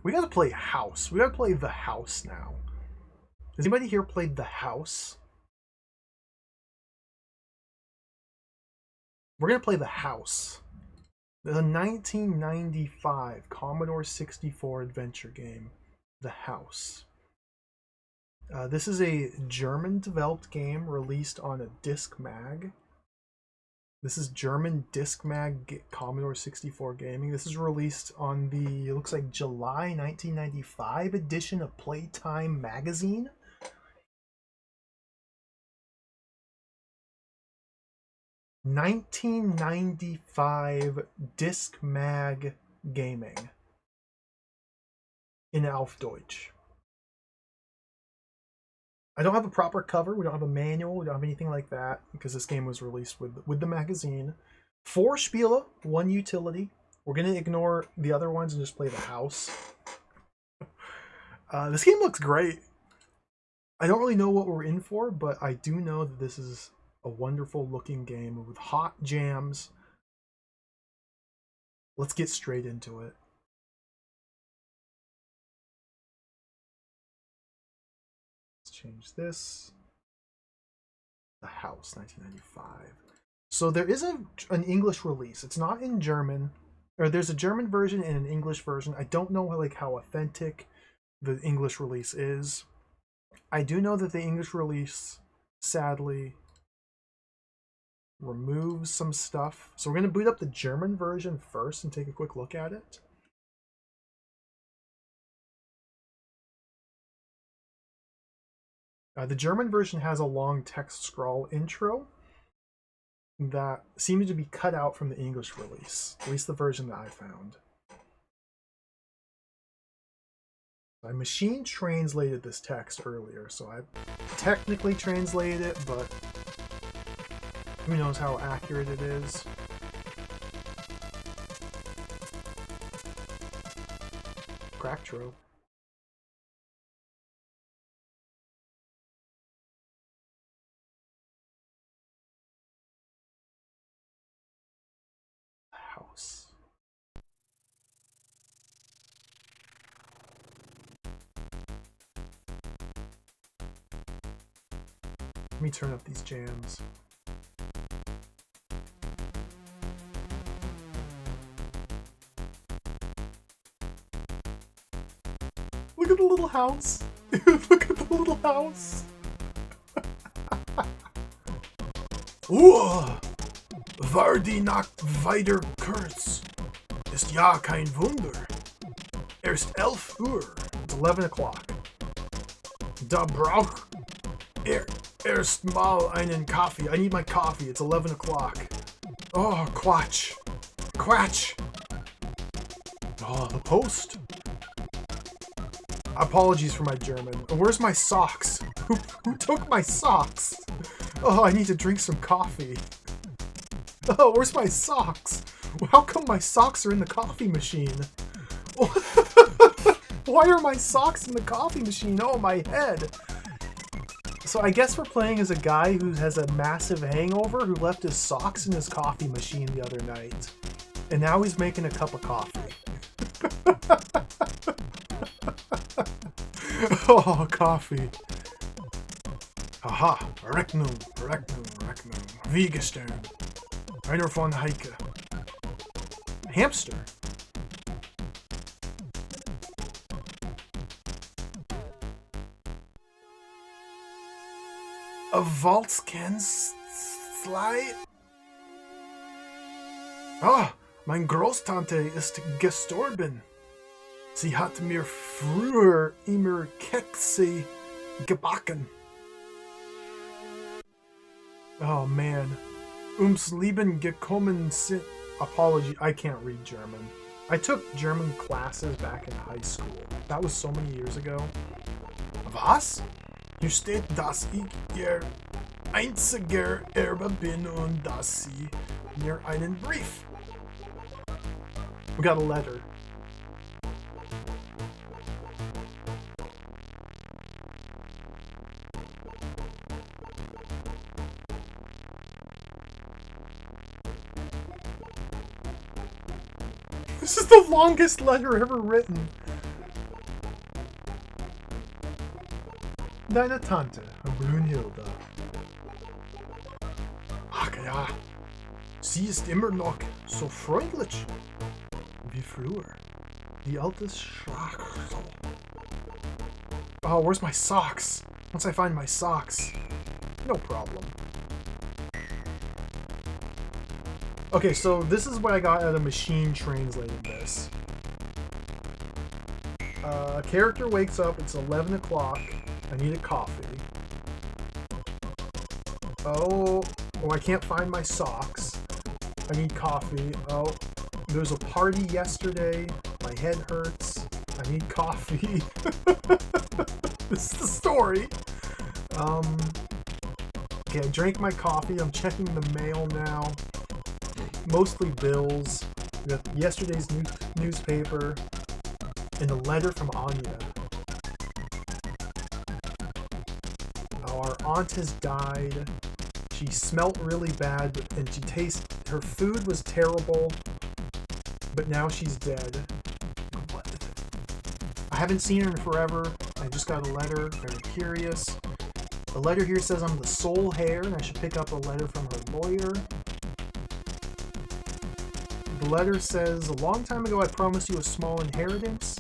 We gotta play House. We gotta play The House now. Has anybody here played The House? We're gonna play The House. The 1995 Commodore 64 adventure game, The House. This is a German-developed game released on a disc mag. This is German disc mag Commodore 64 gaming. This is released on the, it looks like July 1995 edition of Playtime magazine. '95 disc mag gaming in Auf Deutsch. I don't have a proper cover. We don't have a manual. We don't have anything like that because this game was released with the magazine. 4 Spiele, 1 utility. We're going to ignore the other ones and just play The House. This game looks great. I don't really know what we're in for, but I do know that this is a wonderful looking game with hot jams. Let's get straight into it. Change this. The House, 1995. So there is an English release. It's not in German, or there's a German version and an English version. I don't know how authentic the English release is. I do know that the English release sadly removes some stuff. So we're going to boot up the German version first and take a quick look at it. The German version has a long text scroll intro that seems to be cut out from the English release, at least the version that I found. I machine translated this text earlier, so I technically translated it, but who knows how accurate it is. Cracktro. House. Let me turn up these jams. Look at the little house. Look at the little house. War die Nacht weiter kurz, ist ja kein Wunder. Erst 11 Uhr. It's 11 o'clock. Da brauch erst mal einen Kaffee. I need my coffee. It's 11 o'clock. Oh, Quatsch. Quatsch. Oh, the post. Apologies for my German. Where's my socks? Who took my socks? Oh, I need to drink some coffee. Oh, where's my socks? How come my socks are in the coffee machine? Why are my socks in the coffee machine? Oh, my head. So I guess we're playing as a guy who has a massive hangover who left his socks in his coffee machine the other night. And now he's making a cup of coffee. Oh, coffee. Aha, Rechnung. Wie gestern. Einer von Heike. Hamster. A Walzkanzlei? Ah, mein Großtante ist gestorben. Sie hat mir früher immer Kekse gebacken. Oh man. Ums Leben gekommen sind. Apology, I can't read German. I took German classes back in high school. That was so many years ago. Was? Hier steht, dass ich ihr einziger Erbe bin und dass sie mir einen Brief. We got a letter. This is the longest letter ever written. deine Tante, Brünnhilde. Ach ja, sie ist immer noch so freundlich wie früher. Die alte Schachtel. Oh, where's my socks? Once I find my socks. No problem. Okay, so this is what I got out of machine translating this. A character wakes up, it's 11 o'clock. I need a coffee. Oh, I can't find my socks. I need coffee. Oh, there was a party yesterday. My head hurts. I need coffee. This is the story. Okay, I drank my coffee. I'm checking the mail now. Mostly bills. We got yesterday's newspaper and a letter from Anya. Our aunt has died. She smelt really bad, and her food was terrible, but now she's dead. What? I haven't seen her in forever. I just got a letter. Very curious. The letter here says I'm the sole heir, and I should pick up a letter from her lawyer. The letter says, a long time ago I promised you a small inheritance.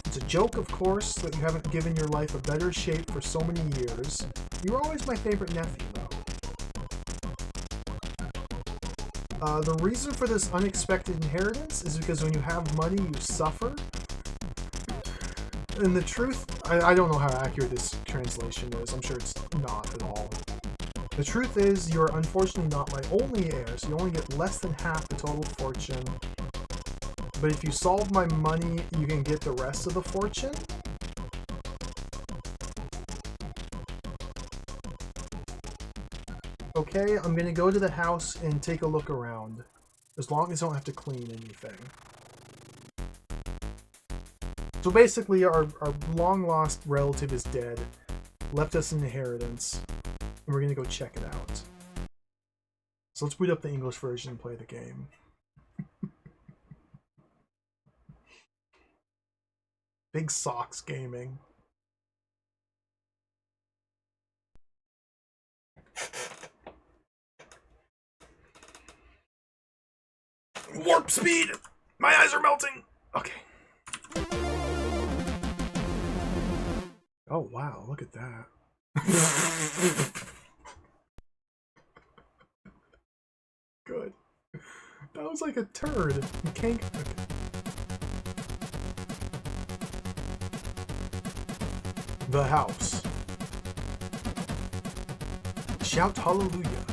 It's a joke, of course, that you haven't given your life a better shape for so many years. You were always my favorite nephew, though. The reason for this unexpected inheritance is because when you have money, you suffer. And the truth, I don't know how accurate this translation is. I'm sure it's not at all. The truth is, you're unfortunately not my only heir, so you only get less than half the total fortune. But if you solve my money, you can get the rest of the fortune. Okay, I'm gonna go to the house and take a look around. As long as I don't have to clean anything. So basically, our long-lost relative is dead. Left us an inheritance. And we're gonna go check it out. So let's boot up the English version and play the game. Big Socks Gaming. Warp speed! My eyes are melting! Okay. Oh wow, look at that. Good. That was like a turd. You can't... Okay. The house. Shout hallelujah.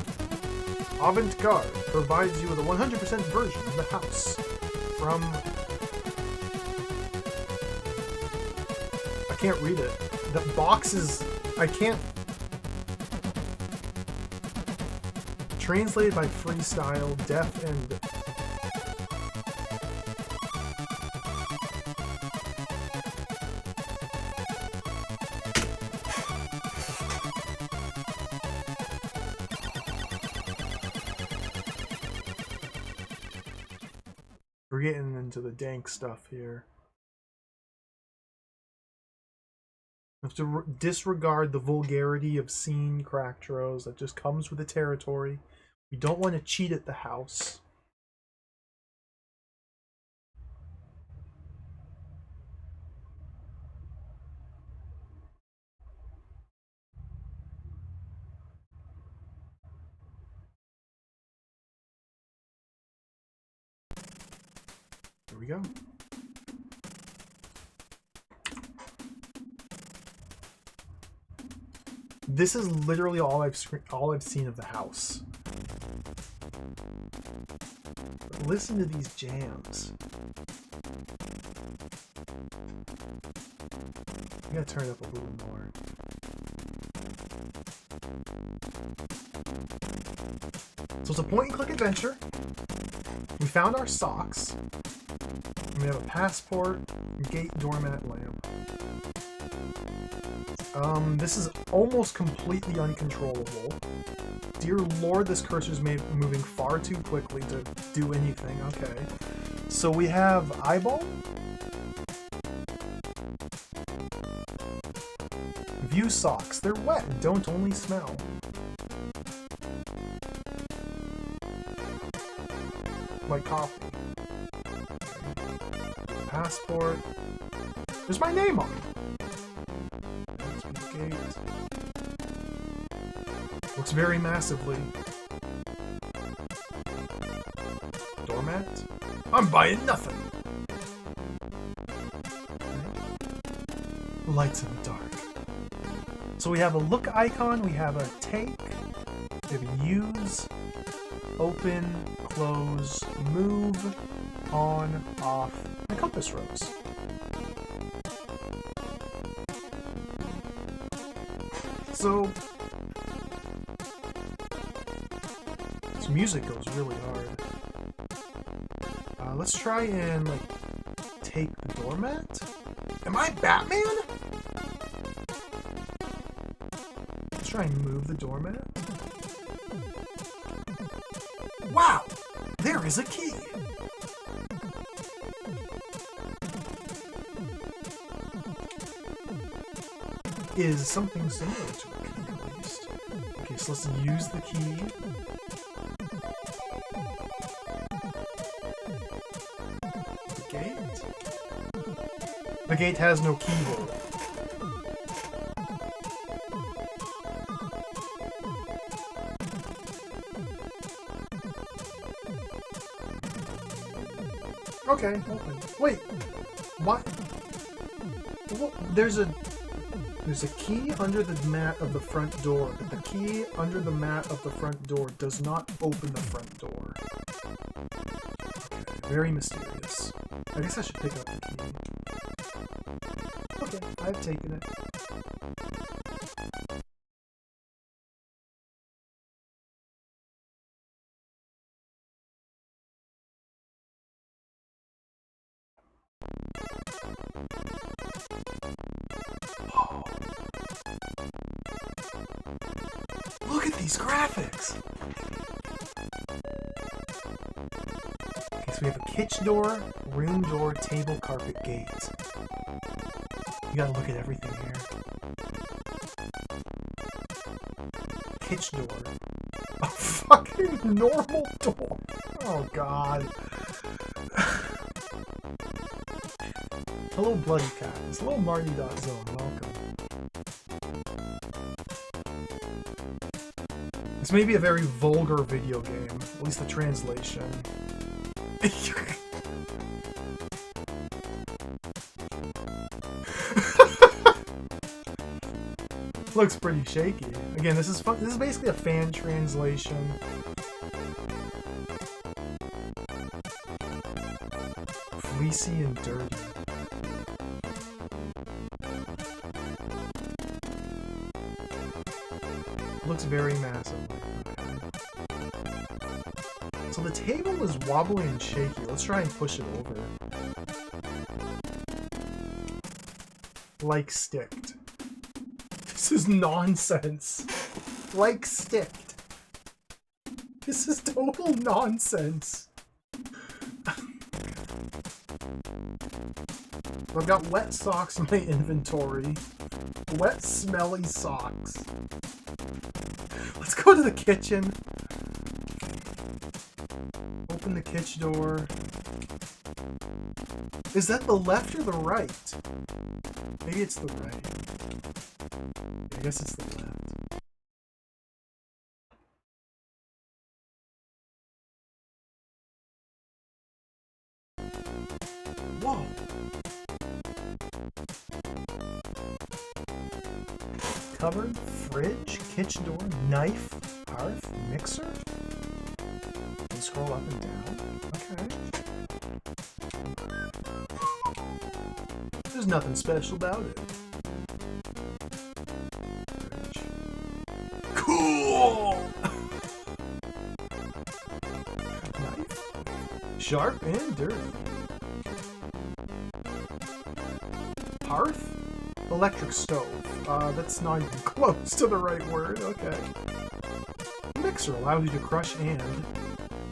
Avant-Garde provides you with a 100% version of the house. From... I can't read it. The box is... I can't... Translated by Freestyle, Deaf, and... We're getting into the dank stuff here. We have to disregard the vulgarity of scene cracktros that just comes with the territory. We don't want to cheat at the house. Here we go. This is literally all I've seen of the house. But listen to these jams. I gotta turn it up a little more. So it's a point-and-click adventure. We found our socks. And we have a passport, gate, doormat, lamp. This is almost completely uncontrollable. Dear Lord, this cursor's moving far too quickly to do anything. Okay. So we have eyeball. Review socks. They're wet and don't only smell. Like coffee. Passport. There's my name on it. Gate. Looks very massively. Doormat? I'm buying nothing. Okay. Lights in the dark. So we have a look icon, we have a take, we have a use, open, close, move, on, off, and a compass rose. So this music goes really hard. Let's try and like take the doormat. Am I Batman? Let's try and move the doormat. Wow! There is a key! Is something similar to a key, at least. Okay, so let's use the key. The gate? The gate has no keyhole. Okay, open. Wait, what? Well, there's a key under the mat of the front door, but the key under the mat of the front door does not open the front door. Okay, very mysterious. I guess I should pick up the key. Okay, I've taken it. Look at these graphics! Okay, so we have a kitchen door, room door, table, carpet, gate. You gotta look at everything here. Kitchen door. A fucking normal door! Oh god. Hello, Bloody Cats. Hello, Marty.zone. Welcome. This may be a very vulgar video game, at least the translation. Looks pretty shaky. Again, this is fun. This is basically a fan translation. Fleecy and dirty. Looks very massive. Okay. So the table is wobbly and shaky. Let's try and push it over. Like sticked. This is nonsense. Like sticked. This is total nonsense. I've got wet socks in my inventory. Wet, smelly socks. Let's go to the kitchen. Open the kitchen door. Is that the left or the right? Maybe it's the right. I guess it's the left. Whoa. Cupboard, fridge, kitchen door, knife, hearth, mixer. And scroll up and down. Okay. There's nothing special about it. Fridge. Cool! Knife. Sharp and dirty. Hearth? Electric stove. That's not even close to the right word. Okay. Mixer allows you to crush and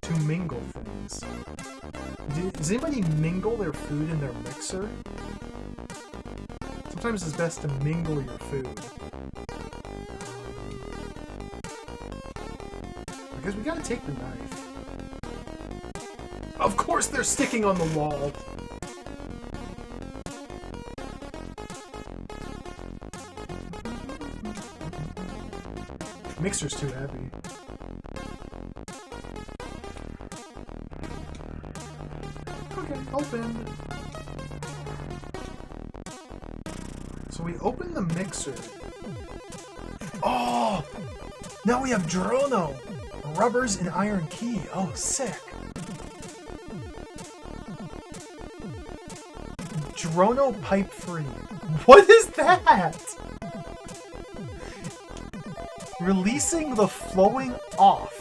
to mingle things. Does anybody mingle their food in their mixer? sometimes it's best to mingle your food. I guess we gotta take the knife. Of course they're sticking on the wall! Mixer's too heavy. Okay, open. So we open the mixer. Oh! Now we have Drono! Rubbers and iron key. Oh, sick. Drono pipe free. What is that? Releasing the flowing off.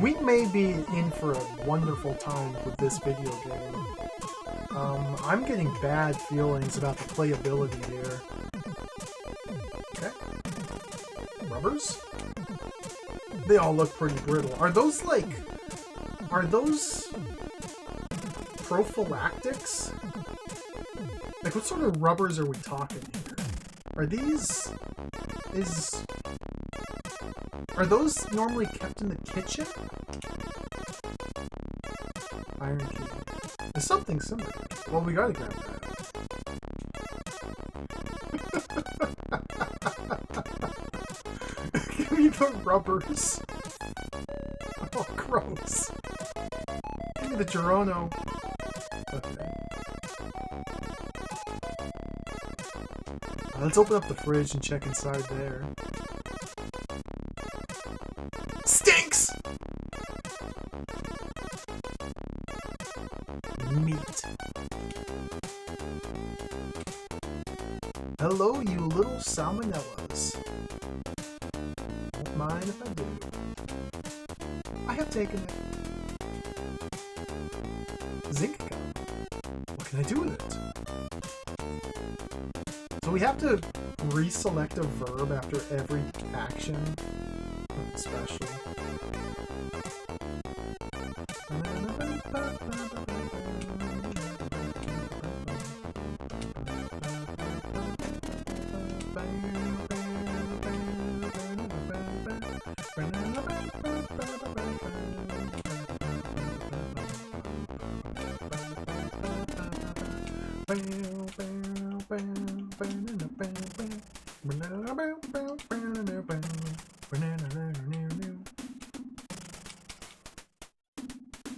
We may be in for a wonderful time with this video game. I'm getting bad feelings about the playability here. Okay. Rubbers? They all look pretty brittle. Are those like... Are those... prophylactics? Like, what sort of rubbers are we talking here? Are these... Are those normally kept in the kitchen? Iron key. There's something similar. Well, we gotta grab that. Give me the rubbers. Oh, gross. Give me the Gerono. Okay. Let's open up the fridge and check inside there. Stinks! Meat. Hello, you little salmonellas. Don't mind if I do. I have taken it. Zinc cup. What can I do with it? So we have to reselect a verb after every action. Special.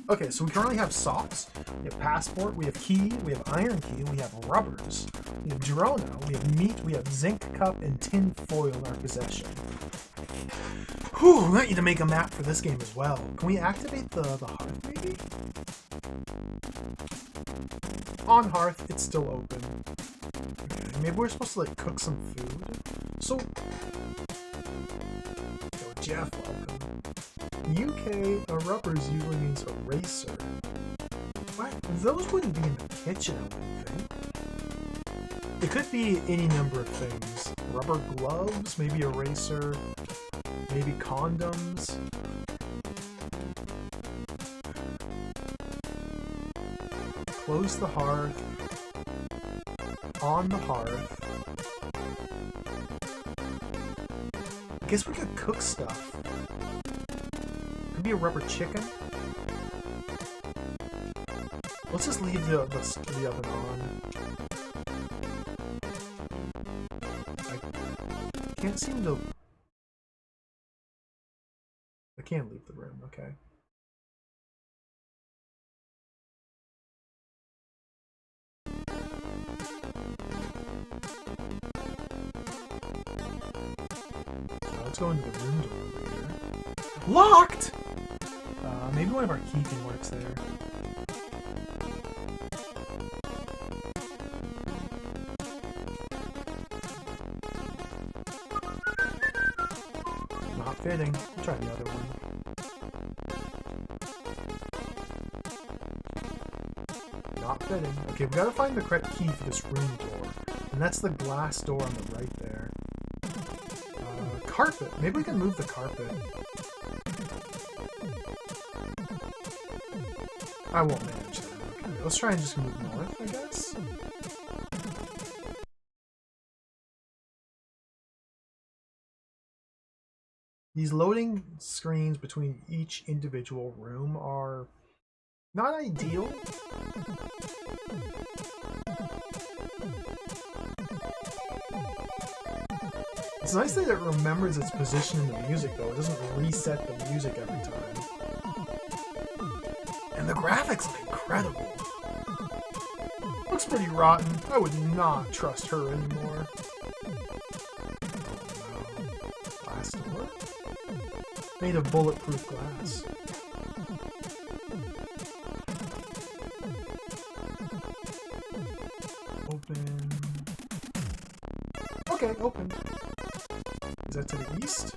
Okay, so we currently have socks, we have passport, we have key, we have iron key, we have rubbers, we have Gerono, we have meat, we have zinc cup, and tin foil in our possession. Whew, we might need to make a map for this game as well. Can we activate the hearth, maybe? On hearth, it's still open. Okay, maybe we're supposed to, like, cook some food? So... Yo, Jeff, welcome. UK, a rubbers usually means eraser. What? Those wouldn't be in the kitchen, I wouldn't think. It could be any number of things. Rubber gloves, maybe eraser, maybe condoms. Close the hearth. On the hearth. I guess we could cook stuff. Could be a rubber chicken. Let's just leave the oven on. I can't seem to... I can't leave the room, okay. Let's go into the room door over here. Locked! Maybe one of our keypin works there. Not fitting. We'll try the other one. Not fitting. Okay, we gotta find the correct key for this room door. And that's the glass door on the right there. Carpet. Maybe we can move the carpet. I won't manage that. Okay, let's try and just move north, I guess. These loading screens between each individual room are not ideal. It's nice that it remembers its position in the music, though. It doesn't reset the music every time. And the graphics look incredible. Looks pretty rotten. I would not trust her anymore. Glass door? Made of bulletproof glass. Open. Okay, open. Is that to the east?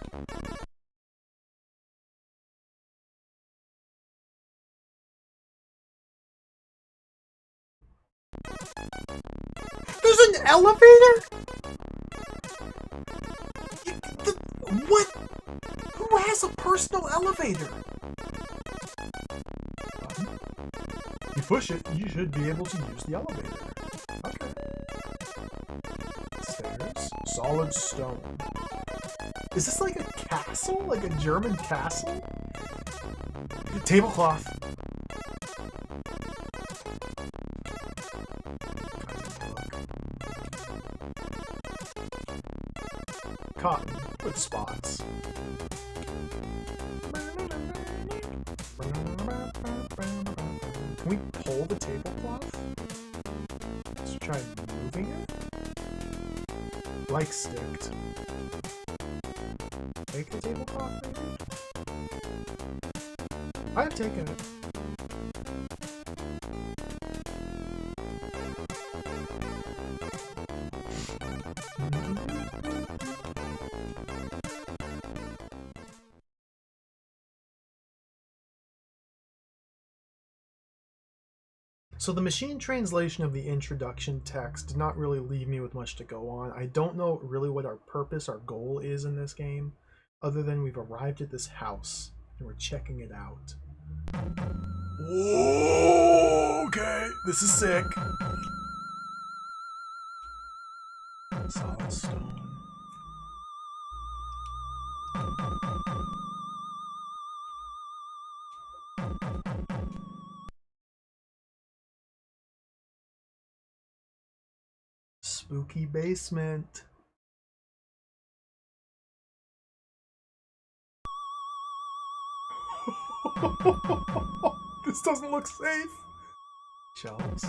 There's an elevator? What? Who has a personal elevator? You push it, you should be able to use the elevator. Okay. Stairs. Solid stone. Is this like a castle? Like a German castle? Tablecloth. Cotton with spots. Can we pull the tablecloth? Let's try moving it. Like sticked. Take the tablecloth, maybe? I've taken it. So the machine translation of the introduction text did not really leave me with much to go on. I don't know really what our purpose, our goal is in this game, other than we've arrived at this house and we're checking it out. Whoa, okay, this is sick. Solid stone. Spooky basement. This doesn't look safe. Shelves.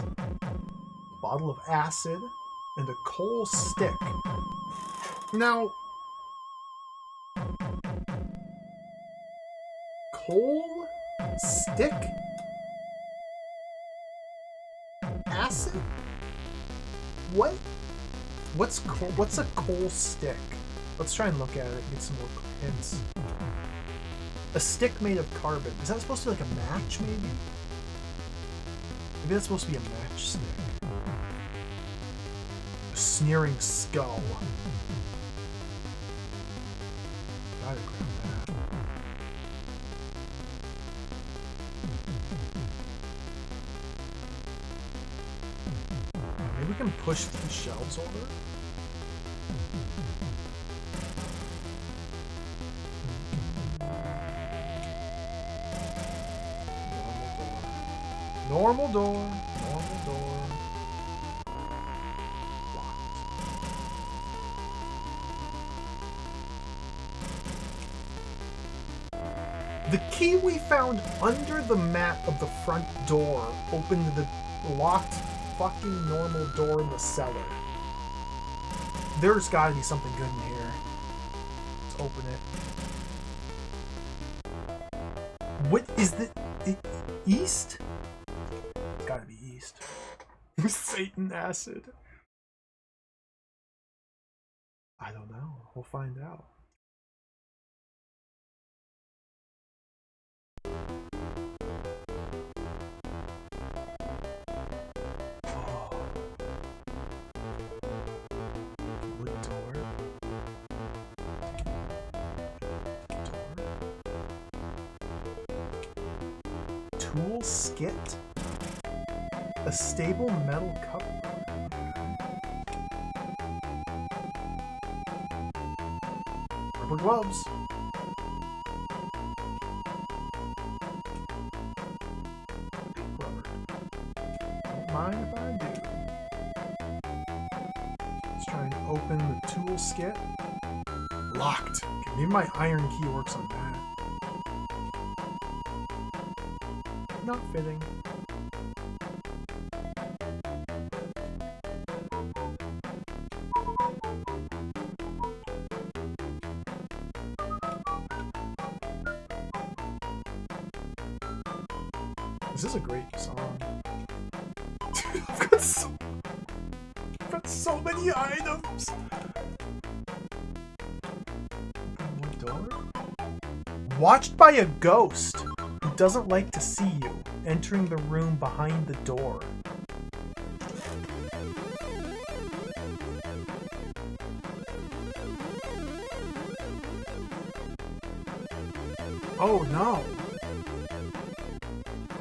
Bottle of acid and a coal stick. Now, coal stick? Acid? What? What's a coal stick? Let's try and look at it and get some more hints. A stick made of carbon. Is that supposed to be like a match, maybe? Maybe that's supposed to be a matchstick. A sneering skull. Gotta grab that. Maybe we can push the shelves over? Normal door. Normal door. Locked. The key we found under the mat of the front door opened the locked fucking normal door in the cellar. There's gotta be something good in here. Let's open it. What is the... East? It's gotta be east. Satan acid. I don't know. We'll find out. Wood door. Tool skit. A stable metal cup. Rubber gloves. Pink rubber. Don't mind if I do. Let's try and open the tool skit. Locked. Okay, maybe my iron key works on that. Not fitting. This is a great song. Dude, I've got so many items! One door? Watched by a ghost who doesn't like to see you entering the room behind the door. Oh no!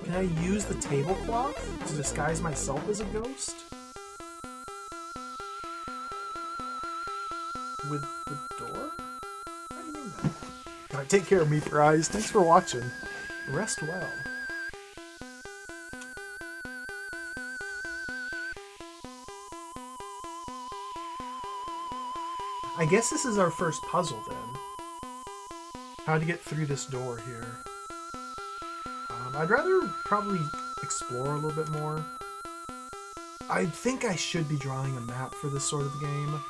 Can I use the tablecloth to disguise myself as a ghost? With the door? How do you mean that? Alright, take care of me, Prize. Thanks for watching. Rest well. I guess this is our first puzzle then. How to get through this door here. I'd rather probably explore a little bit more. I think I should be drawing a map for this sort of game.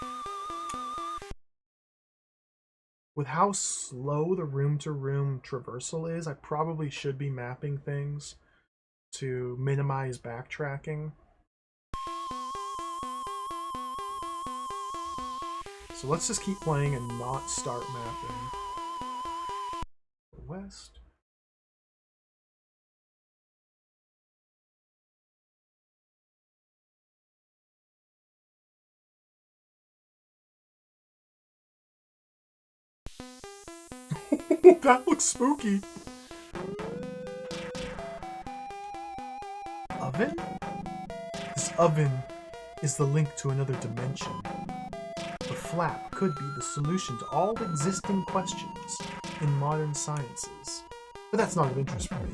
With how slow the room-to-room traversal is, I probably should be mapping things to minimize backtracking. So let's just keep playing and not start mapping. West. That looks spooky. Oven? This oven is the link to another dimension. The flap could be the solution to all existing questions in modern sciences. But that's not of interest for me.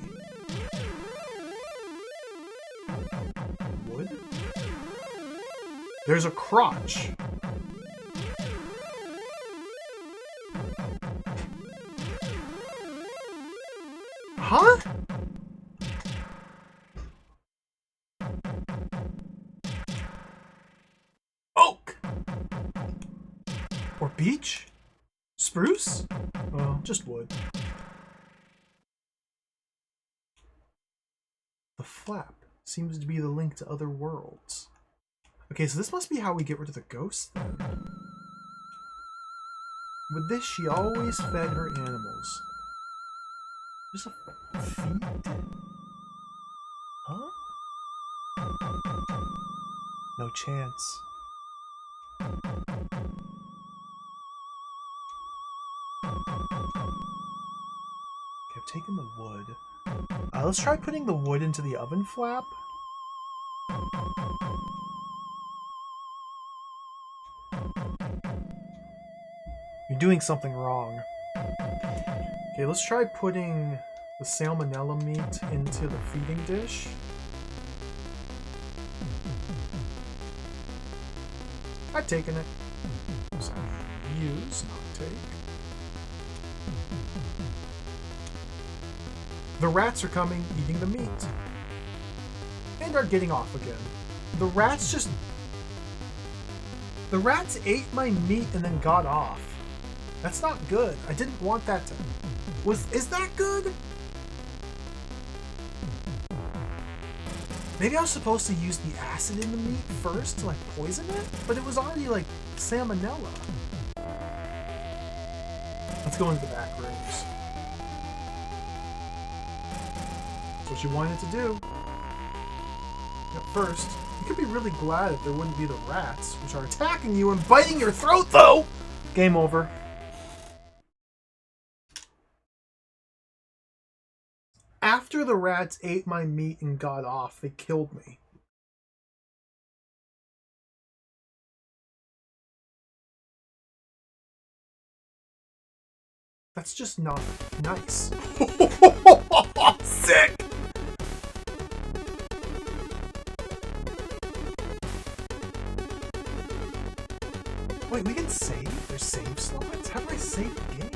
Wood? There's a crotch. Huh? Oak! Or beech? Spruce? Well, just wood. The flap seems to be the link to other worlds. Okay, so this must be how we get rid of the ghost then. With this, she always fed her animals. There's a feed? Huh? No chance. Okay, I've taken the wood. Let's try putting the wood into the oven flap. You're doing something wrong. Okay, let's try putting the salmonella meat into the feeding dish. I've taken it. So, use, not take. The rats are coming, eating the meat. And are getting off again. The rats just... The rats ate my meat and then got off. That's not good. I didn't want that to... Is that good? Maybe I was supposed to use the acid in the meat first to like poison it? But it was already like salmonella. Let's go into the back rooms. That's what you wanted to do. At first, you could be really glad if there wouldn't be the rats, which are attacking you and biting your throat though! Game over. After the rats ate my meat and got off, they killed me. That's just not nice. Sick! Wait, we can save? There's save slots? How do I save the game?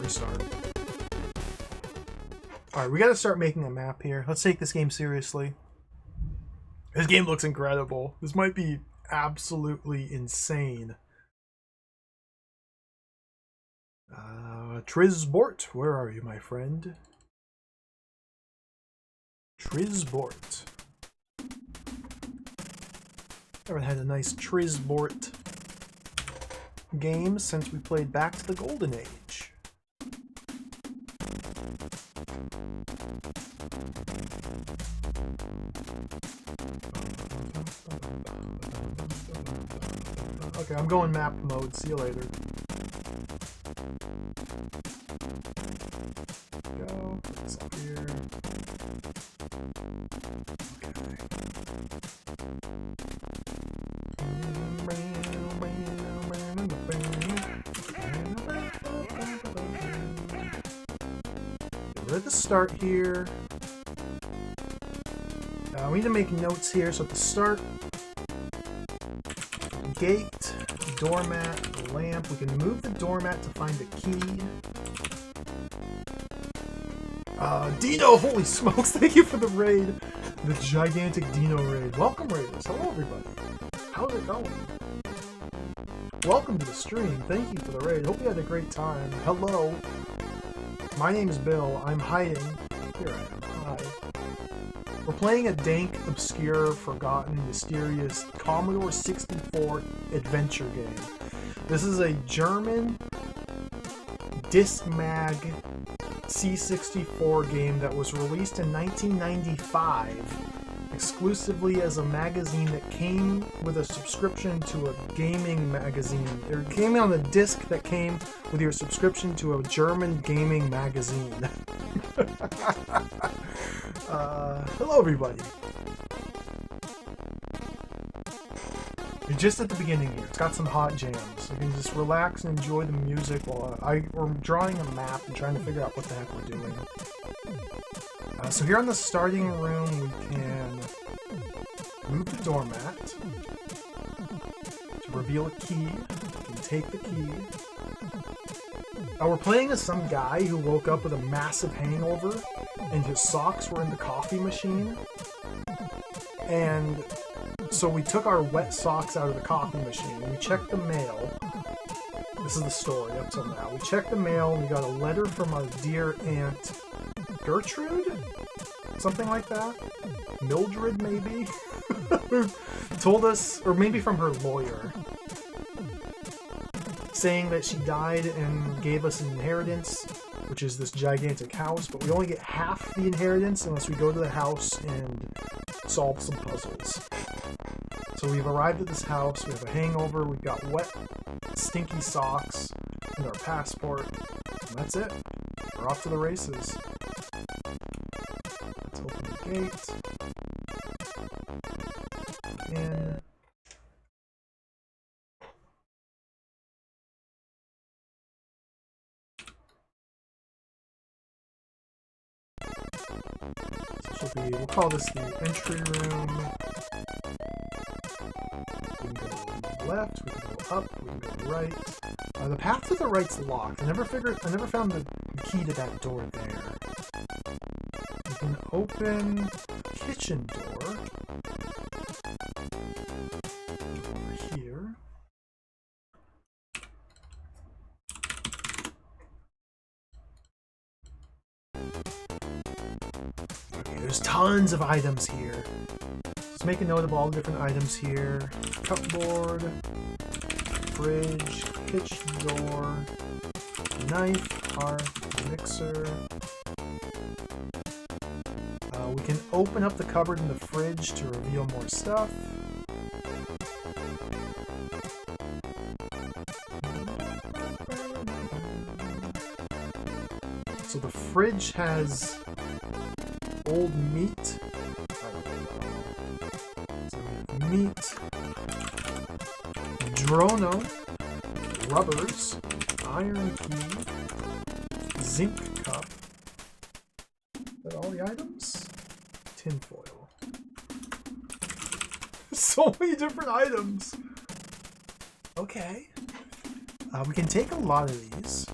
Restart. Alright, we gotta start making a map here. Let's take this game seriously. This game looks incredible. This might be absolutely insane. Trisbort, where are you, my friend? Trisbort. Haven't had a nice Trisbort game since we played Back to the Golden Age. Okay, I'm going map mode. See you later. Go. Put this up here. We're at the start here. We need to make notes here. So at the start, gate, doormat, lamp. We can move the doormat to find the key. Dino, holy smokes, thank you for the raid. The gigantic Dino raid. Welcome, raiders. Hello, everybody. How's it going? Welcome to the stream. Thank you for the raid. Hope you had a great time. Hello. My name is Bill. I'm hiding. Here I am. Hi. We're playing a dank, obscure, forgotten, mysterious Commodore 64 adventure game. This is a German disc mag C64 game that was released in 1995 exclusively as a magazine that came with a subscription to a gaming magazine. It came on a disc that came with your subscription to a German gaming magazine. Hello everybody. You're just at the beginning here. It's got some hot jams. You can just relax and enjoy the music while we're drawing a map and trying to figure out what the heck we're doing. So here on the starting room, we can move the doormat to reveal a key. We can take the key. We're playing as some guy who woke up with a massive hangover and his socks were in the coffee machine. And so we took our wet socks out of the coffee machine and we checked the mail. This is the story up till now. We checked the mail and we got a letter from our dear Aunt Gertrude? Something like that? Mildred, maybe? Told us, or maybe from her lawyer, saying that she died and gave us an inheritance, which is this gigantic house, but we only get half the inheritance unless we go to the house and solve some puzzles. So we've arrived at this house, we have a hangover, we've got wet, stinky socks, and our passport, and that's it. We're off to the races. Let's open the gate. In. We'll call this the entry room. We can go left, we can go up, we can go right. The path to the right's locked. I never found the key to that door there. We can open the kitchen door over here. Okay, there's tons of items here. Let's make a note of all the different items here. Cupboard, fridge, kitchen door, knife, hearth, mixer. We can open up the cupboard in the fridge to reveal more stuff. So the fridge has old meat. Meat. Drono. Rubbers. Iron key. Zinc cup. Is that all the items? Tinfoil. So many different items. Okay. We can take a lot of these.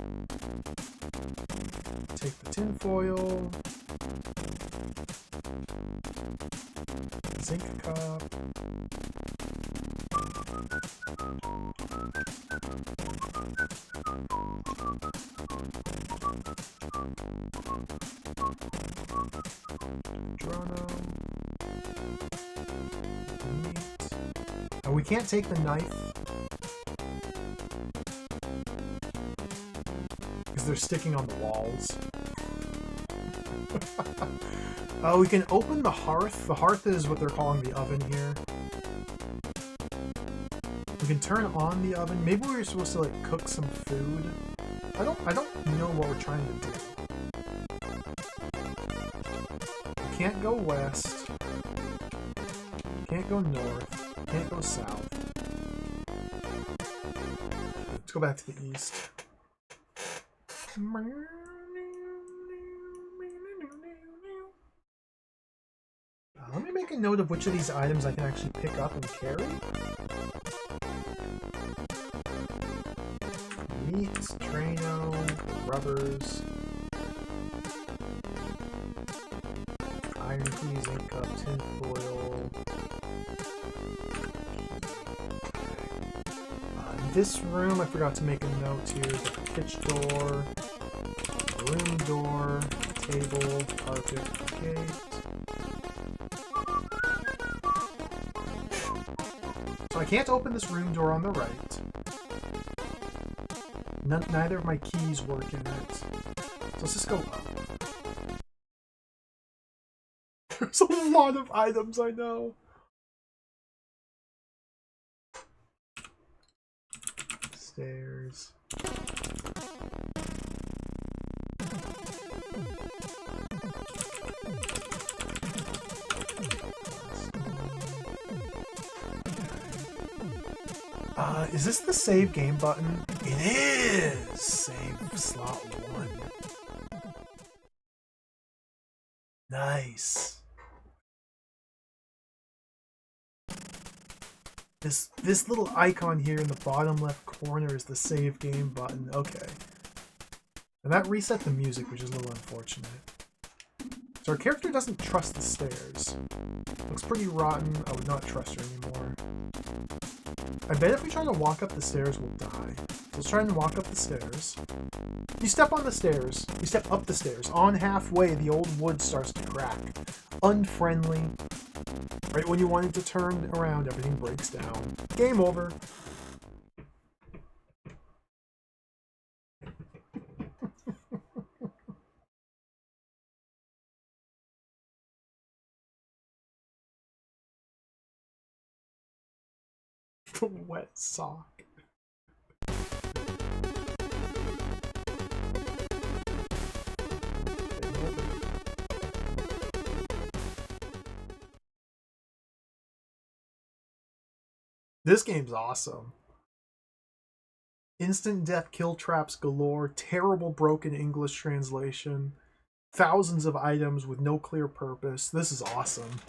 Take the tinfoil. Zinc cup. Drono. Meat. Oh, we can't take the knife. Because they're sticking on the walls. We can open the hearth. The hearth is what they're calling the oven here. We can turn on the oven. Maybe we were supposed to like cook some food. I don't know what we're trying to do. We can't go west. Can't go north. Can't go south. Let's go back to the east. Let me make a note of which of these items I can actually pick up and carry. Meat, Drano, rubbers, iron keys, ink cup, tinfoil. This room, I forgot to make a note here. The pitch door, room door, table, carpet, gate. So I can't open this room door on the right. Neither of my keys work in it. So let's just go up. There's a lot of items, I know. Stairs. Is this the save game button? It is! Save slot 1. Nice. This little icon here in the bottom left corner is the save game button. Okay. And that reset the music, which is a little unfortunate. So our character doesn't trust the stairs. Looks pretty rotten. I would not trust her anymore. I bet if we try to walk up the stairs, we'll die. So let's try and walk up the stairs. You step on the stairs. You step up the stairs. On halfway, the old wood starts to crack. Unfriendly. Right when you want it to turn around, everything breaks down. Game over. The wet sock. This game's awesome. Instant death kill traps galore, terrible broken English translation, thousands of items with no clear purpose. This is awesome.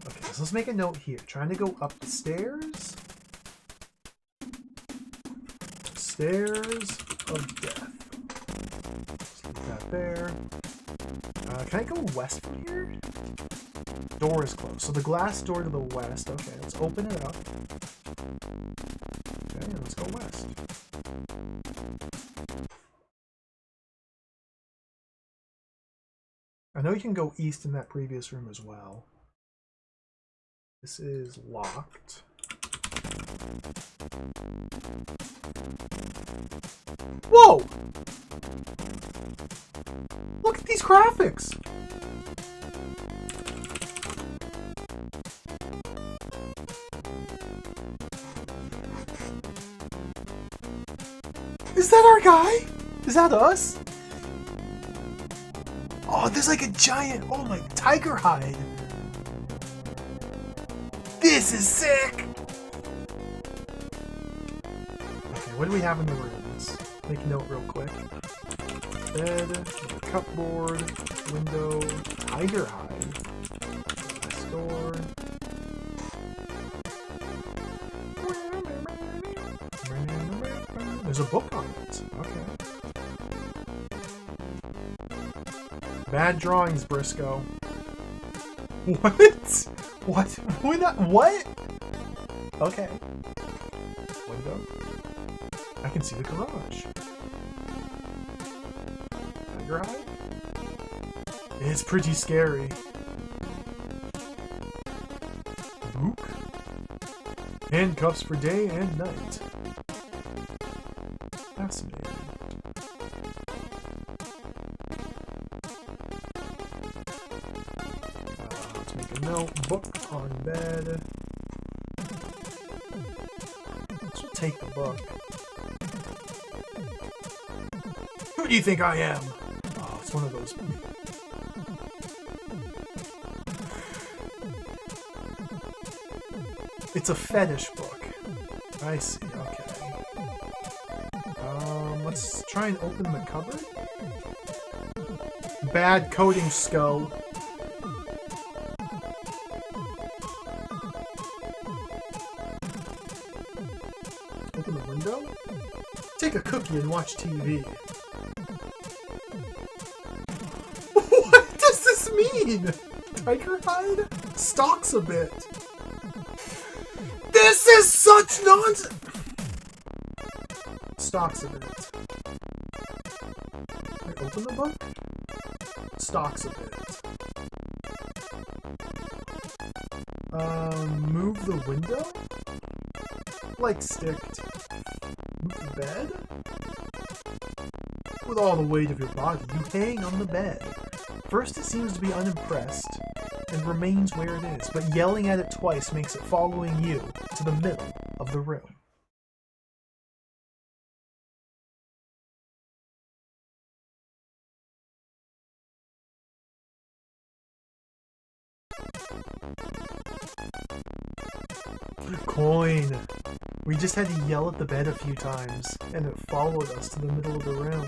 Okay, so let's make a note here. Trying to go up the stairs. Stairs of death. Let's leave that there. Can I go west from here? Door is closed. So the glass door to the west. Okay, let's open it up. Okay, let's go west. I know you can go east in that previous room as well. This is locked. Whoa! Look at these graphics! Is that our guy? Is that us? Oh, there's like a giant, oh my, tiger hide. This is sick. Okay, what do we have in the rooms? Make a note real quick. Bed, cupboard, window, tiger hide, store. There's a book on it. Okay. Bad drawings, Briscoe. What? What? What? Okay. Window. I can see the garage. Tiger hide? It's pretty scary. Book. Handcuffs for day and night. Fascinating. Let's make a note. Book on bed. Let's take the book. Who do you think I am? Oh, it's one of those. It's a fetish book. I see, okay. Let's try and open the cupboard. Bad coding, Skull. Open the window? Take a cookie and watch TV. What does this mean? Tiger hide? Stalks a bit. This is such nonsense! Stalks a bit. Wait, open the book? Stalks a bit. Move the window? Like sticked. Move the bed? With all the weight of your body, you hang on the bed. First it seems to be unimpressed, and remains where it is, but yelling at it twice makes it following you to the middle of the room. Coin! We just had to yell at the bed a few times, and it followed us to the middle of the room.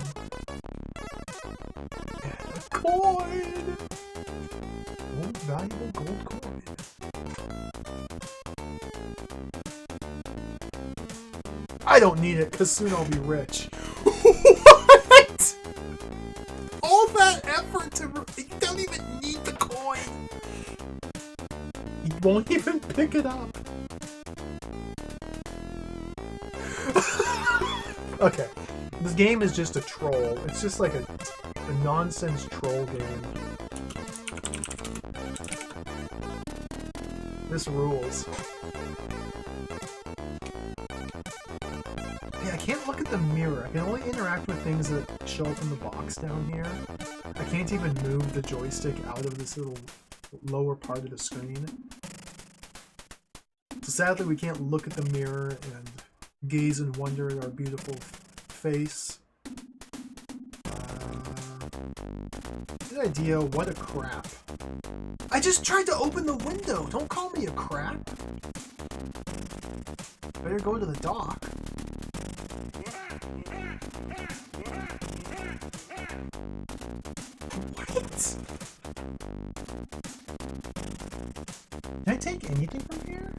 And a coin! Old valuable gold coin. I don't need it, because soon I'll be rich. What? All that effort to... You don't even need the coin! You won't even pick it up. Okay, this game is just a troll. It's just like a nonsense troll game. This rules. Yeah, I can't look at the mirror. I can only interact with things that show up in the box down here. I can't even move the joystick out of this little lower part of the screen. So sadly, we can't look at the mirror and gaze in wonder at our beautiful face. Good idea. What a crap. I just tried to open the window. Don't call me a crap. Better go to the dock. What? Can I take anything from here?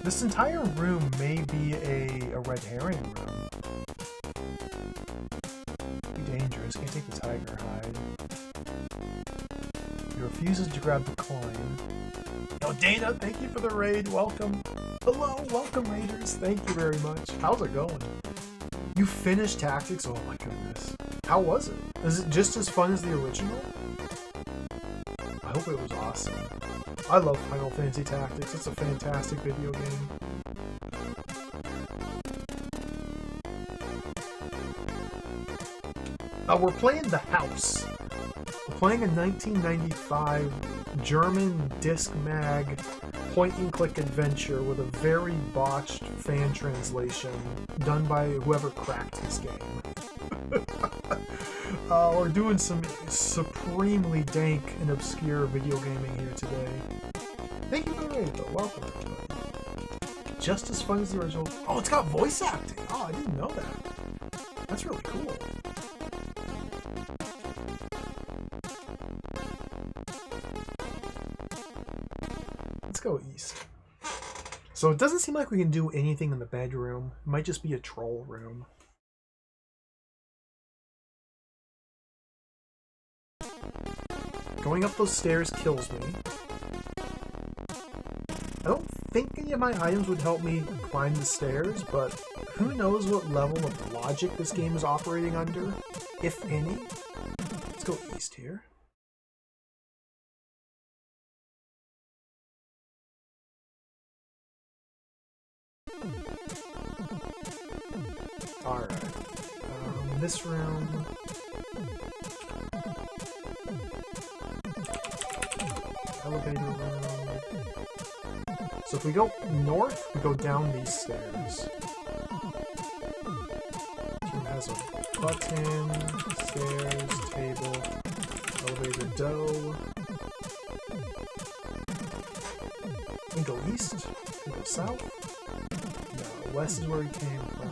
This entire room may be a red herring room. Too dangerous. Can't take the tiger hide. He refuses to grab the coin. Oh, Dana, thank you for the raid. Welcome. Hello, welcome, raiders. Thank you very much. How's it going? You finished Tactics? Oh my goodness. How was it? Is it just as fun as the original? I hope it was awesome. I love Final Fantasy Tactics. It's a fantastic video game. We're playing the house. playing a 1995 German disc mag point-and-click adventure with a very botched fan translation done by whoever cracked this game. We're doing some supremely dank and obscure video gaming here today. Thank you for the raid, though. Welcome, everybody. Just as fun as the original. Oh, it's got voice acting. Oh, I didn't know that. That's really cool. Let's go east. So it doesn't seem like we can do anything in the bedroom. It might just be a troll room. Going up those stairs kills me. I don't think any of my items would help me climb the stairs, but who knows what level of logic this game is operating under, if any. Let's go east here. Alright. This room. Elevator room. So if we go north, we go down these stairs. This room has a button, stairs, table, elevator door. We can go east, we can go south. No, west is where we came from.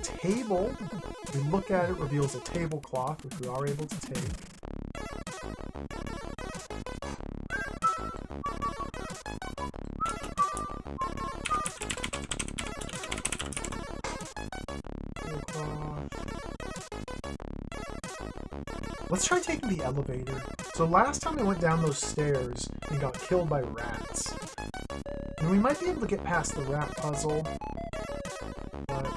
Table, if we look at it, reveals a tablecloth, which we are able to take. Let's try taking the elevator. So last time I went down those stairs and got killed by rats. And we might be able to get past the rat puzzle. But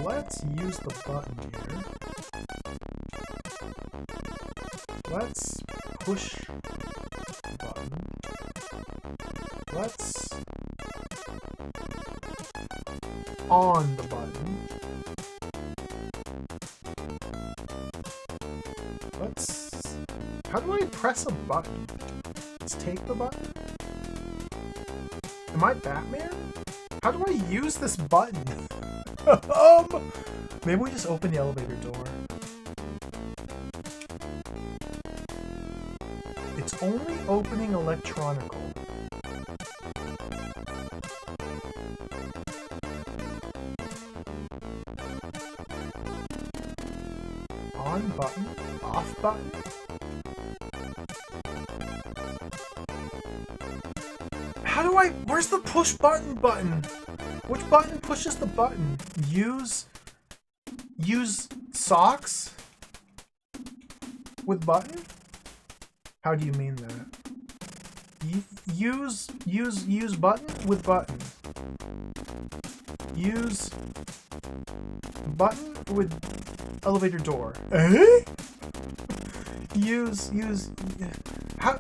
let's use the button here. Let's push the button. Let's on the button. Let's... How do I press a button? Let's take the button? Am I Batman? How do I use this button? Maybe we just open the elevator door. It's only opening electronical. On button, off button. How do I... Where's the push button button? Which button pushes the button? Use socks with button? How do you mean that? Use button with button. Use button with elevator door. Eh? Use how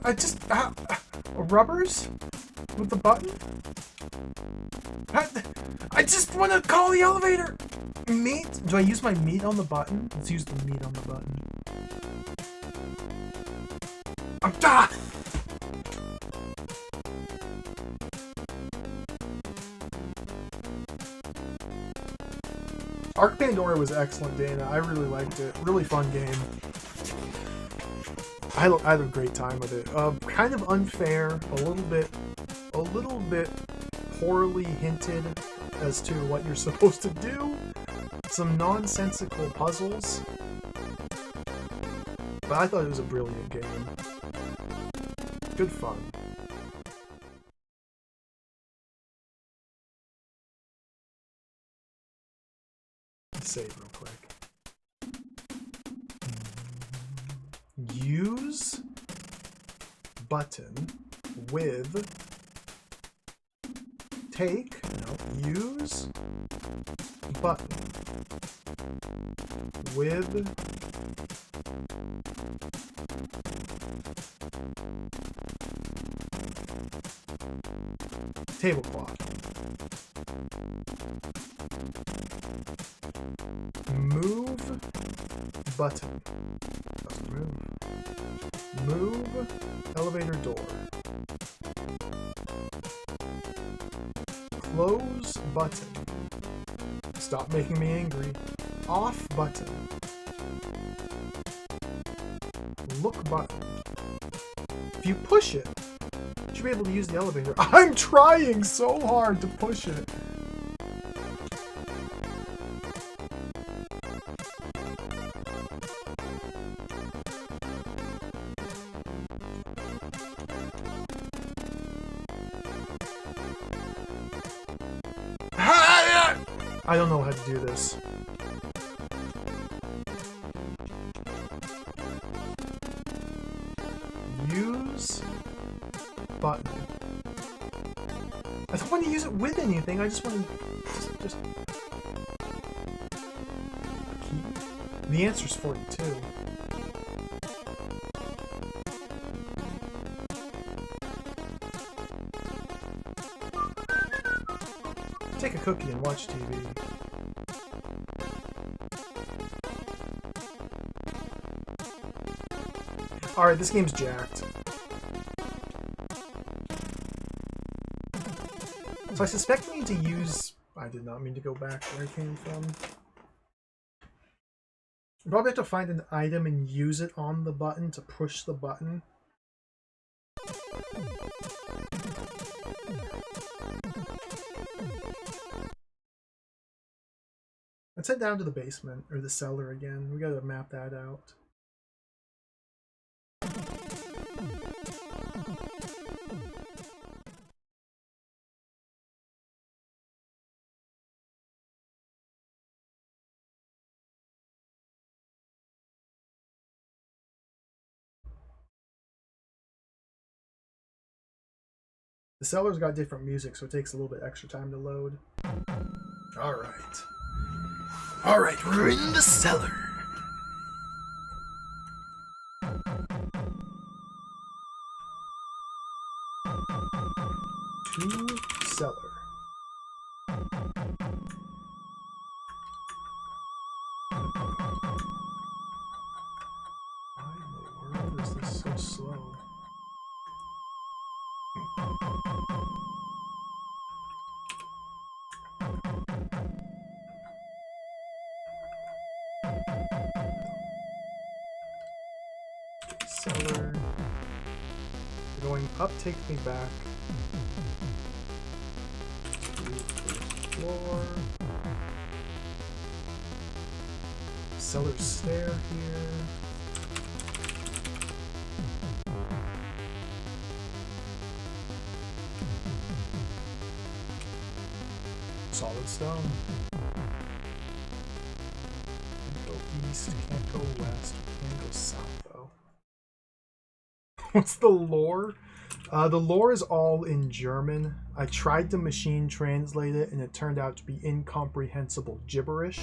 rubbers with the button? I just want to call the elevator. Meat? Do I use my meat on the button? Let's use the meat on the button. Ah! Arc Pandora was excellent, Dana. I really liked it. Really fun game. I had a great time with it. Kind of unfair, a little bit poorly hinted as to what you're supposed to do. Some nonsensical puzzles. But I thought it was a brilliant game. Good fun. Save real quick. Use button with take. No, use button with tablecloth. button. Let's move. Move elevator door. Close button. Stop making me angry. Off button. Look button. If you push it, you should be able to use the elevator. I'm trying so hard to push it. I don't know how to do this. Use button. I don't want to use it with anything. I just want to just keep. The answer's 42. Take a cookie and watch TV. Alright, this game's jacked. So I suspect we need to use... I did not mean to go back where I came from. We probably have to find an item and use it on the button to push the button. Let's head down to the basement, or the cellar again. We gotta map that out. The cellar's got different music, so it takes a little bit extra time to load. Alright. Alright, we're in the cellar. To cellar. Why in the world is this so slow? Cellar. Going up takes me back to the floor. Cellar stair here. Solid stone. Can't go east, can't go west, can't go south though. What's the lore? The lore is all in German. I tried to machine translate it and it turned out to be incomprehensible gibberish.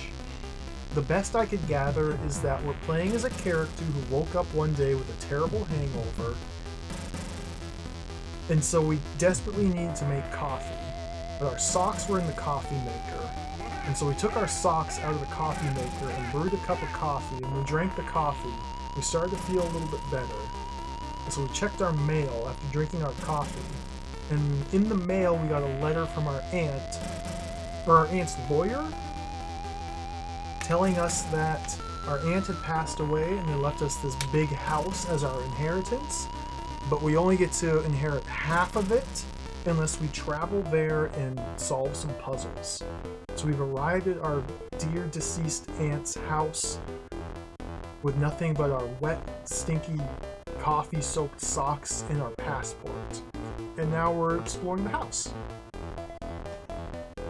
The best I could gather is that we're playing as a character who woke up one day with a terrible hangover, and so we desperately needed to make coffee. But our socks were in the coffee maker, and so we took our socks out of the coffee maker and brewed a cup of coffee, and we drank the coffee. We started to feel a little bit better. And so we checked our mail after drinking our coffee, and in the mail we got a letter from our aunt, or our aunt's lawyer, telling us that our aunt had passed away and they left us this big house as our inheritance, but we only get to inherit half of it unless we travel there and solve some puzzles. So we've arrived at our dear deceased aunt's house with nothing but our wet, stinky, coffee-soaked socks and our passport. And now we're exploring the house.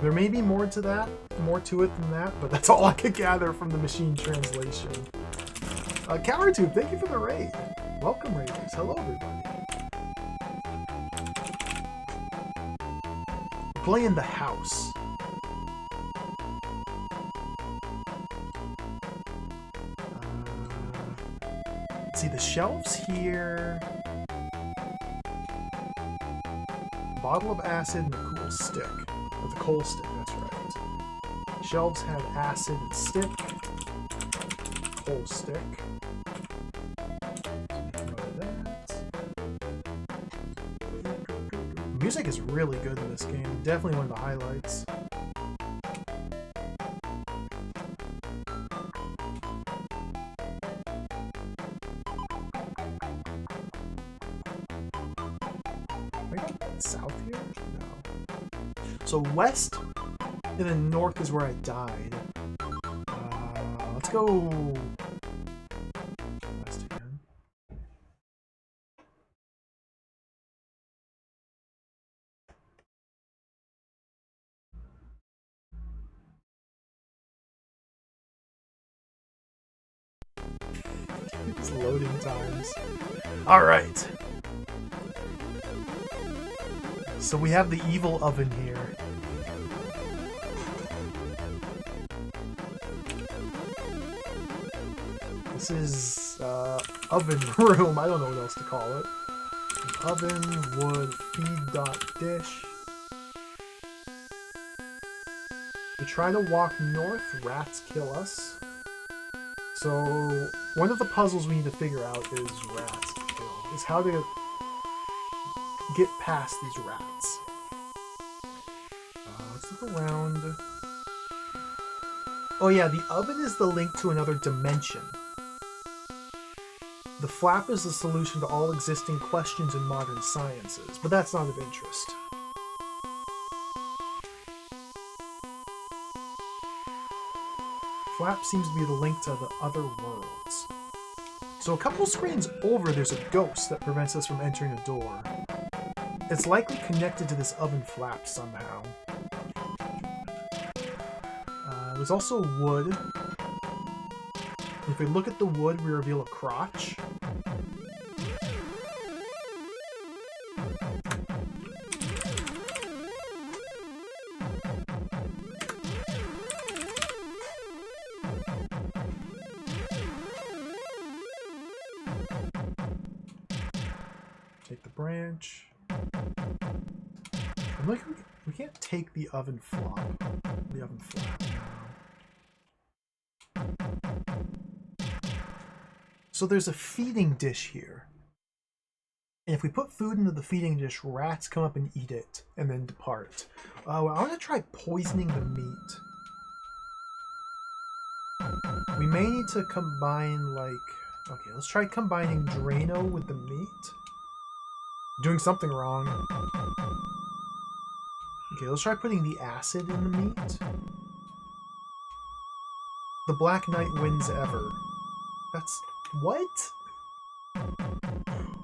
There may be more to it than that, but that's all I could gather from the machine translation. CowerTube, thank you for the raid. Welcome, raiders. Hello, everybody. We're playing the house. Let's see, the shelves here. Bottle of acid and a cool stick. Or the coal stick, that's right. Shelves have acid and stick. coal stick. Music is really good in this game. Definitely one of the highlights. Am I going south here? No. So west and then north is where I died. Let's go west again. These loading times. All right. So we have the evil oven here. This is oven room. I don't know what else to call it. Oven, wood, feed dot dish. We try to walk north, rats kill us. So one of the puzzles we need to figure out is rats kill. Is how to get past these rats. Let's look around. Oh yeah, the oven is the link to another dimension. The flap is the solution to all existing questions in modern sciences, but that's not of interest. Flap seems to be the link to the other worlds. So a couple screens over, there's a ghost that prevents us from entering a door. It's likely connected to this oven flap somehow. There's also wood. If we look at the wood, we reveal a crotch. Take the branch. I'm like, we can't take the oven flop. The oven flap now. So there's a feeding dish here. And if we put food into the feeding dish, rats come up and eat it, and then depart. I want to try poisoning the meat. We may need to combine, like... Okay, let's try combining Drano with the meat. Doing something wrong. Okay, let's try putting the acid in the meat. The Black Knight wins ever. That's... What?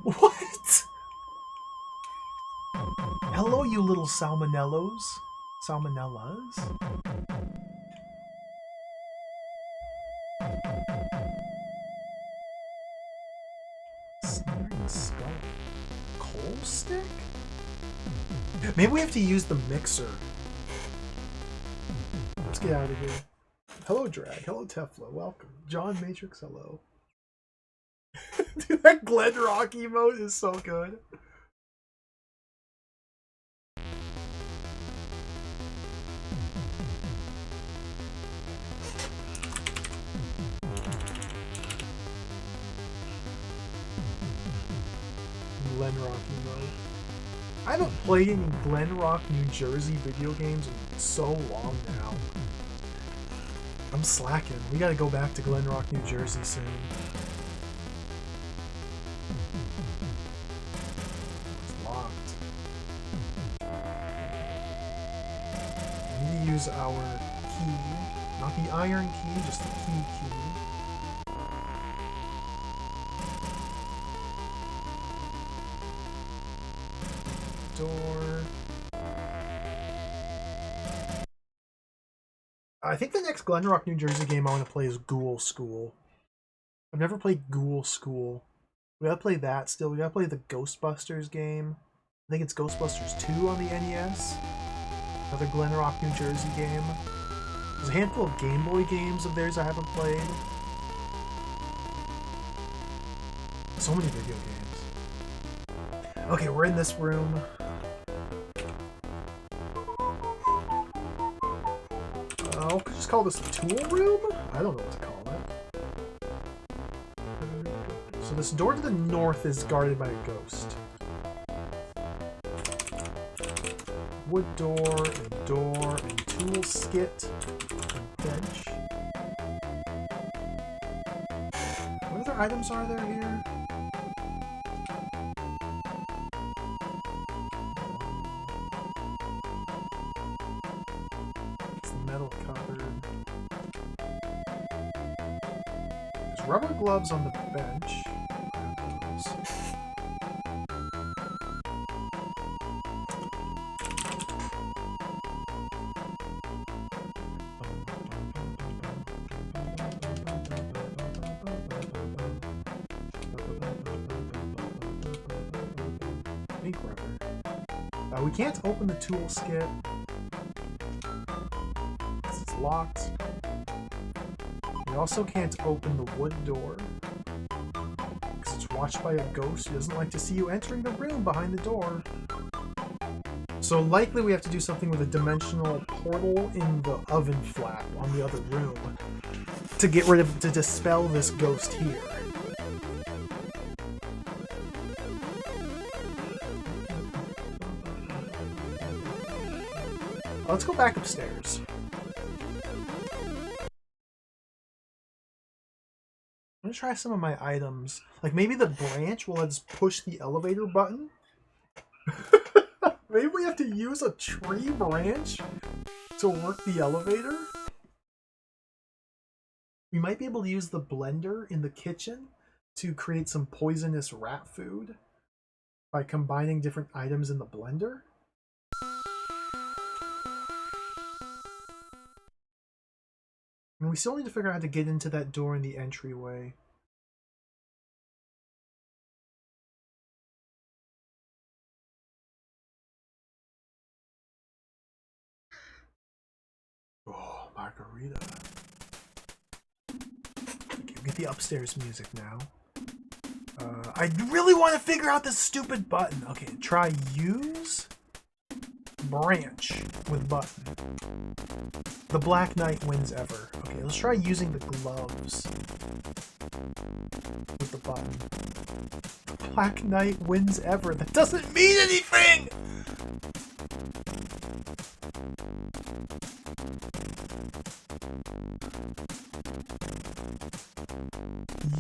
What? Hello, you little salmonellos. Salmonellas? Snaring skull. Coal stick? Maybe we have to use the mixer. Let's get out of here. Hello, Drag. Hello, Tefla. Welcome. John Matrix, hello. Dude, that Glen Rock emote is so good. Glen Rock emote. I haven't played any Glen Rock, New Jersey video games in so long now. I'm slacking. We gotta go back to Glen Rock, New Jersey soon. It's locked. We need to use our key. Not the iron key, just the key. Door. I think the next Glen Rock, New Jersey game I want to play is Ghoul School. I've never played Ghoul School. We gotta play that still. We gotta play the Ghostbusters game. I think it's Ghostbusters 2 on the NES. Another Glen Rock, New Jersey game. There's a handful of Game Boy games of theirs I haven't played. So many video games. Okay, we're in this room. I'll just call this the tool room? I don't know what to call it. So this door to the north is guarded by a ghost. Wood door, and tool skit, and bench. What other items are there here? It's the metal cupboard. There's rubber gloves on the bench. We can't open the tool skit because it's locked. We also can't open the wood door because it's watched by a ghost who doesn't like to see you entering the room behind the door. So likely we have to do something with a dimensional portal in the oven flap on the other room to get rid of, to dispel this ghost here. Let's go back upstairs. I'm gonna try some of my items. Like maybe the branch will let us push the elevator button. Maybe we have to use a tree branch to work the elevator. We might be able to use the blender in the kitchen to create some poisonous rat food by combining different items in the blender. And we still need to figure out how to get into that door in the entryway. Oh, margarita. Okay, get the upstairs music now. I really want to figure out this stupid button. Okay, try use branch with button. The Black Knight wins ever. Okay, let's try using the gloves with the button. Black Knight wins ever. That doesn't mean anything!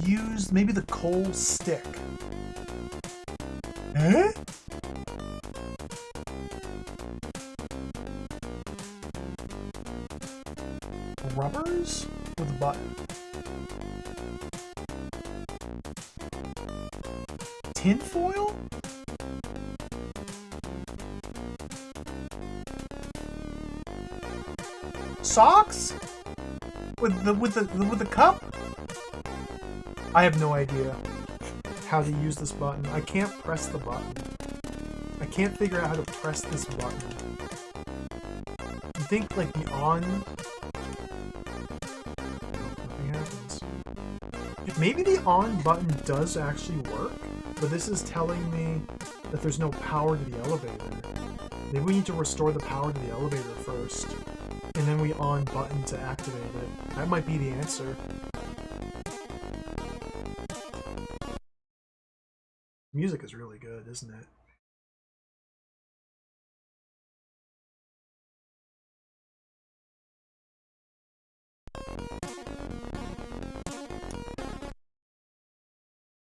Use maybe the coal stick. Eh? Rubbers with a button. Tinfoil? Socks? With the cup? I have no idea how to use this button. I can't press the button. I can't figure out how to press this button. You think like the on? Nothing happens. Maybe the on button does actually work, but this is telling me that there's no power to the elevator. Maybe we need to restore the power to the elevator first, and then we on button to activate it. That might be the answer. Music is really good, isn't it?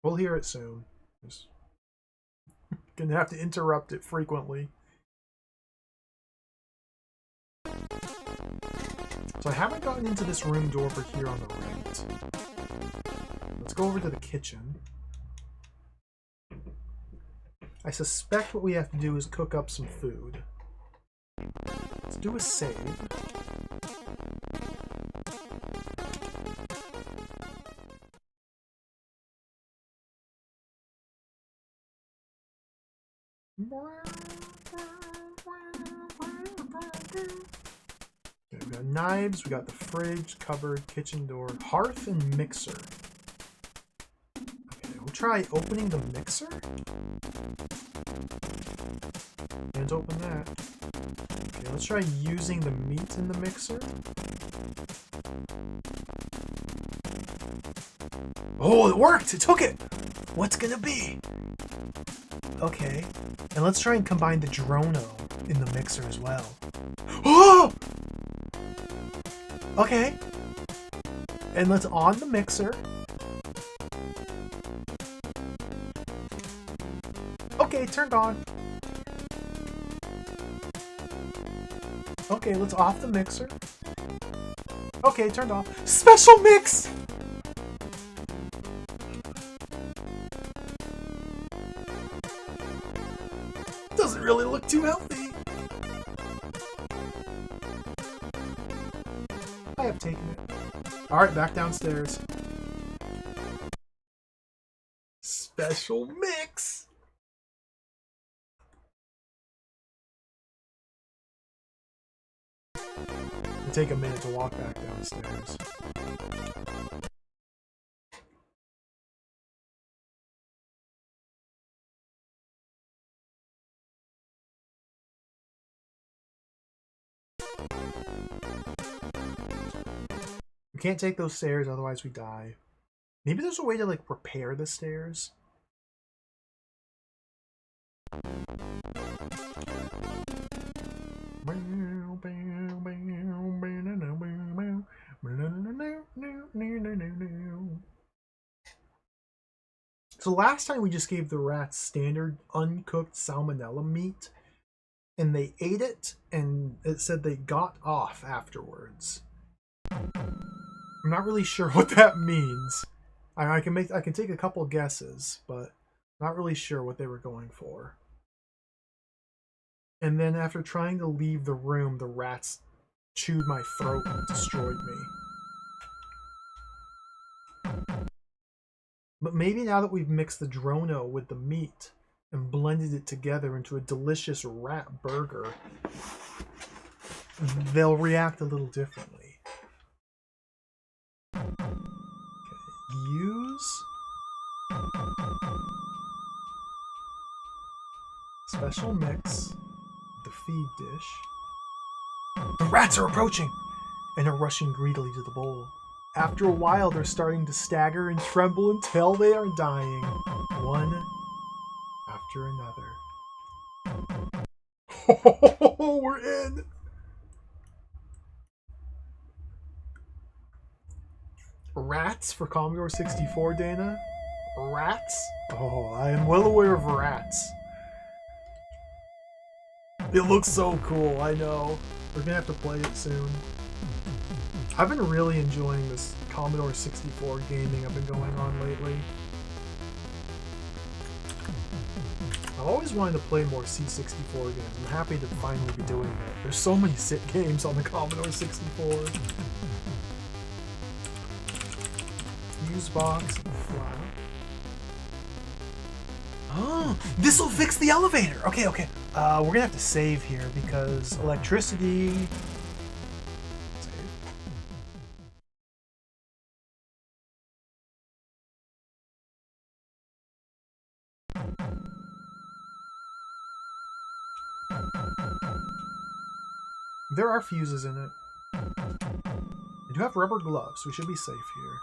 We'll hear it soon. Just gonna have to interrupt it frequently. So I haven't gotten into this room door over here on the right. Let's go over to the kitchen. I suspect what we have to do is cook up some food. Let's do a save. Okay, we got knives, we got the fridge, cupboard, kitchen door, hearth, and mixer. Okay, we'll try opening the mixer. Can't open that. Okay, let's try using the meat in the mixer. Oh, it worked! It took it! What's gonna be? Okay. And let's try and combine the Drono in the mixer as well. Oh! Okay. And let's on the mixer. Okay, turned on. Okay, let's off the mixer. Okay, turned off. Special mix! Doesn't really look too healthy. I have taken it. Alright, back downstairs. Special mix! It'll take a minute to walk back downstairs. We can't take those stairs, otherwise we die. Maybe there's a way to, like, repair the stairs? So last time we just gave the rats standard uncooked salmonella meat, and they ate it, and it said they got off afterwards. I'm not really sure what that means. I can take a couple guesses, but not really sure what they were going for. And then after trying to leave the room, the rats chewed my throat and destroyed me. But maybe now that we've mixed the Drono with the meat and blended it together into a delicious rat burger, they'll react a little differently. Okay, use special mix the feed dish. The rats are approaching and are rushing greedily to the bowl. After a while, they're starting to stagger and tremble until they are dying, one after another. Oh, we're in! Rats for Commodore 64, Dana? Rats? Oh, I am well aware of rats. It looks so cool, I know. We're gonna have to play it soon. I've been really enjoying this Commodore 64 gaming I've been going on lately. I've always wanted to play more C64 games. I'm happy to finally be doing it. There's so many sick games on the Commodore 64. Fuse box and flap. Oh, this'll fix the elevator! Okay, okay. We're gonna have to save here because electricity... There are fuses in it. I do have rubber gloves, so we should be safe here.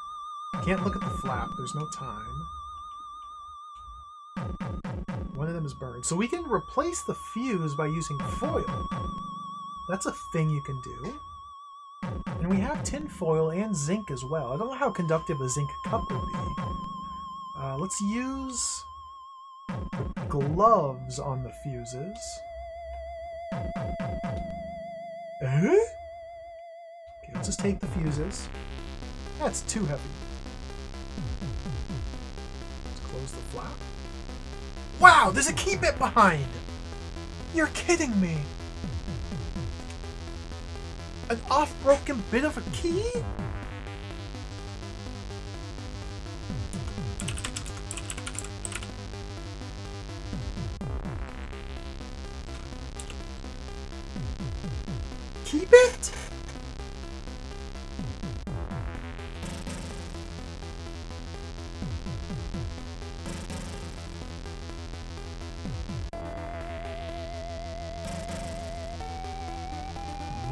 Can't look at the flap, there's no time. One of them is burned. So we can replace the fuse by using foil. That's a thing you can do. And we have tin foil and zinc as well. I don't know how conductive a zinc cup would be. Let's use gloves on the fuses. Okay, let's just take the fuses. That's too heavy. Let's close the flap. Wow, there's a key bit behind! You're kidding me! An off-broken bit of a key? Keep it?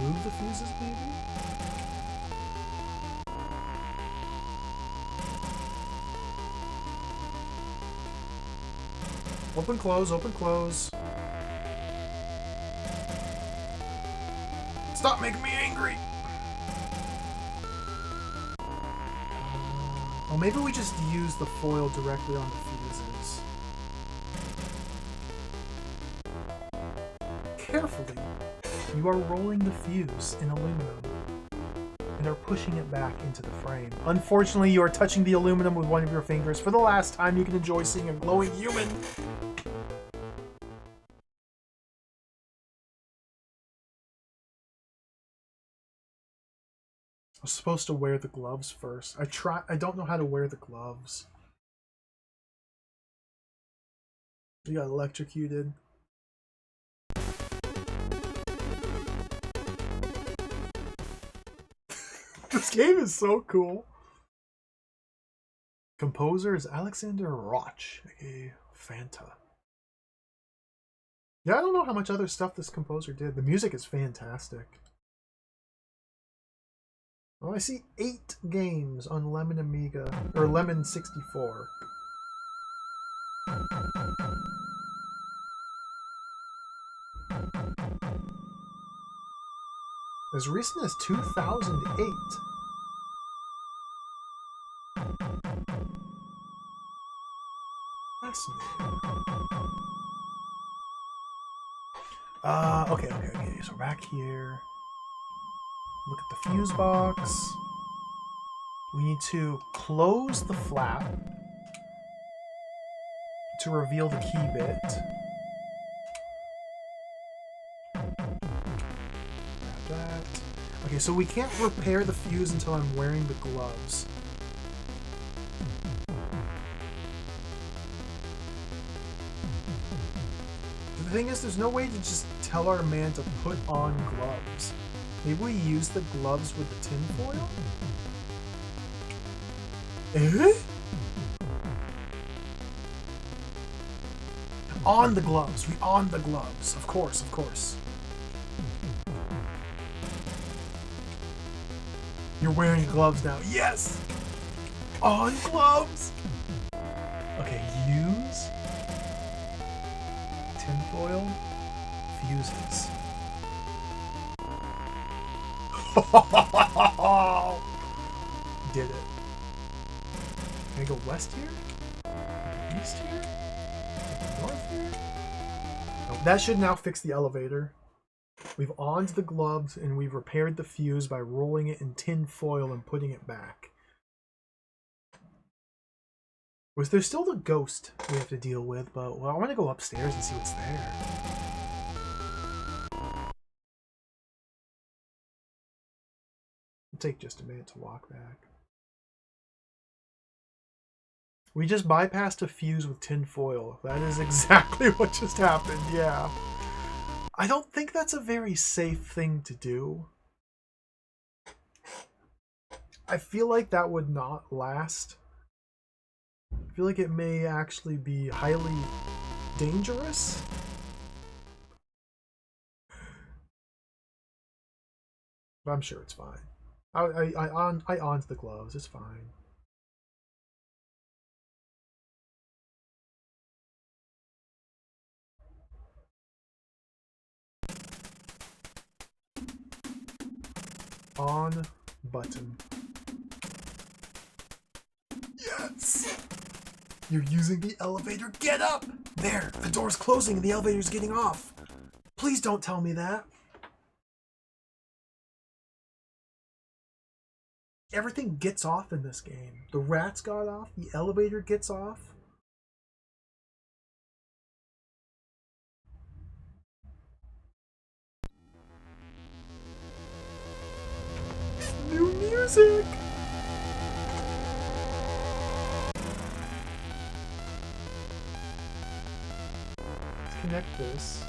Move the fuses, maybe? Open, close, open, close. Stop making me angry! Well, maybe we just use the foil directly on the fuses. Carefully, you are rolling the fuse in aluminum and are pushing it back into the frame. Unfortunately, you are touching the aluminum with one of your fingers. For the last time, you can enjoy seeing a glowing human. I was supposed to wear the gloves first. I don't know how to wear the gloves. You got electrocuted. This game is so cool. Composer is Alexander Roch, aka Fanta. Yeah, I don't know how much other stuff this composer did. The music is fantastic. Oh, I see 8 games on Lemon Amiga, or Lemon 64. As recent as 2008. Fascinating. Okay. So back here. Look at the fuse box. We need to close the flap to reveal the key bit. Grab that. Okay, so we can't repair the fuse until I'm wearing the gloves. The thing is, there's no way to just tell our man to put on gloves. Maybe we use the gloves with the tin foil? Eh? On the gloves. We on the gloves. Of course, of course. You're wearing gloves now. Yes! On gloves! Okay, use tinfoil fuses. Did it. Can I go west here? East here? North here? Oh, that should now fix the elevator. We've on the gloves and we've repaired the fuse by rolling it in tin foil and putting it back. Was there still the ghost we have to deal with? But, well, I want to go upstairs and see what's there. It'll take just a minute to walk back. We just bypassed a fuse with tin foil. That is exactly what just happened, yeah. I don't think that's a very safe thing to do. I feel like that would not last. I feel like it may actually be highly dangerous. But I'm sure it's fine. I on the gloves, it's fine. On button. Yes! You're using the elevator. Get up! There, the door's closing and the elevator's getting off. Please don't tell me that. Everything gets off in this game. The rats got off, the elevator gets off. New music! Let's connect this.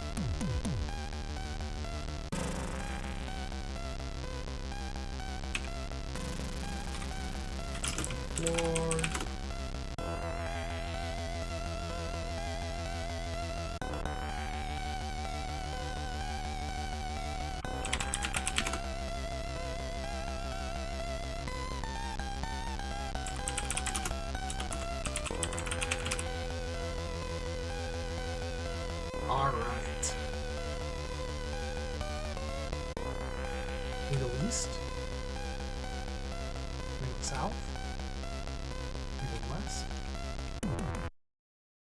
Floor. We go east. We go south. We go west.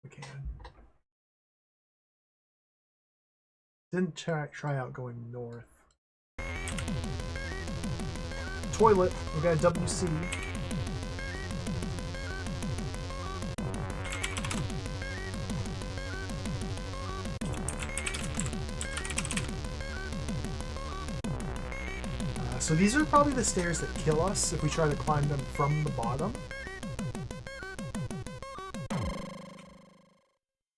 We can. Didn't try out going north. Toilet. We got a WC. So these are probably the stairs that kill us if we try to climb them from the bottom.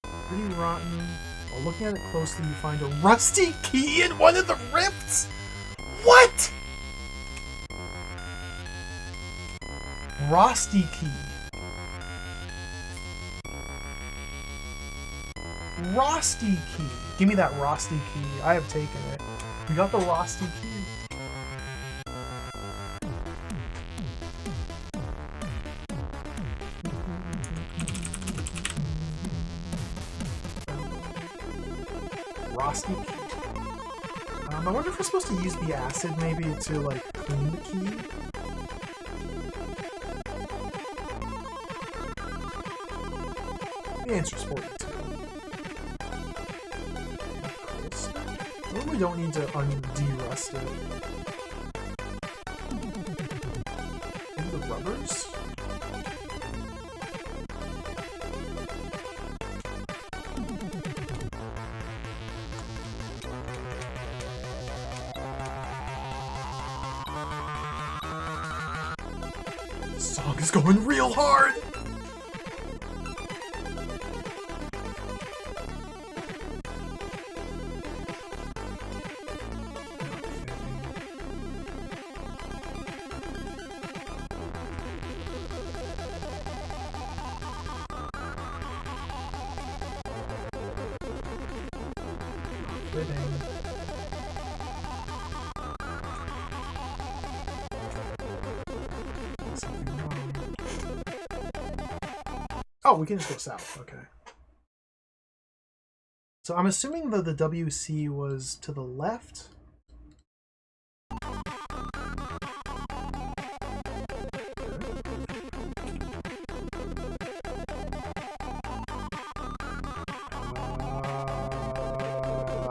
Pretty rotten. While looking at it closely, you find a rusty key in one of the rifts! What?! Rusty key. Rusty key. Give me that rusty key. I have taken it. We got the rusty key. Rusty key. I wonder if we're supposed to use the acid maybe to like clean the key. The answer's 42. Well, we don't need to de-rust it. Maybe the rubbers? This song is going real hard! Oh, we can just go south. Okay. So I'm assuming that the WC was to the left. I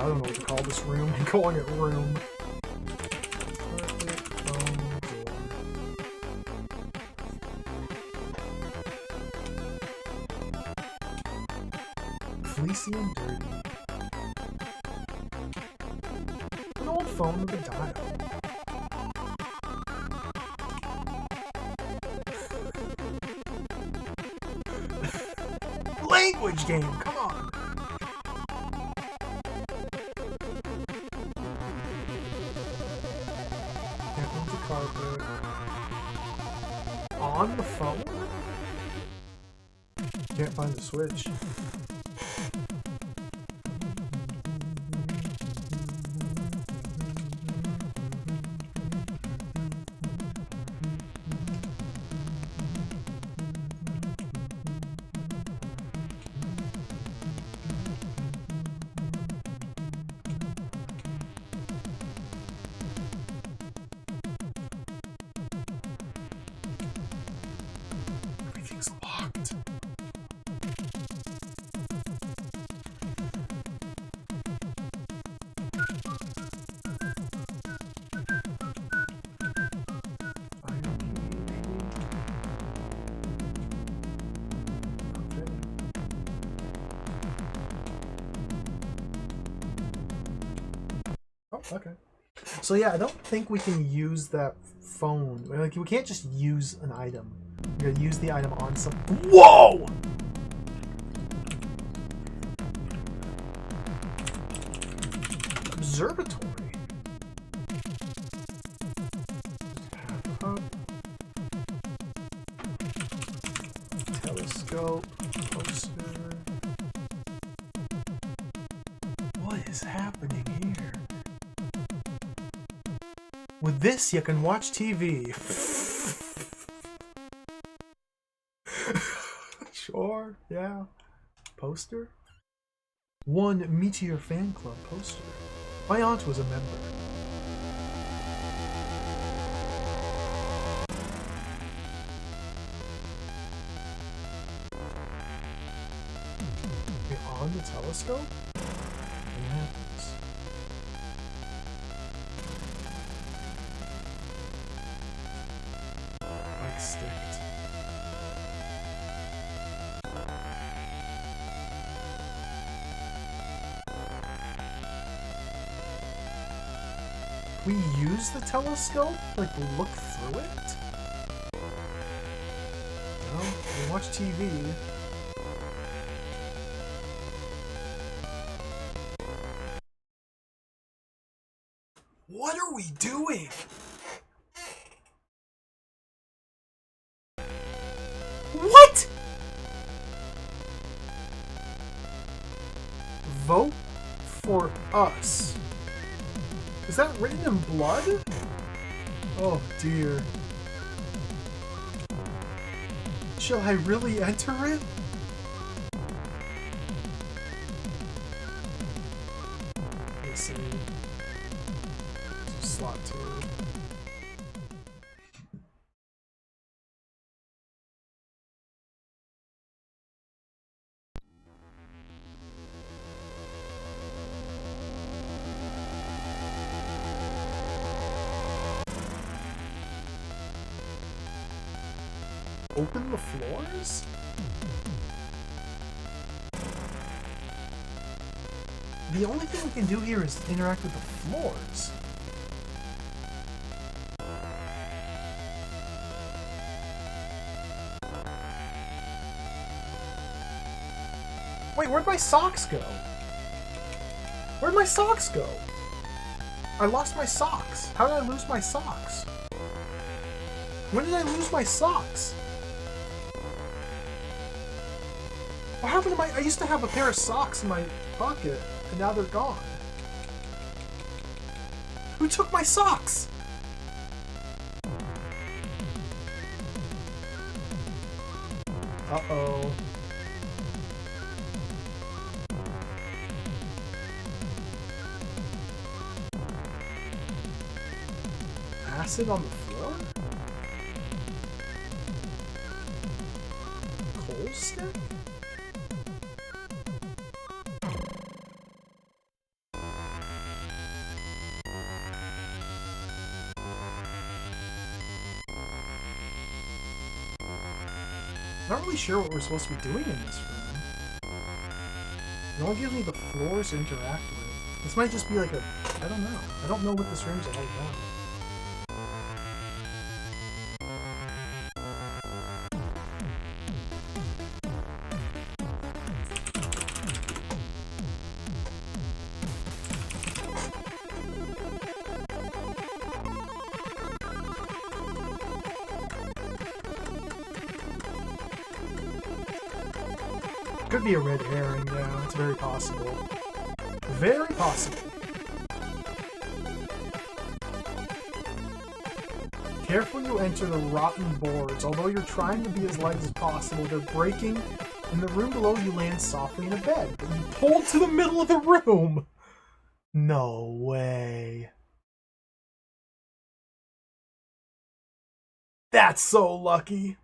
don't know what to call this room. I'm calling it room. Fleecy and dirty. An old phone with a dial. Language game, come on! Can't move the carpet. On the phone? Can't find the switch. Everything's locked. Oh, okay. So yeah, I don't think we can use that phone. Like, we can't just use an item. We gotta use the item on some. Whoa! Observatory. Telescope. Poster. What is happening here? With this, you can watch TV. Sure, yeah. Poster? One Meteor Fan Club poster. My aunt was a member. the telescope? Nothing happens. Like sticked. We use the telescope? Like, look through it? No, we watch TV. What are we doing? What? Vote for us. Is that written in blood? Oh dear. Shall I really enter it? Let's see. Slot 2. Open the floors? The only thing we can do here is interact with the floors. Wait, where'd my socks go? Where'd my socks go? I lost my socks. How did I lose my socks? When did I lose my socks? What happened to my... I used to have a pair of socks in my pocket, and now they're gone. Who took my socks? Uh-oh. Acid on the floor? Coal stick? I'm not really sure what we're supposed to be doing in this room. It only gives me the floors to interact with. This might just be like a... I don't know. I don't know what this room's all about. Could be a red herring, yeah, it's very possible. Very possible. Careful you enter the rotten boards. Although you're trying to be as light as possible, they're breaking. In the room below, you land softly in a bed, but you pulled to the middle of the room! No way. That's so lucky.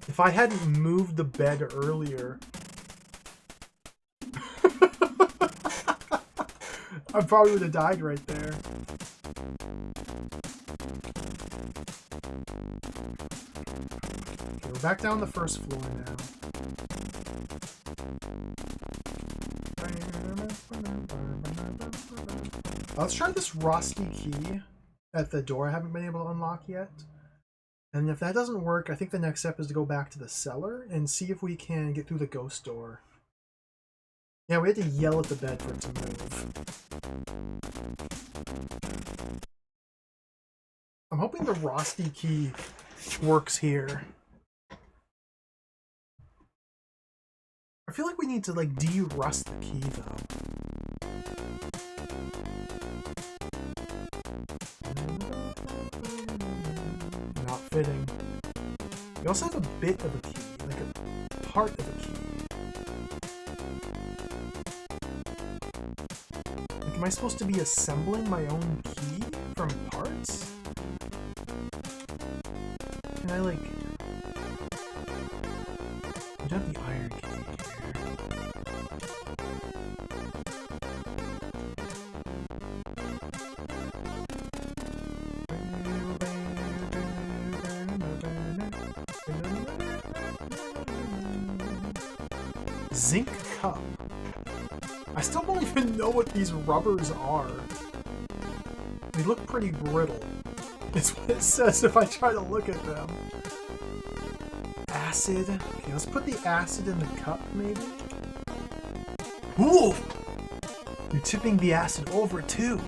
If I hadn't moved the bed earlier, I probably would have died right there. Okay, we're back down the first floor now. Let's try this rusty key at the door I haven't been able to unlock yet. And if that doesn't work, I think the next step is to go back to the cellar and see if we can get through the ghost door. Yeah, we had to yell at the bed for it to move. I'm hoping the rusty key works here. I feel like we need to, like, de-rust the key, though. Not fitting. We also have a bit of a key, like a part of a key. Like, Am I supposed to be assembling my own key from parts? Can I, like... I don't have the iron key here. Zinc cup. I still don't even know what these rubbers are. They look pretty brittle. It's what it says if I try to look at them. Acid. Okay, let's put the acid in the cup, maybe. Ooh! You're tipping the acid over, too.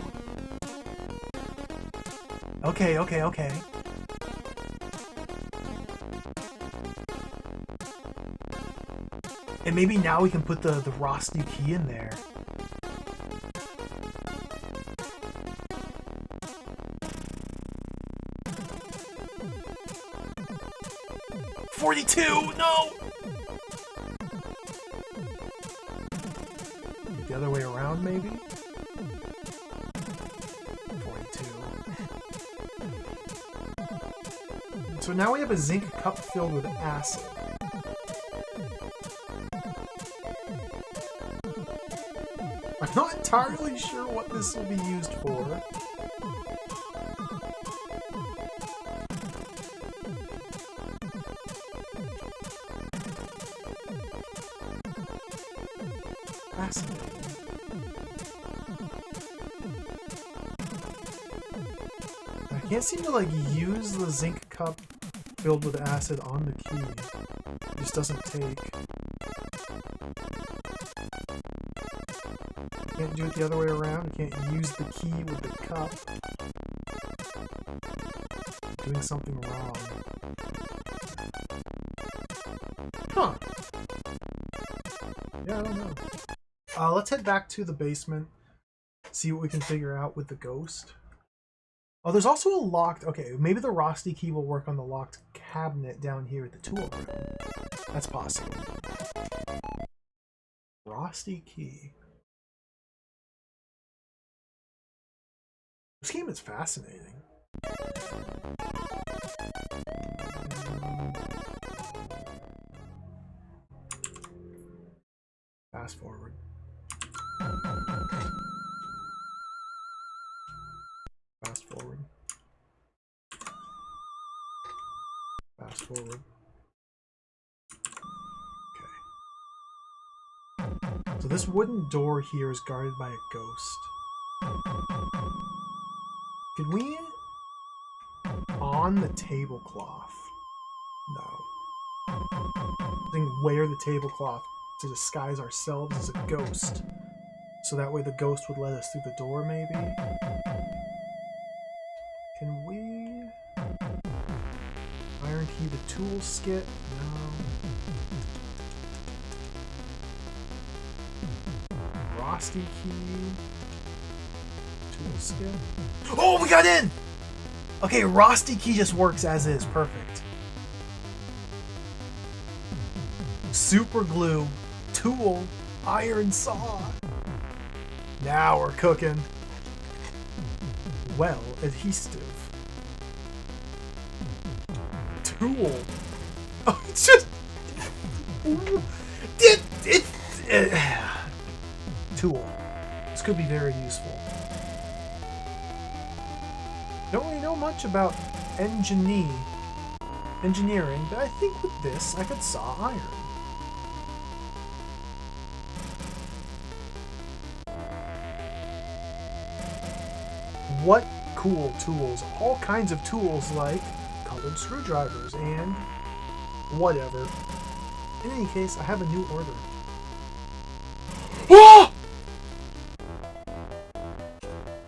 Okay, okay, okay. And maybe now we can put the Rusty key in there. $42! No! The other way around, maybe? 42. So now we have a zinc cup filled with acid. I'm not entirely sure what this will be used for. Fascinating. I can't seem to like use the zinc cup filled with acid on the key. It just doesn't take. Can't do it the other way around. You can't use the key with the cup. Doing something wrong. Huh. Yeah, I don't know. Let's head back to the basement. See what we can figure out with the ghost. Oh, there's also a locked... Okay, maybe the Rusty key will work on the locked cabinet down here at the tool room. That's possible. Rusty key. This game is fascinating. Fast forward. Fast forward. Fast forward. Okay. So this wooden door here is guarded by a ghost. Can we on the tablecloth? No. I think wear the tablecloth to disguise ourselves as a ghost. So that way the ghost would let us through the door, maybe? Can we iron key the tool skit? No. Rusty key. Tool skit. Oh, we got in! Okay, Rusty key just works as is. Perfect. Super glue, tool, iron saw. Now we're cooking. Well, adhesive. Tool. Oh, it's just... Tool. This could be very useful. Don't really know much about engineering, but I think with this I could saw iron. What cool tools. All kinds of tools like colored screwdrivers and whatever. In any case, I have a new order. Oh!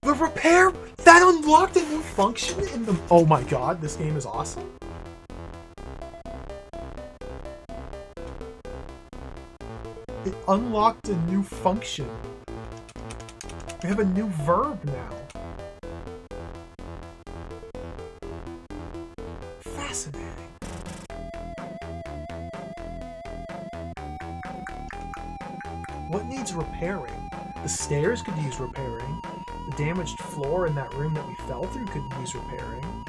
The repair that unlocked a new function in the... Oh my god, this game is awesome. It unlocked a new function. We have a new verb now. Fascinating. What needs repairing? The stairs could use repairing. The damaged floor in that room that we fell through could use repairing.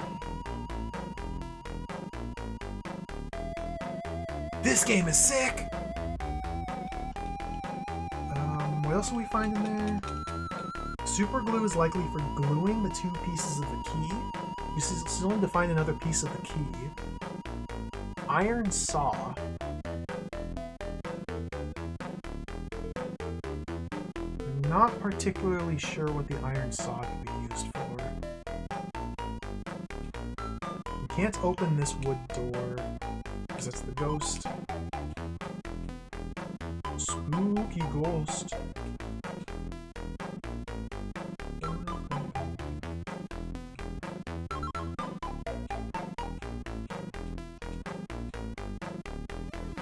This game is sick! What else do we find in there? Super glue is likely for gluing the two pieces of the key. You still need to find another piece of the key. Iron saw. Not particularly sure what the iron saw can be used for. We can't open this wood door because it's the ghost. Spooky ghost.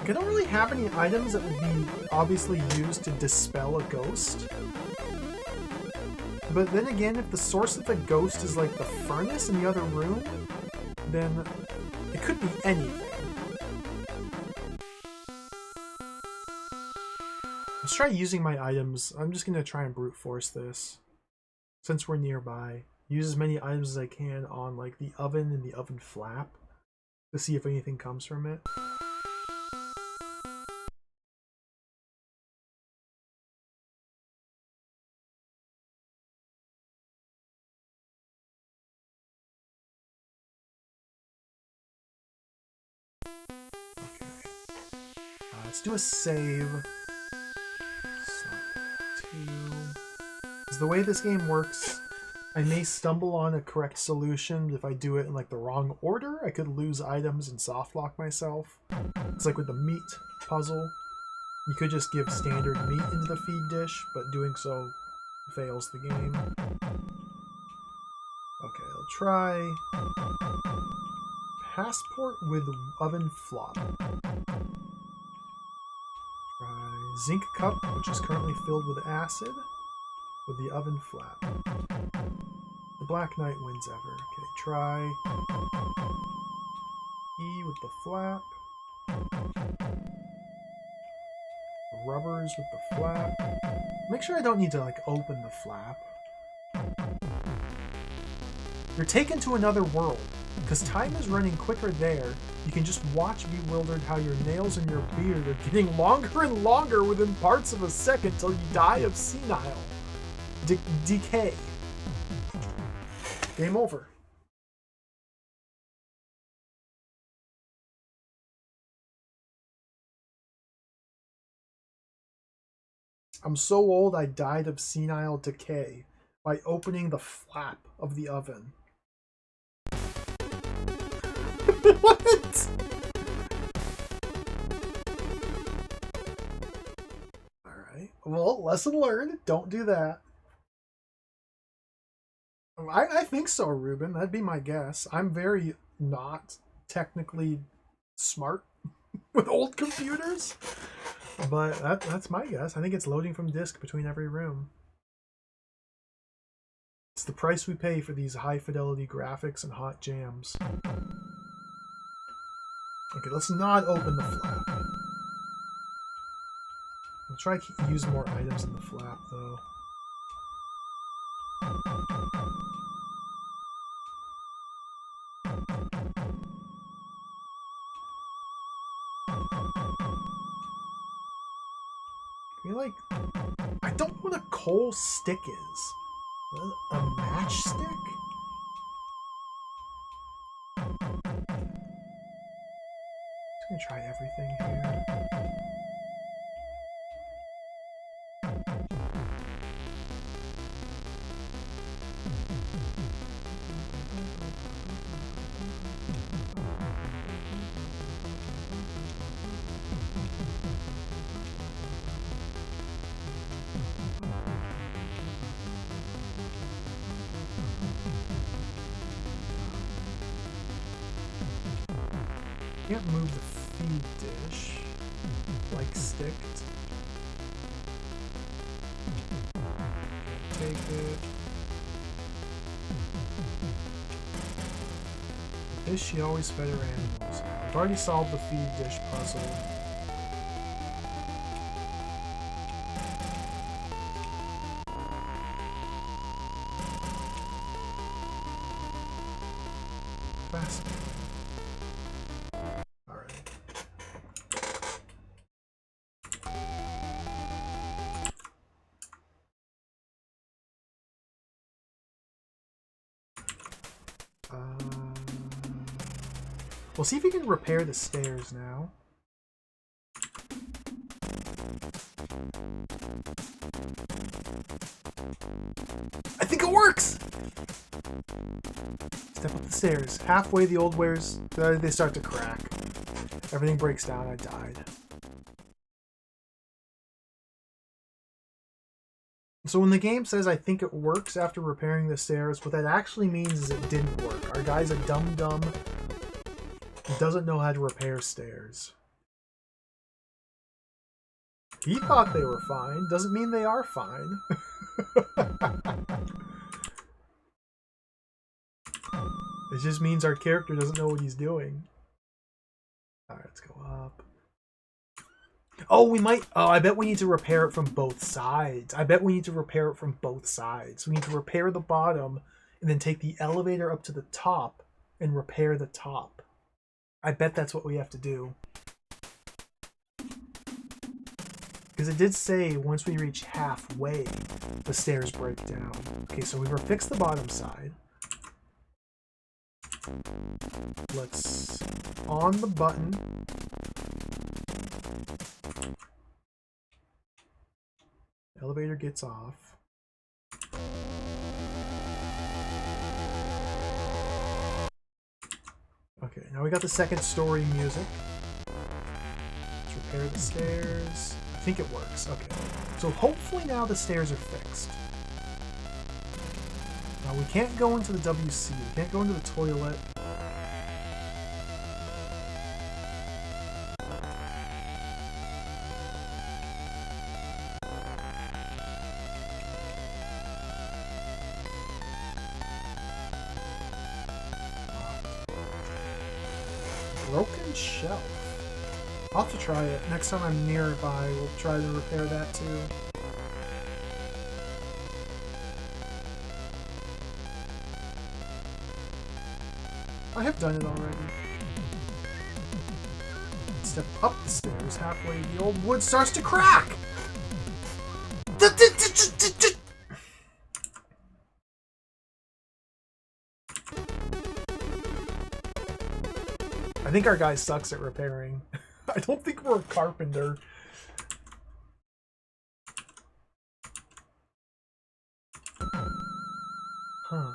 I don't really have any items that would be obviously used to dispel a ghost. But then again, if the source of the ghost is like the furnace in the other room, then it could be anything. Let's try using my items. I'm just going to try and brute force this. Since we're nearby. Use as many items as I can on like the oven and the oven flap to see if anything comes from it. Let's do a save. Because the way this game works, I may stumble on a correct solution. If I do it in like the wrong order, I could lose items and softlock myself. It's like with the meat puzzle. You could just give standard meat into the feed dish, but doing so fails the game. Okay, I'll try passport with oven flop. Zinc cup, which is currently filled with acid, with the oven flap. The Black Knight wins ever. Okay, try E with the flap. Rubbers with the flap. Make sure I don't need to like open the flap. You're taken to another world. Because time is running quicker there, you can just watch bewildered how your nails and your beard are getting longer and longer within parts of a second till you die of senile decay. Game over. I'm so old I died of senile decay by opening the flap of the oven. What? Alright. Well, lesson learned. Don't do that. I think so, Ruben. That'd be my guess. I'm very not technically smart with old computers. But that's my guess. I think it's loading from disk between every room. It's the price we pay for these high-fidelity graphics and hot jams. Okay, let's not open the flap. I'll try to use more items in the flap, though. I feel like... I don't know what a coal stick is. A matchstick? I'm gonna try everything here. Can't move the feed dish like sticked. Take it. Is she always fed her animals? I've already solved the feed dish puzzle. We'll see if we can repair the stairs now. I think it works! Step up the stairs. Halfway, the old wares, they start to crack. Everything breaks down. I died. So when the game says, I think it works after repairing the stairs, what that actually means is it didn't work. Our guy's a dum-dum who doesn't know how to repair stairs. He thought they were fine. Doesn't mean they are fine. It just means our character doesn't know what he's doing. Alright, let's go up. Oh, we might... Oh, I bet we need to repair it from both sides. I bet we need to repair it from both sides. We need to repair the bottom and then take the elevator up to the top and repair the top. I bet that's what we have to do. Because it did say once we reach halfway, the stairs break down. Okay, so we've fixed the bottom side. Let's on the button. Elevator gets off. Okay, now we got the second story music. Let's repair the stairs. I think it works. Okay. So hopefully now the stairs are fixed. Now we can't go into the WC. We can't go into the toilet. Broken shelf. I'll have to try it. Next time I'm nearby, we'll try to repair that too. I have done it already. Step up the stairs. Halfway, the old wood starts to crack! I think our guy sucks at repairing. I don't think we're a carpenter. Huh.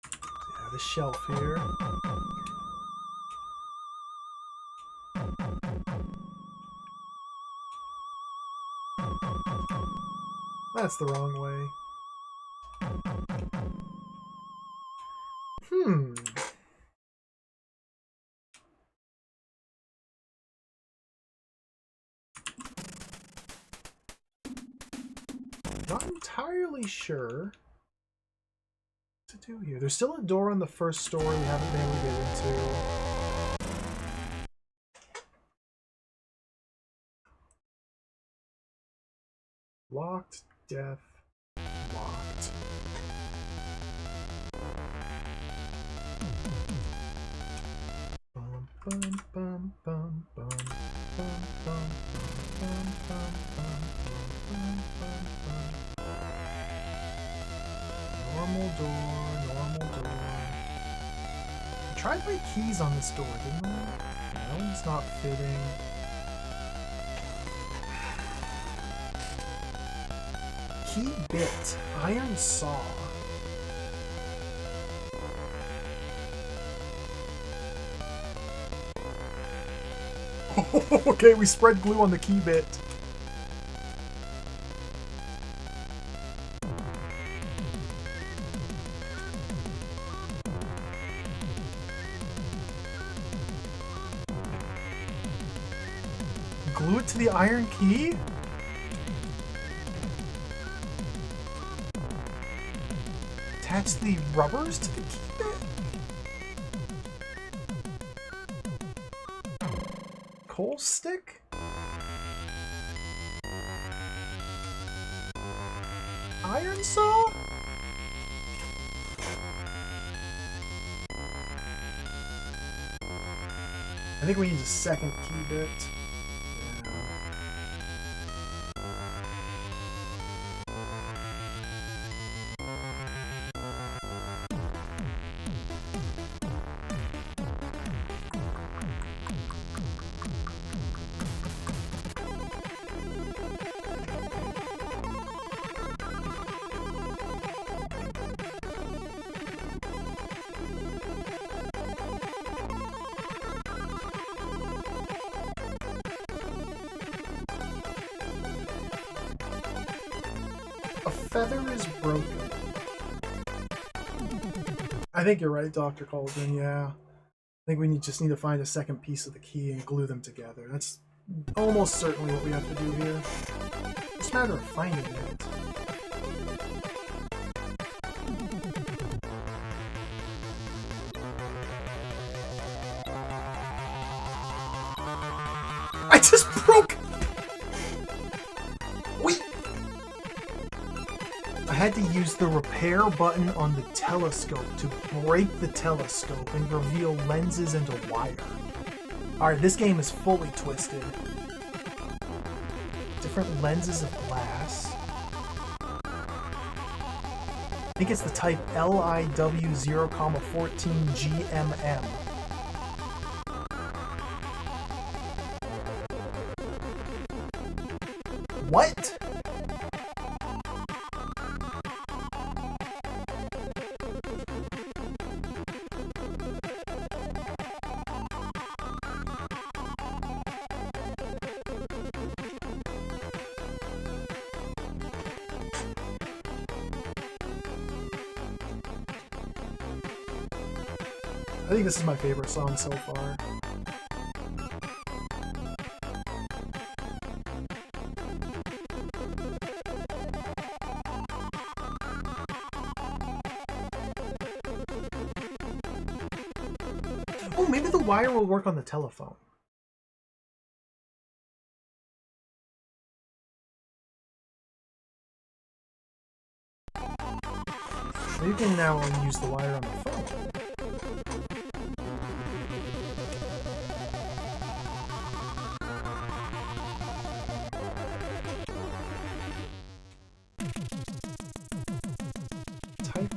Yeah, the shelf here. That's the wrong way. Not entirely sure what to do here. There's still a door on the first story we haven't been able to get into. Locked, death, locked. Bum, bum, bum, bum, bum, bum, bum, bum, bum, bum, bum, bum, bum. Normal door, normal door. I tried my keys on this door, didn't I? That one's not fitting. Key bit, iron saw. Okay, we spread glue on the key bit. Glue it to the iron key? Attach the rubbers to the key bit? Coal stick? Iron saw? I think we need a second key bit. feather is broken. I think you're right, Dr. Cauldron, yeah. I think we just need to find a second piece of the key and glue them together. That's almost certainly what we have to do here. It's a matter of finding it. I just broke! Wait! I had to use the repair button on the telescope to break the telescope and reveal lenses and a wire. Alright, this game is fully twisted. Different lenses of glass. I think it's the type LIW0,14 GMM. What? I think this is my favorite song so far. Oh, maybe the wire will work on the telephone. You can now use the wire on the phone. Type.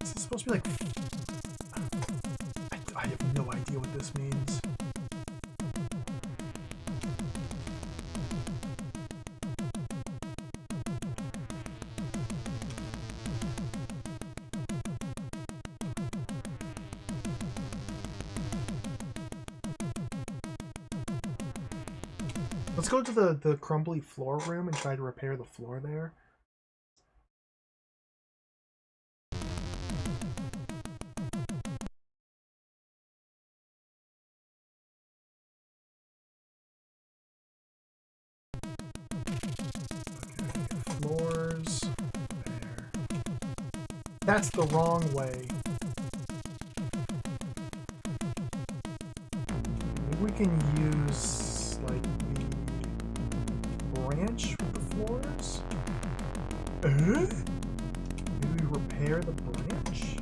Is this supposed to be like... I have no idea what this means. Let's go to the crumbly floor room and try to repair the floor there. Okay, floors. There. That's the wrong way. Maybe we can use, like, branch with the floors? Maybe we repair the branch?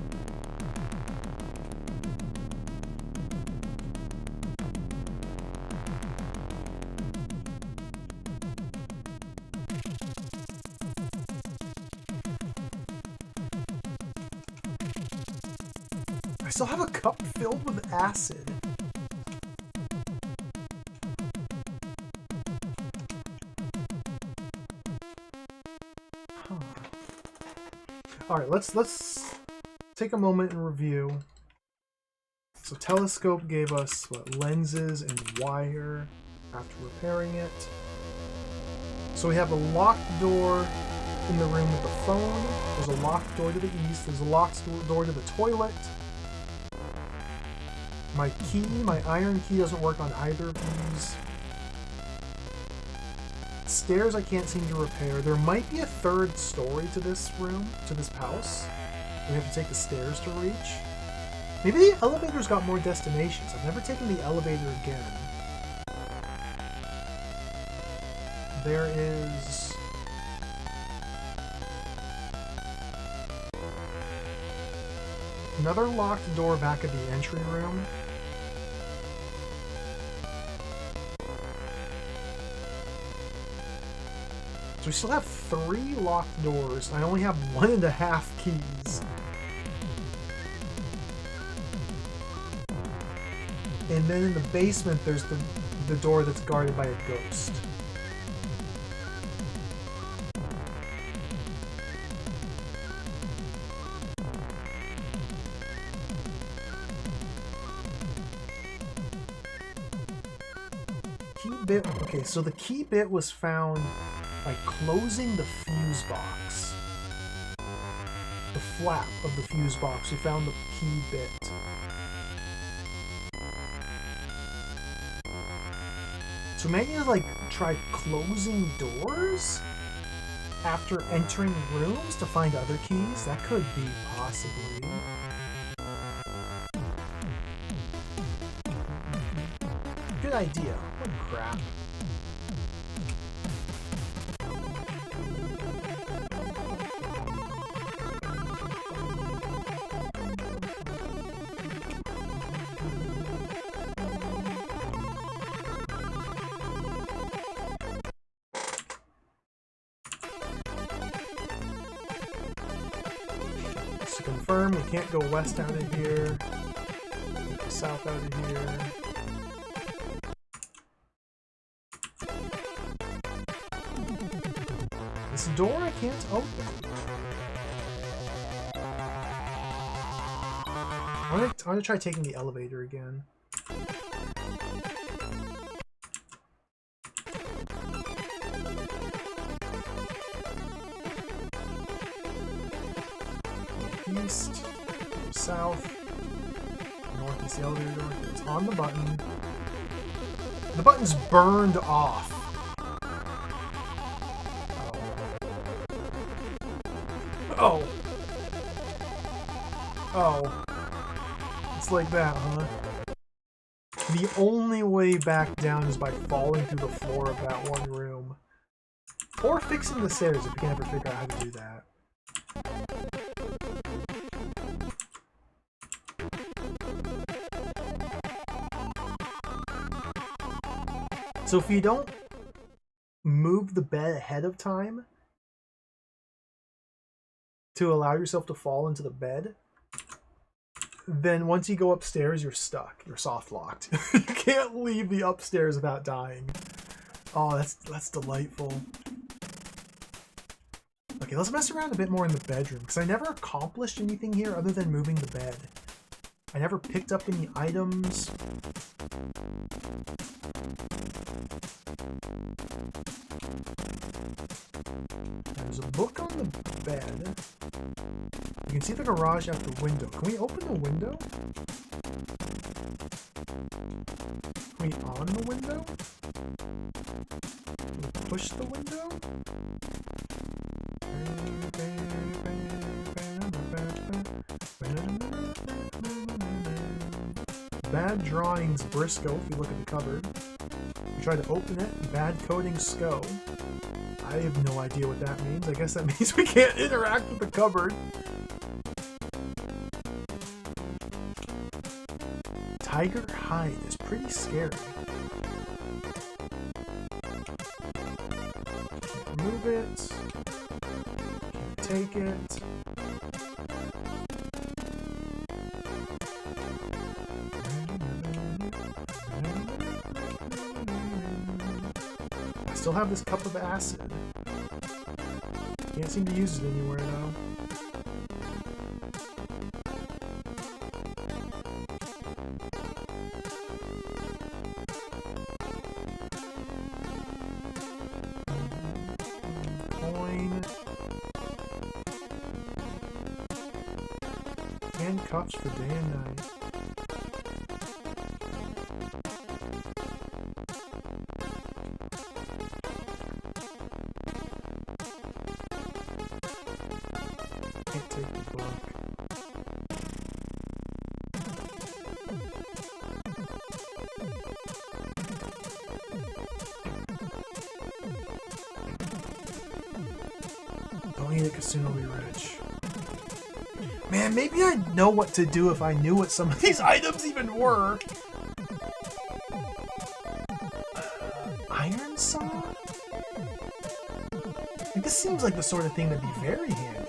I still have a cup filled with acid. Alright, let's take a moment and review. So telescope gave us what, lenses and wire after repairing it. So we have a locked door in the room with the phone. There's a locked door to the east. There's a locked door to the toilet. My key, my iron key doesn't work on either of these. Stairs I can't seem to repair. There might be a third story to this room, to this house. We have to take the stairs to reach. Maybe the elevator's got more destinations. I've never taken the elevator again. There is... another locked door back at the entry room. So we still have 3 locked doors. I only have 1.5 keys. And then in the basement, there's the door that's guarded by a ghost. Key bit. Okay, so the key bit was found by closing the fuse box. The flap of the fuse box. We found the key bit. So maybe like try closing doors after entering rooms to find other keys? That could be possibly. Good idea. What crap. To confirm, we can't go west out of here. Go south out of here. This door I can't open. I want to try taking the elevator again. East, south, north is the elevator door. It's on the button. The button's burned off. Oh. Oh. It's like that, huh? The only way back down is by falling through the floor of that one room. Or fixing the stairs if we can ever figure out how to do that. So if you don't move the bed ahead of time to allow yourself to fall into the bed, then once you go upstairs, you're stuck. You're soft locked. You can't leave the upstairs without dying. Oh, that's delightful. Okay, let's mess around a bit more in the bedroom, because I never accomplished anything here other than moving the bed. I never picked up any items. There's a book on the bed. You can see the garage out the window. Can we open the window? Can we on the window? Can we push the window? Bad drawings Briscoe, if you look at the cupboard. We try to open it. Bad coding SCO. I have no idea what that means. I guess that means we can't interact with the cupboard. Tiger hide is pretty scary. Can't remove it. Can't take it. I still have this cup of acid. Can't seem to use it anywhere though. Coin. Handcuffs for day and night. Can't take the book. Don't eat it, Casino will be rich. Man, maybe I'd know what to do if I knew what some of these items even were. Iron saw? Like, this seems like the sort of thing that'd be very handy.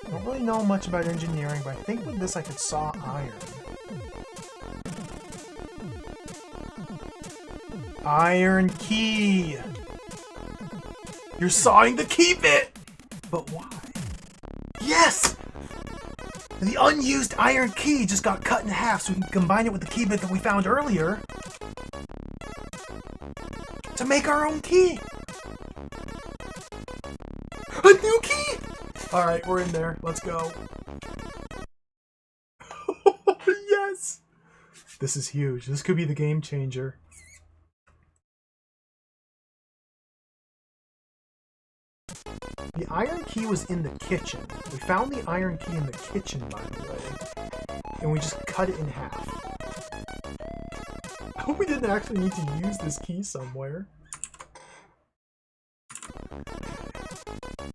I don't really know much about engineering, but I think with this I could saw iron. Iron key! You're sawing the key bit! But why? Yes! The unused iron key just got cut in half so we can combine it with the key bit that we found earlier to make our own key. A new key! Alright, we're in there. Let's go. Yes! This is huge. This could be the game changer. The iron key was in the kitchen. We found the iron key in the kitchen, by the way. And we just cut it in half. I hope we didn't actually need to use this key somewhere.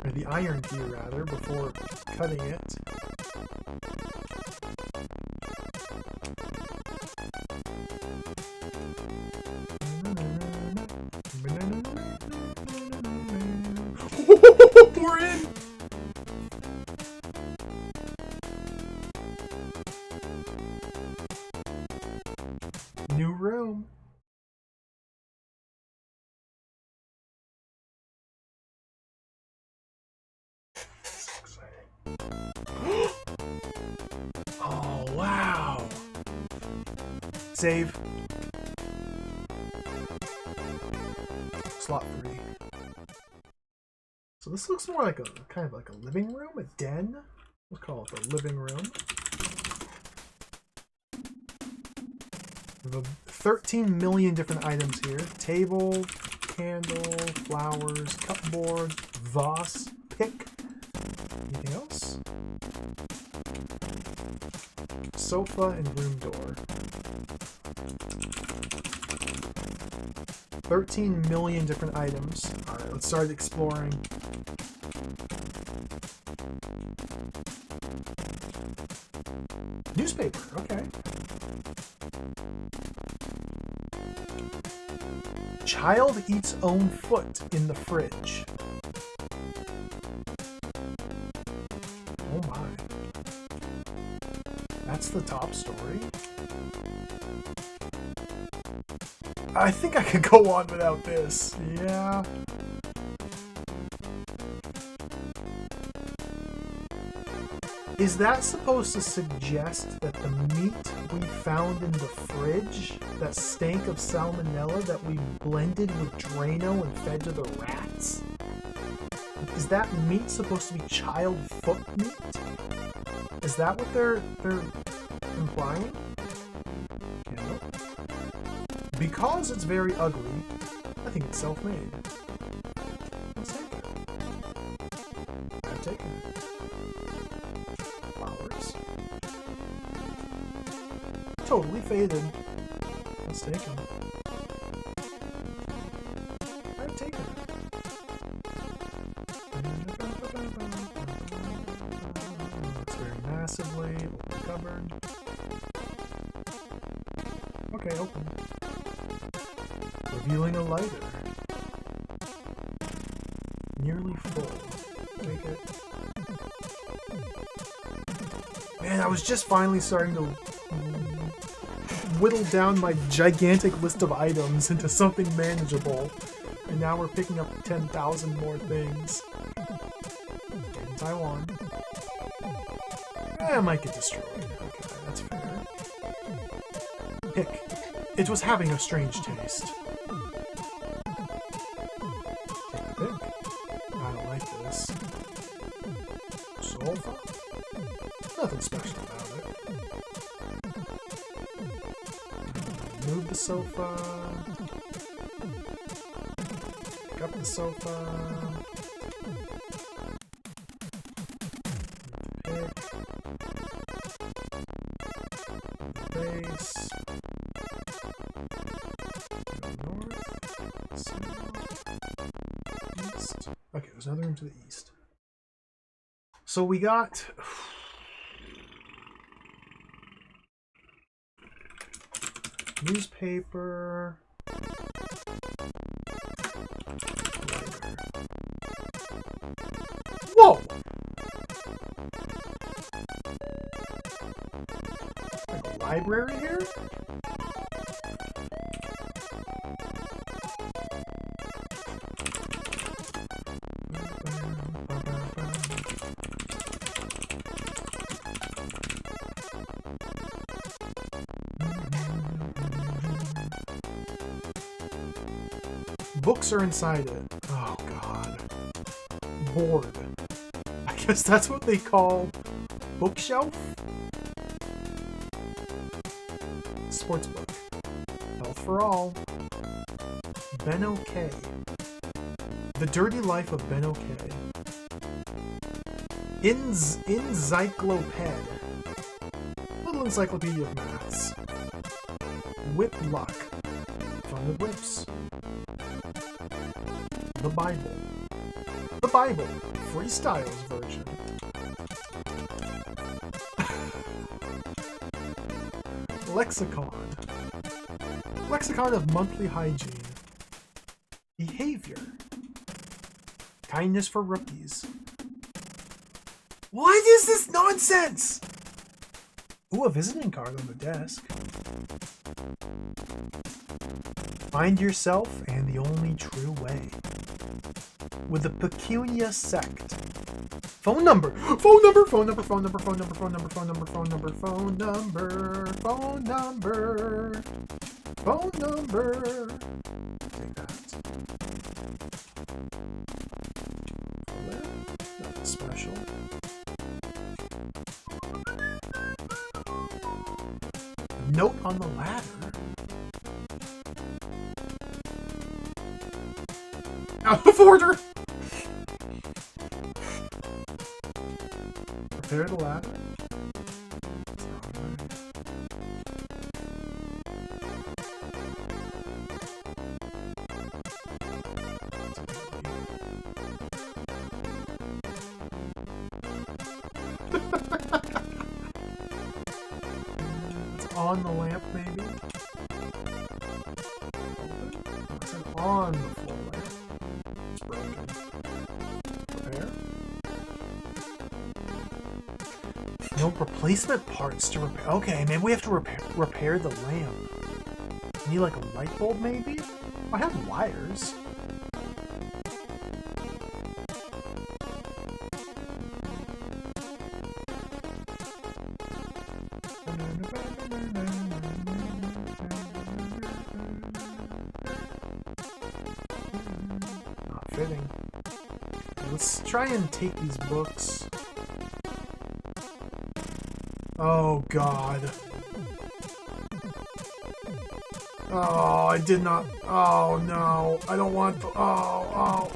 Or the iron key, rather, before cutting it. We're in! New room. So exciting. Oh, wow. Save. Slot 3. So this looks more like a kind of like a living room, a den. Let's call it the living room. We have 13 million different items here. Table, candle, flowers, cupboard, vase, pick. Anything else? Sofa and room door. 13 million different items. Alright, let's start exploring. Newspaper, okay. Child eats own foot in the fridge. Oh my. That's the top story? I think I could go on without this. Yeah. Is that supposed to suggest that the meat we found in the fridge, that stank of salmonella that we blended with Drano and fed to the rats? Is that meat supposed to be child foot meat? Is that what they're implying? Yeah. Because it's very ugly, I think it's self-made. Let's take it. I've taken it. Flowers. Totally faded. Let's take them. I've taken it. It's very massively. Open the cupboard. Okay, open. Revealing a lighter. Nearly full. Take it. Man, I was just finally starting to whittle down my gigantic list of items into something manageable. And now we're picking up 10,000 more things. In Taiwan. I might get destroyed. Okay, that's fair. Pick. It was having a strange taste. Take the pick. I don't like this. Sofa. Nothing special about it. Move the sofa. Pick up the sofa. Pick. Base. Go north. South. East. Okay, there's another room to the east. So we got... newspaper. Lighter. Whoa! Like a library here? Books are inside it. Oh god. Board. I guess that's what they call bookshelf? Sportsbook. Health for all. Ben OK. The Dirty Life of Ben OK. Encycloped. Little Encyclopedia of Maths. Whip Luck. Fun with whips. The Bible. The Bible. Freestyles version. Lexicon. Lexicon of monthly hygiene. Behavior. Kindness for rookies. What is this nonsense? Ooh, a visiting card on the desk. Find yourself and the only true way. With the Pecunia Sect. Phone number! Phone number! Phone number! Phone number! Phone number! Phone number! Phone number! Phone number! Phone number! Phone number! Phone number! Take that. Nothing special. Note on the ladder. Out of order! Repair the ladder. It's on the lamp, maybe? It's an on the floor lamp. It's broken. Repair? No replacement parts to repair. Okay, maybe we have to repair the lamp. You need like a light bulb, maybe? I have wires. Not fitting. Let's try and take these books. Oh god. Oh, I did not. Oh no. I don't want. Oh.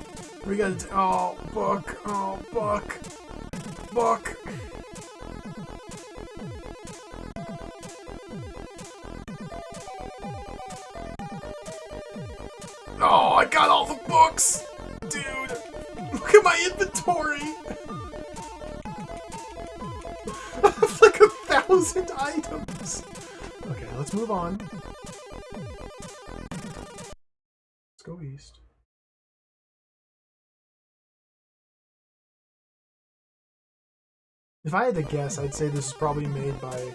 We gotta. Oh, book. Oh, book. Book. Oh, I got all the books! Dude, look at my inventory! I have like 1,000 items! Okay, let's move on. Let's go east. If I had to guess, I'd say this is probably made by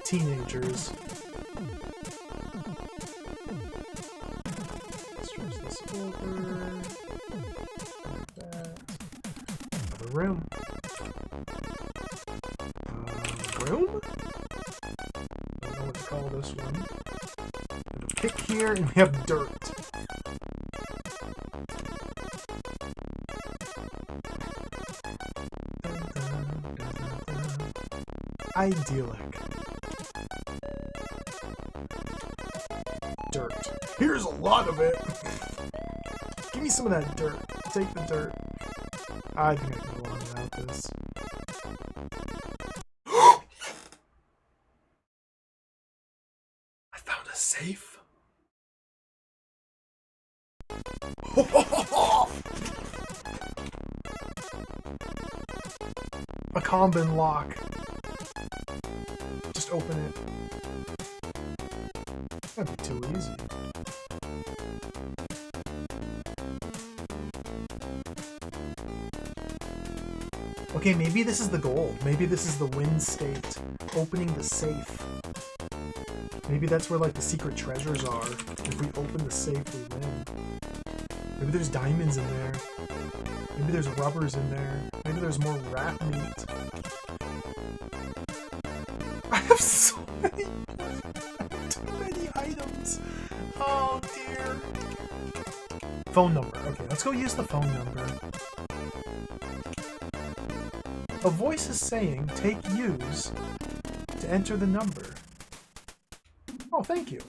teenagers. Over. Like that. Another room. Room? I don't know what to call this one. We have a pick here, and we have dirt. Idyllic. Dirt. Here's a lot of it. Give me some of that dirt. Take the dirt. I think I can go on without this. I found a safe. A combin lock. Just open it. That'd be too easy. Okay, maybe this is the goal. Maybe this is the win state. Opening the safe. Maybe that's where like the secret treasures are. If we open the safe, we win. Maybe there's diamonds in there. Maybe there's rubbers in there. Maybe there's more rat meat. I have so many. Too many items. Oh dear. Phone number. Okay, let's go use the phone number. A voice is saying, take use to enter the number. Oh, thank you.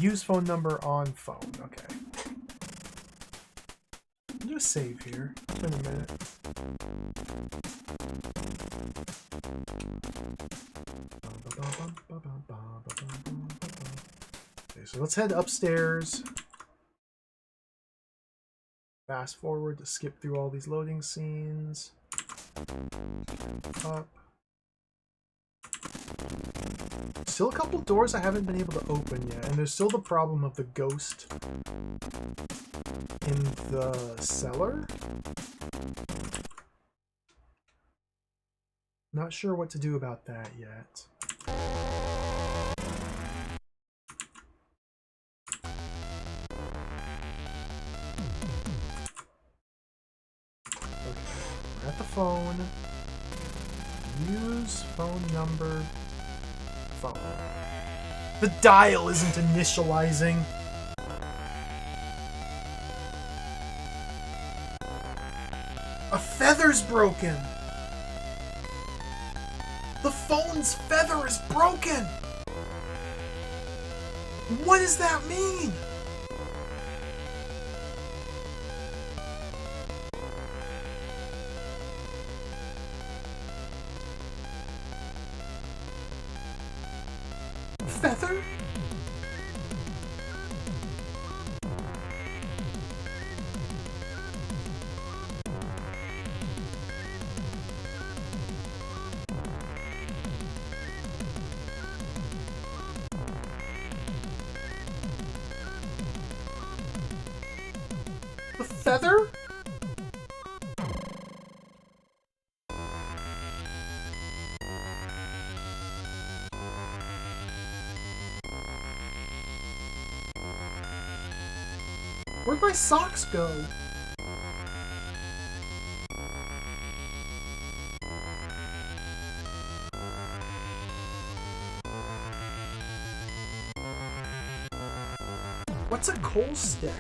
Use phone number on phone. Okay. I'll just save here. It's been a minute. Okay, so let's head upstairs. Fast forward to skip through all these loading scenes. Up. Still a couple doors I haven't been able to open yet, and there's still the problem of the ghost in the cellar. Not sure what to do about that yet. Okay, we're at the phone. Use phone number. Phone. The dial isn't initializing. A feather's broken. The phone's feather is broken. What does that mean? Feather? The feather? Where'd my socks go? What's a coal stick?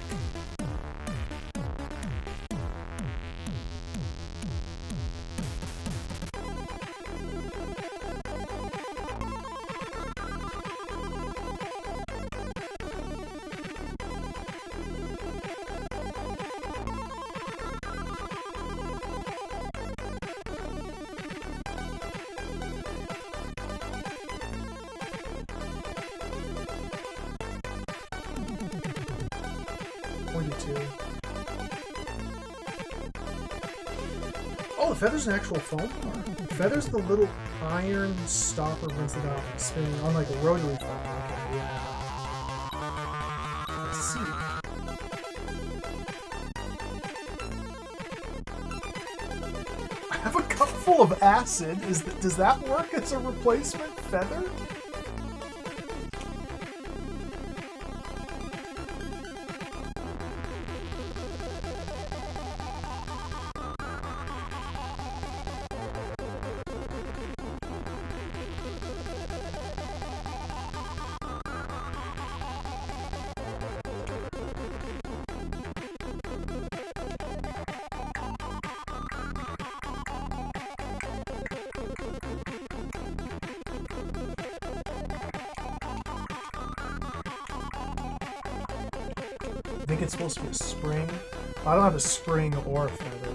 Oh, the feather's an actual foam part. Feather's the little iron stopper rinse it off and spinning on like a rotary foam. Okay, yeah. Let's see. I have a cup full of acid. Does that work as a replacement feather? I think it's supposed to be a spring. I don't have a spring or a feather.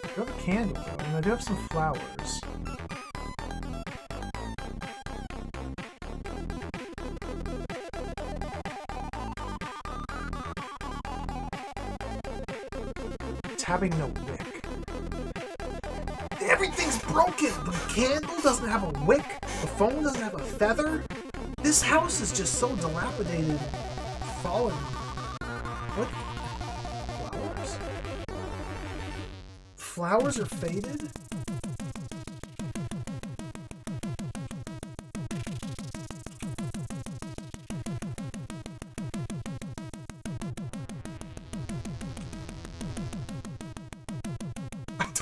I do have a candle though, and I do have some flowers. It's having no wick. Everything's broken! The candle doesn't have a wick, the phone doesn't have a feather. This house is just so dilapidated, fallen. What? Flowers? Flowers are faded?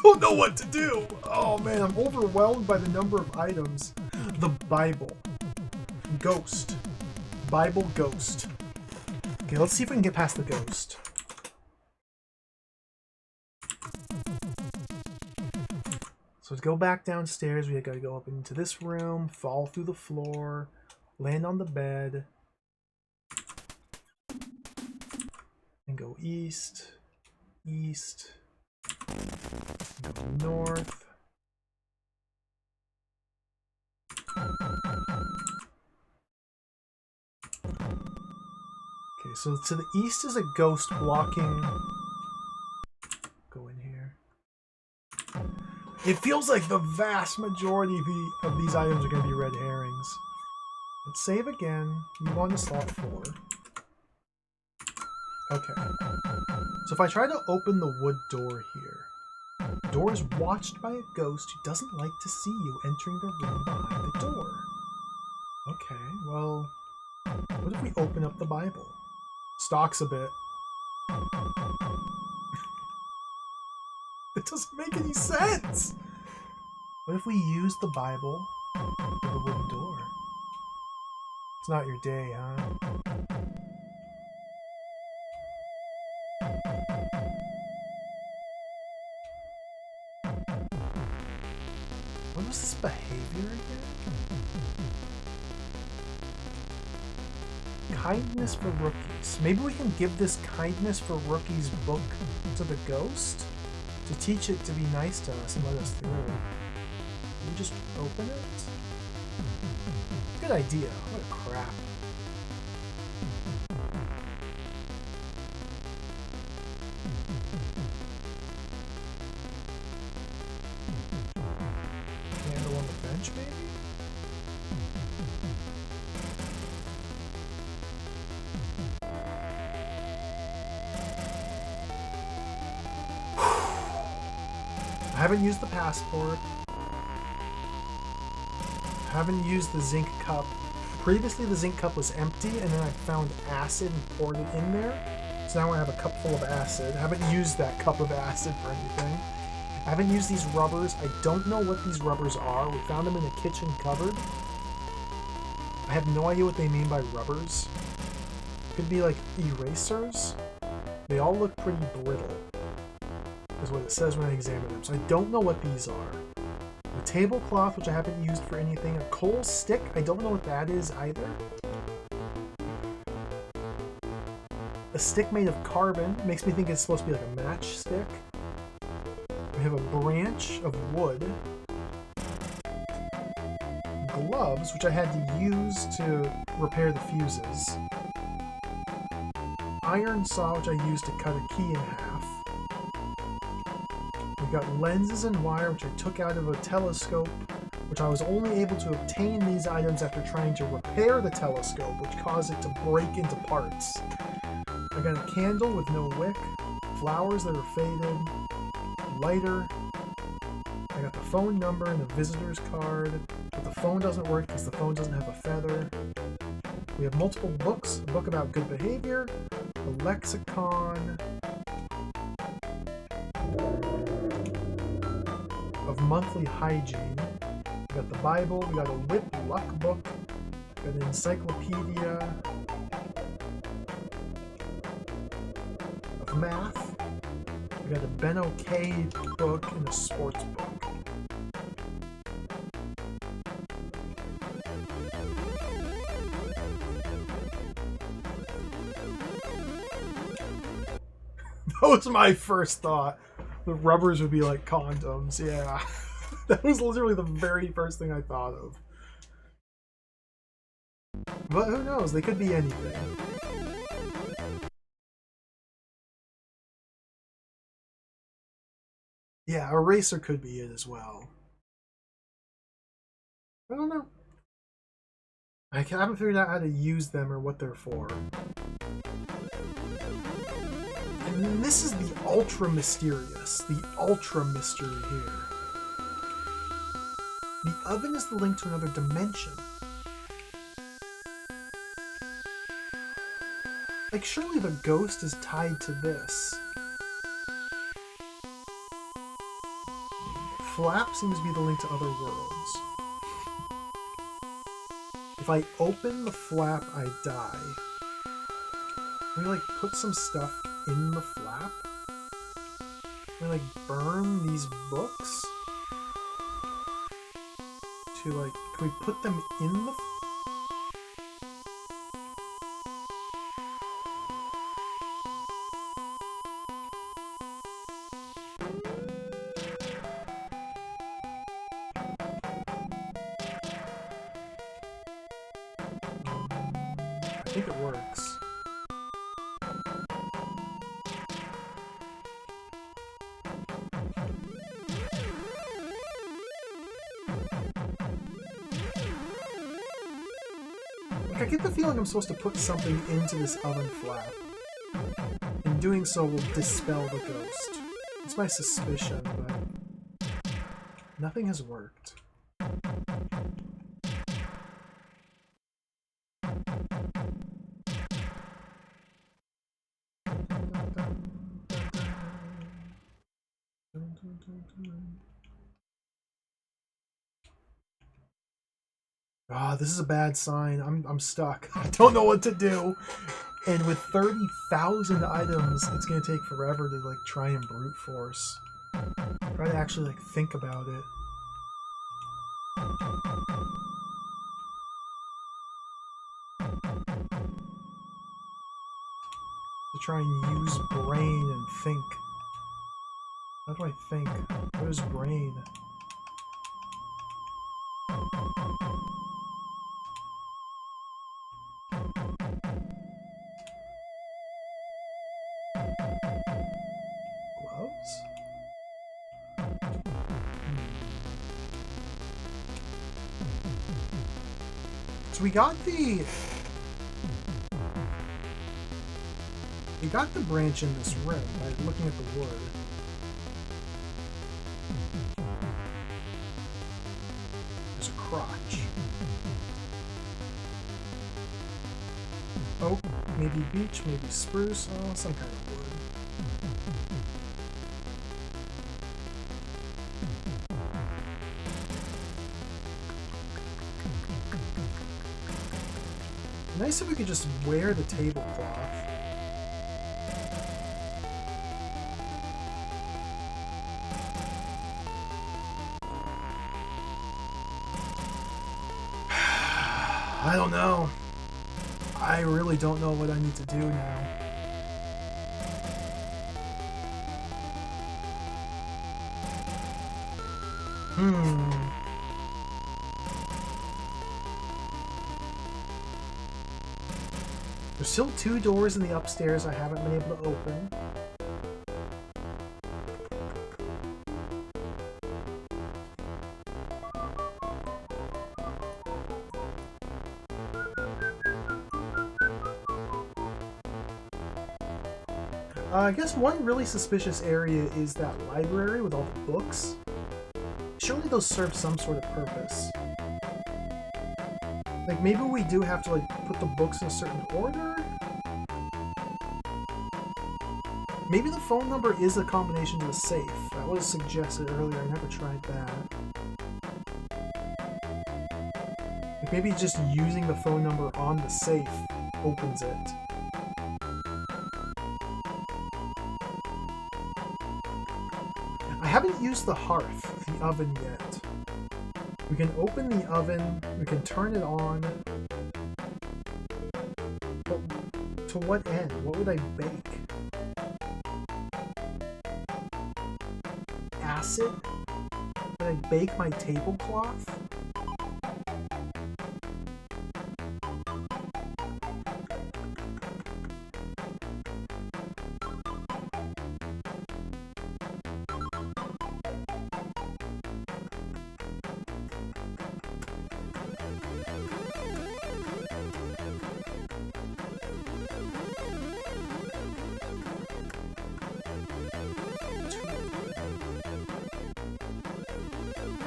don't know what to do. Oh man, I'm overwhelmed by the number of items. The Bible. Ghost. Bible ghost. Okay, let's see if we can get past the ghost. So let's go back downstairs. We gotta go up into this room, fall through the floor, land on the bed, and go east, east, go north. Okay, so to the east is a ghost blocking. Go in here. It feels like the vast majority of these items are going to be red herrings. Let's save again. You want to slot 4. Okay. So if I try to open the wood door here, the door is watched by a ghost who doesn't like to see you entering the room behind the door. Okay, well, what if we open up the Bible? Stalks a bit. It doesn't make any sense! What if we use the Bible for the wooden door? It's not your day, huh? What was this behavior again? Kindness for rookies. Maybe we can give this kindness for rookies book to the ghost to teach it to be nice to us and let us through. Can we just open it? Good idea. What crap. Candle on the bench, maybe? I haven't used the passport. I haven't used the zinc cup. Previously the zinc cup was empty and then I found acid and poured it in there. So now I have a cup full of acid. I haven't used that cup of acid for anything. I haven't used these rubbers. I don't know what these rubbers are. We found them in a kitchen cupboard. I have no idea what they mean by rubbers. Could be like erasers. They all look pretty brittle, is what it says when I examine them. So I don't know what these are. A tablecloth, which I haven't used for anything. A coal stick, I don't know what that is either. A stick made of carbon, makes me think it's supposed to be like a matchstick. We have a branch of wood. Gloves, which I had to use to repair the fuses. Iron saw, which I used to cut a key in half. We've got lenses and wire, which I took out of a telescope, which I was only able to obtain these items after trying to repair the telescope, which caused it to break into parts. I got a candle with no wick, flowers that are faded, lighter. I got the phone number and the visitor's card, but the phone doesn't work because the phone doesn't have a feather. We have multiple books, a book about good behavior, a lexicon of monthly hygiene. We got the Bible, we got a whip luck book, we got an encyclopedia of math, we got a Ben OK book and a sports book. That was my first thought. The rubbers would be like condoms, yeah. That was literally the very first thing I thought of. But who knows, they could be anything. Yeah, eraser could be it as well. I don't know. I haven't figured out how to use them or what they're for. And this is the ultra mysterious, the ultra mystery here. The oven is the link to another dimension. Like, surely the ghost is tied to this. flap seems to be the link to other worlds. If I open the flap, I die. Can we, like, put some stuff in the flap? Can we, like, burn these books? To, like, can we put them in the... I think it works. Like, I get the feeling I'm supposed to put something into this oven flap. And doing so will dispel the ghost. It's my suspicion, but nothing has worked. Ah, this is a bad sign. I'm stuck. I don't know what to do. And with 30,000 items, it's gonna take forever to like try and brute force. Try to actually like think about it. To try and use brain and think. How do I think? What is brain? Gloves? So we got the branch in this room by looking at the wood. There's a crotch. Oak, maybe beech, maybe spruce, oh, some kind of wood. Nice if we could just wear the tablecloth. I don't know. I really don't know what I need to do now. There's still 2 doors in the upstairs I haven't been able to open. I guess one really suspicious area is that library with all the books. Surely those serve some sort of purpose. Like, maybe we do have to, like, put the books in a certain order? Maybe the phone number is a combination to a safe. That was suggested earlier, I never tried that. Like, maybe just using the phone number on the safe opens it. I haven't used the hearth, the oven, yet. We can open the oven, we can turn it on. But to what end? What would I bake? Acid? Would I bake my tablecloth?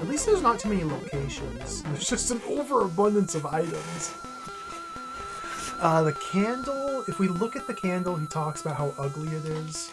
At least there's not too many locations. There's just an overabundance of items. The candle, if we look at the candle, he talks about how ugly it is.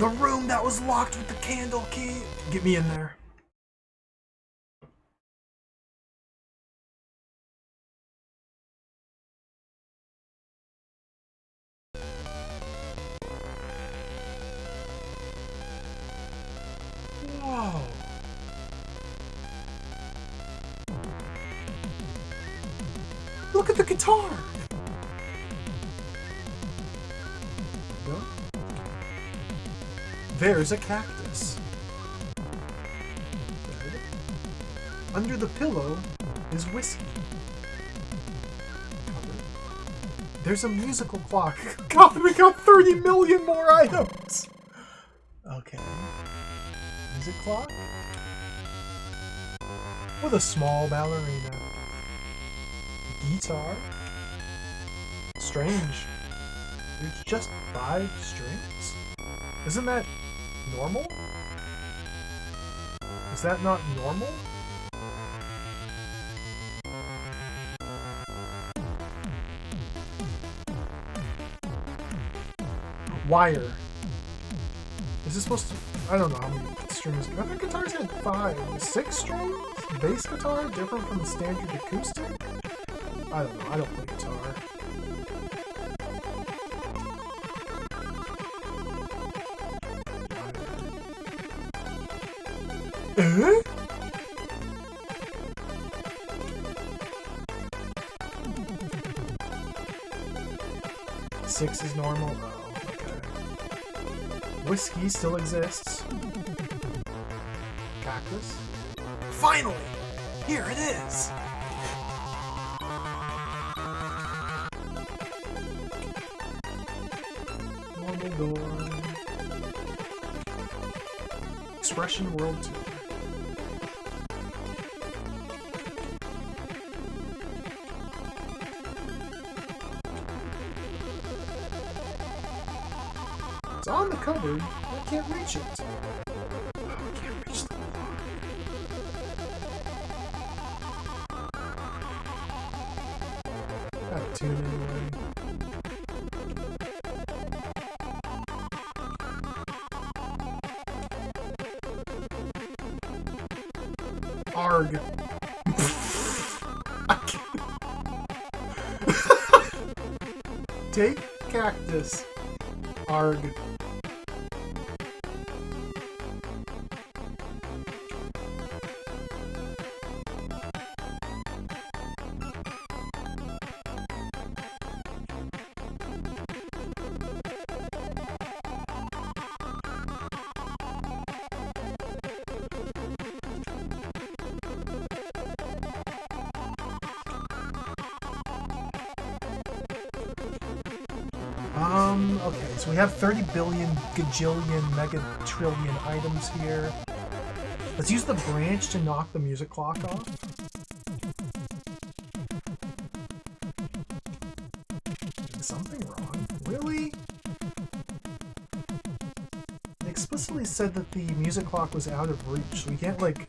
The room that was locked with the candle key. Get me in there. Whoa. Look at the guitar. There's a cactus. Under the pillow is whiskey. There's a musical clock. God, we got 30 million more items. Okay. Music clock? With a small ballerina. Guitar? Strange. There's just 5 strings? Isn't that normal? Is that not normal? Wire. Is this supposed to... I don't know how many strings... I think guitars had 5. 6 strings? Bass guitar? Different from the standard acoustic? I don't know. I don't play guitar. Eh? Six is normal? Oh, okay. Whiskey still exists. Cactus? Finally! Here it is! Normal door. Expression World Tour. It's on the cupboard. I can't reach it. Oh, I can't reach the wall. Out of tune anyway. Arg. Take cactus. Arg. Okay, so we have 30 billion, gajillion, mega trillion items here. Let's use the branch to knock the music clock off. Is something wrong? Really? It explicitly said that the music clock was out of reach, so we can't, like...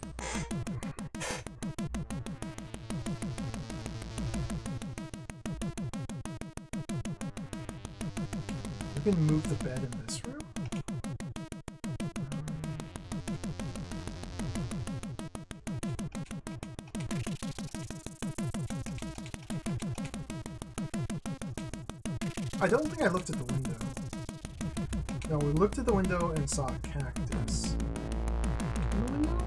We can move the bed in this room. I don't think I looked at the window. No, we looked at the window and saw a cactus. In the window?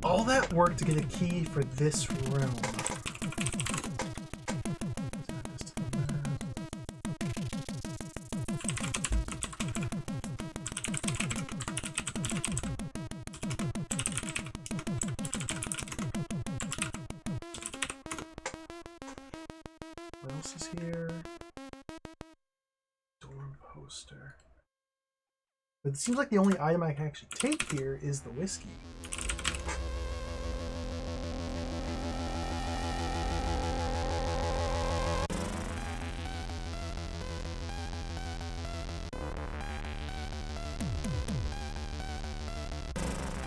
All that work to get a key for this room. What else is here? Dorm poster. But it seems like the only item I can actually take here is the whiskey.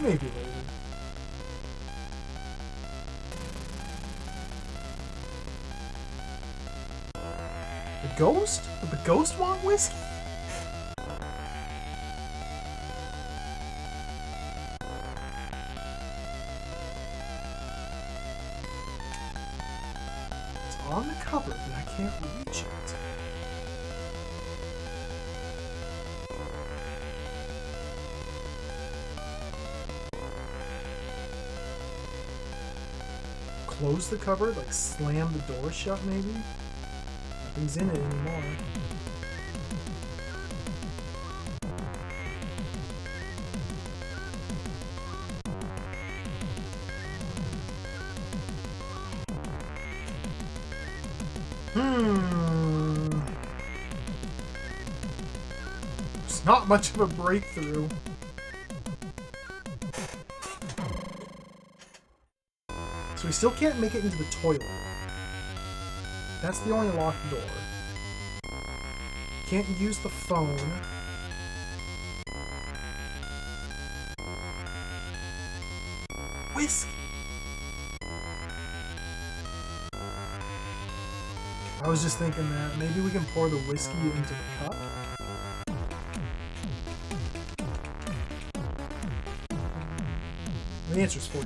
Maybe later. The ghost? Did the ghost want whiskey? It's on the cupboard, but I can't reach it. Close the cupboard, like slam the door shut maybe? Nothing's in it anymore. It's not much of a breakthrough. So we still can't make it into the toilet. That's the only locked door. Can't use the phone. Whiskey! I was just thinking that maybe we can pour the whiskey into the cup. The answer is 42.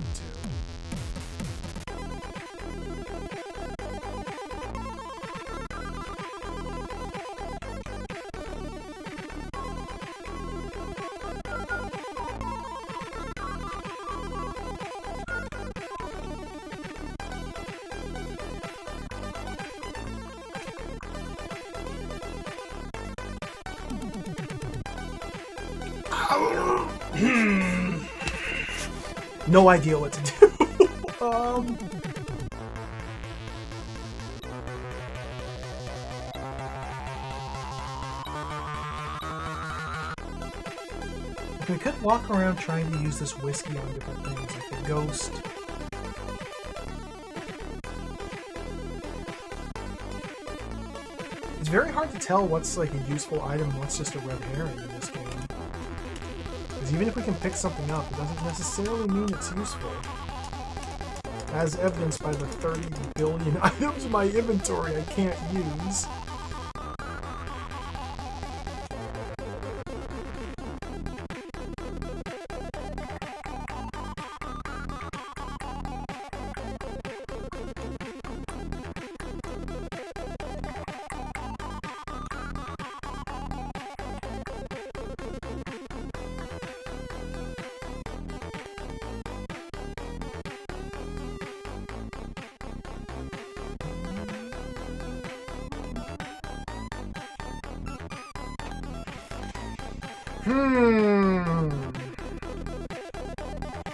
No idea what to do. We could walk around trying to use this whiskey on different things, like the ghost. It's very hard to tell what's like a useful item and what's just a red herring in this game. Because even if we can pick something up, it doesn't necessarily mean it's useful. As evidenced by the 30 billion items in my inventory I can't use.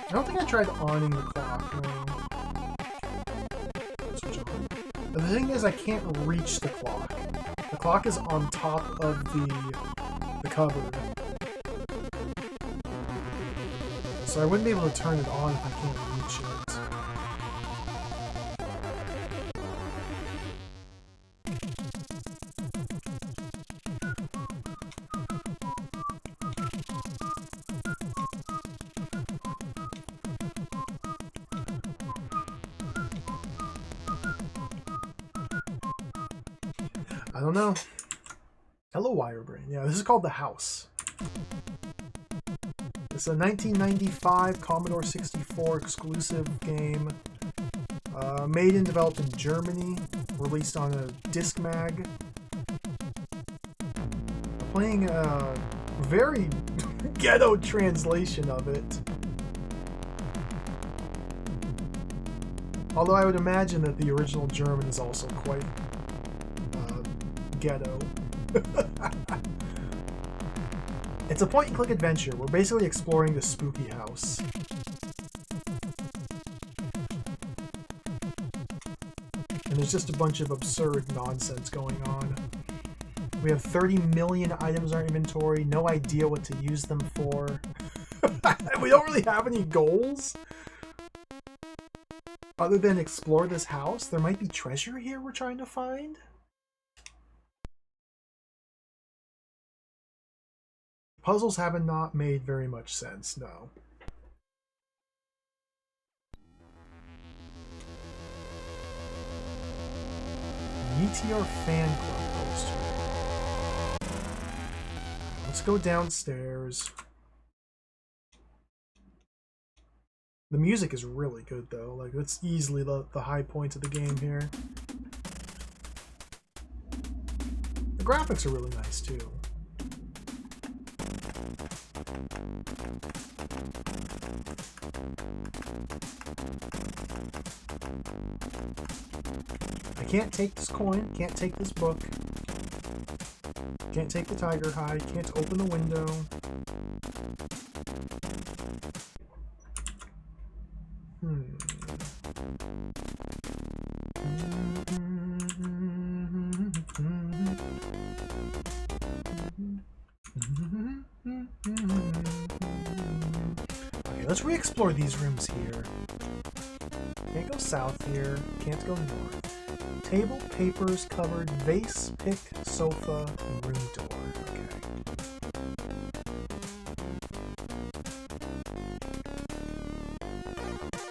I don't think I tried awning the clock, no. Switch on. But the thing is, I can't reach the clock. The clock is on top of the cupboard. So I wouldn't be able to turn it on if I can't reach it. I don't know. Hello, Wirebrain. Yeah, this is called The House. It's a 1995 Commodore 64 exclusive game. Made and developed in Germany. Released on a disc mag. Playing a very ghetto translation of it. Although I would imagine that the original German is also quite ghetto. It's a point-and-click adventure. We're basically exploring the spooky house. And there's just a bunch of absurd nonsense going on. We have 30 million items in our inventory, no idea what to use them for. We don't really have any goals. Other than explore this house, there might be treasure here we're trying to find. Puzzles have not made very much sense, no. BTR fan club poster. Let's go downstairs. The music is really good though. Like, it's easily the high point of the game here. The graphics are really nice too. I can't take this coin, can't take this book, can't take the tiger hide, can't open the window. Okay, let's re-explore these rooms here. Can't go south here, can't go north. Table, papers, cupboard, vase, pick, sofa, and room door. Okay.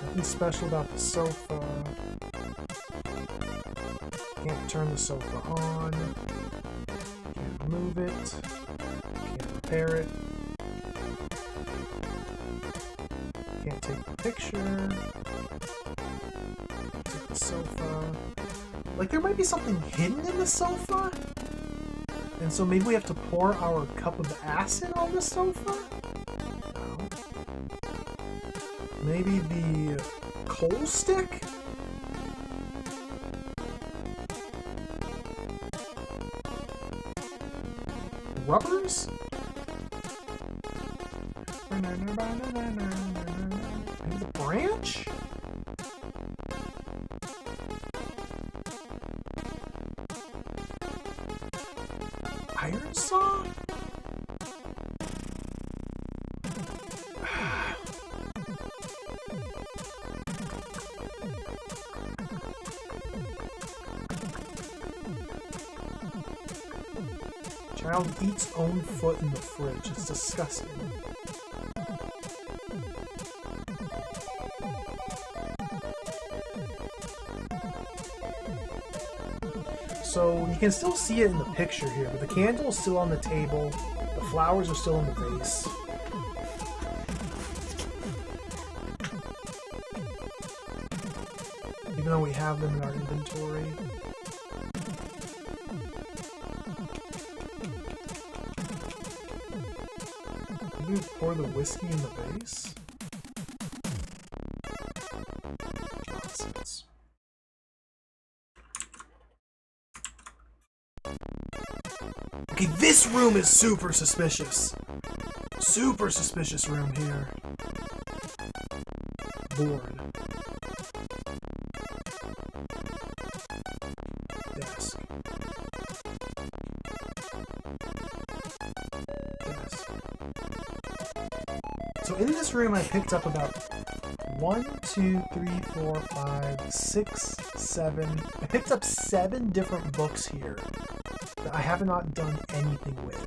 Nothing special about the sofa. Can't turn the sofa on. Can't move it. Can't repair it. Can't take the picture. Take the sofa. Like, there might be something hidden in the sofa? And so maybe we have to pour our cup of acid on the sofa? No. Maybe the coal stick? Rubbers? Maybe the branch? Iron saw? Child eats own foot in the fridge. It's disgusting. So you can still see it in the picture here, but the candle is still on the table. The flowers are still in the vase. Even though we have them in our inventory. Maybe we pour the whiskey in the vase? Nonsense. Okay, this room is super suspicious. Super suspicious room here. Board. Desk. Desk. So in this room I picked up about 1, 2, 3, 4, 5, 6, 7. I picked up 7 different books here that I have not done anything with.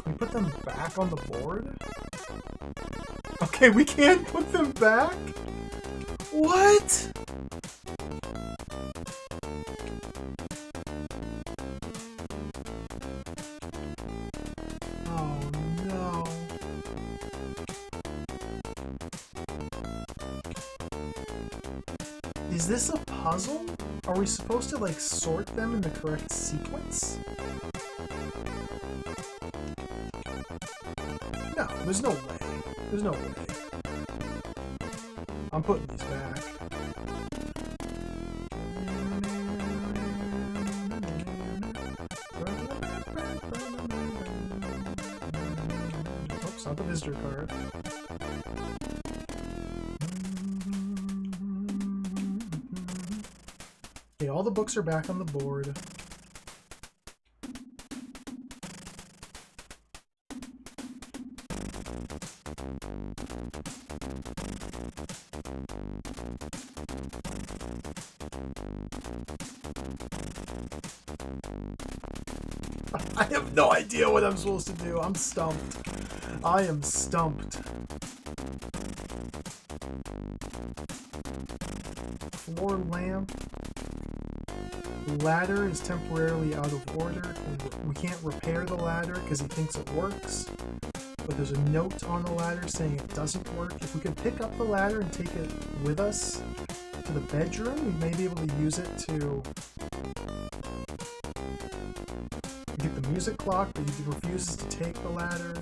Can we put them back on the board? Okay, we can't put them back? What? Oh no. Is this a puzzle? Are we supposed to, like, sort them in the correct sequence? No, there's no way. There's no way. I'm putting these back. Oops, not the visitor card. Okay, all the books are back on the board. I have no idea what I'm supposed to do. I'm stumped. I am stumped. Floor lamp. Ladder is temporarily out of order. We can't repair the ladder because he thinks it works. But there's a note on the ladder saying it doesn't work. If we could pick up the ladder and take it with us to the bedroom, we may be able to use it to get the music clock, but he refuses to take the ladder.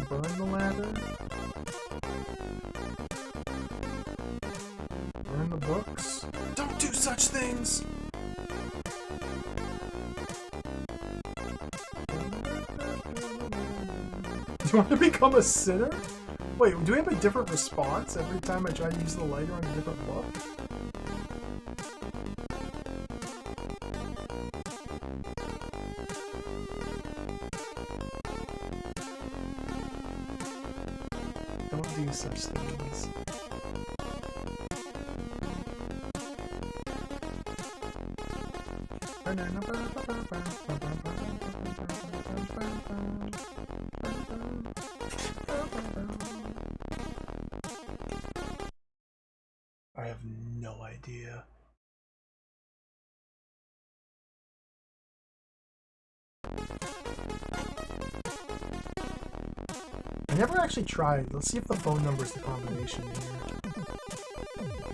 Burn the ladder. Burn the books. Don't do such things! Do you want to become a sinner? Wait, do we have a different response every time I try to use the lighter on a different book? Don't do such things. I have no idea. I never actually tried. Let's see if the phone number is the combination here.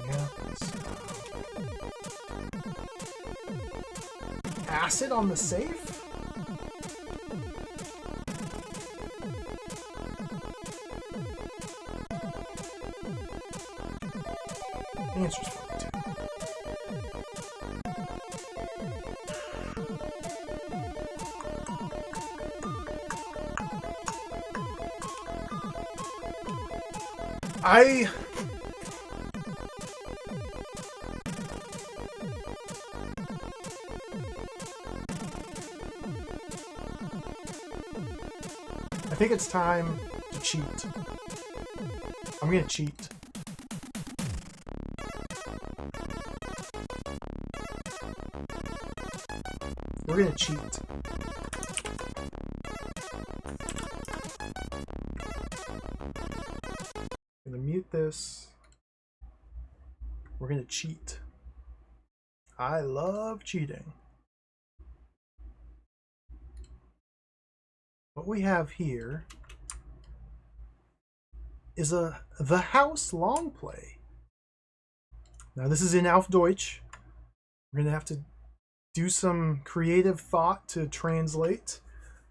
Yeah. Acid on the safe? The answer's 42. I think it's time to cheat. I'm gonna cheat. We're gonna cheat. I'm gonna mute this. We're gonna cheat. I love cheating. What we have here is the House long play. Now this is in Auf Deutsch. We're gonna have to do some creative thought to translate.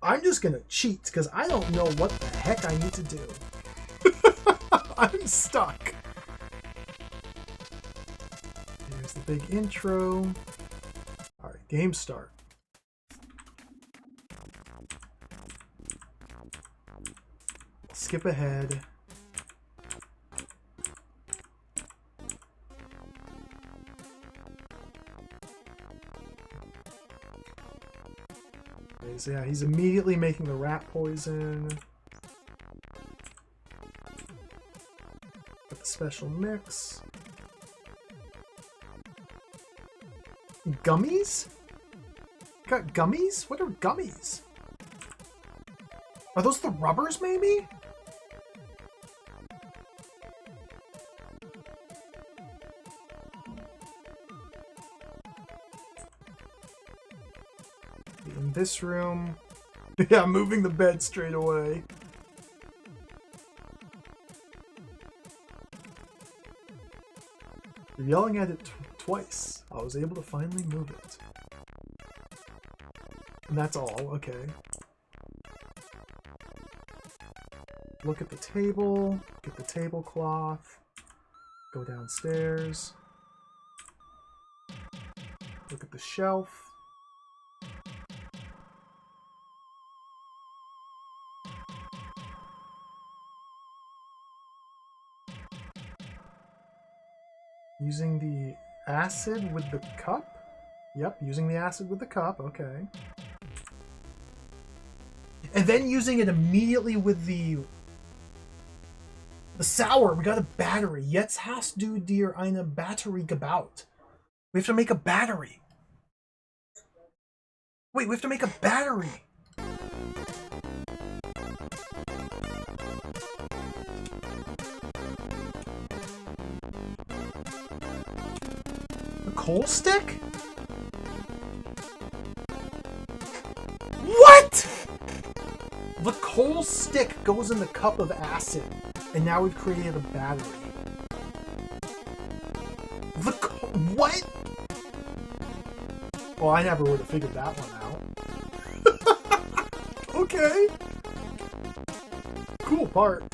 I'm just gonna cheat because I don't know what the heck I need to do. I'm stuck. Here's the big intro. All right, game start. Skip ahead. So yeah, he's immediately making the rat poison. Got the special mix. Gummies? Got gummies? What are gummies? Are those the rubbers, maybe? In this room. Yeah, moving the bed straight away. You're yelling at it twice. I was able to finally move it. And that's all, okay. Look at the table, get the tablecloth, go downstairs, look at the shelf. Using the acid with the cup? Yep, using the acid with the cup, okay. And then using it immediately with the sour. We got a battery. Jetzt hast du dir eine Batterie gebaut. We have to make a battery. Wait, we have to make a battery. coal stick? What? The coal stick goes in the cup of acid, and now we've created a battery. What? Well, I never would have figured that one out. Okay. Cool part.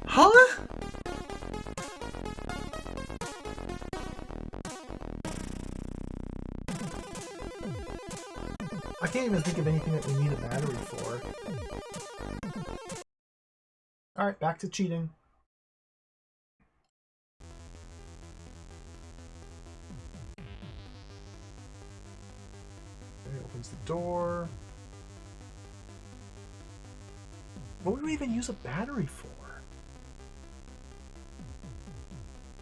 Huh? I can't even think of anything that we need a battery for. Alright, back to cheating. Okay, opens the door. What would we even use a battery for?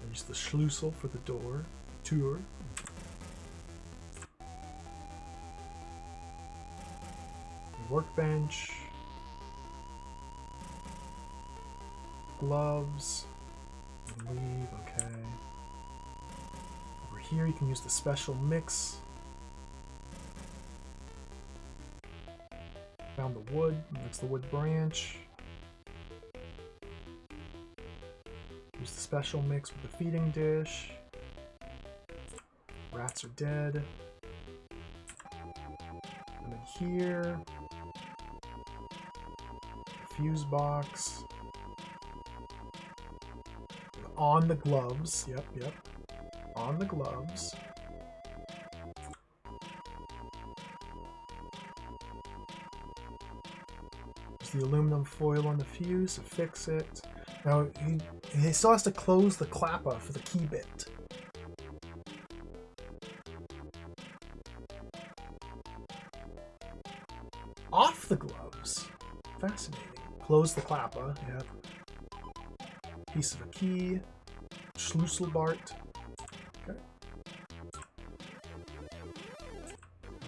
Use the Schlüssel for the door. Tour. Workbench. Gloves. Leave, okay. Over here you can use the special mix. Found the wood. That's the wood branch. Use the special mix with the feeding dish. Rats are dead. And then here, fuse box. On the gloves. Yep. On the gloves. There's the aluminum foil on the fuse to fix it. Now, he still has to close the clapper for the key bit. Off the gloves. Fascinating. Close the clapper, yep. Piece of a key. Schlüsselbart. Okay.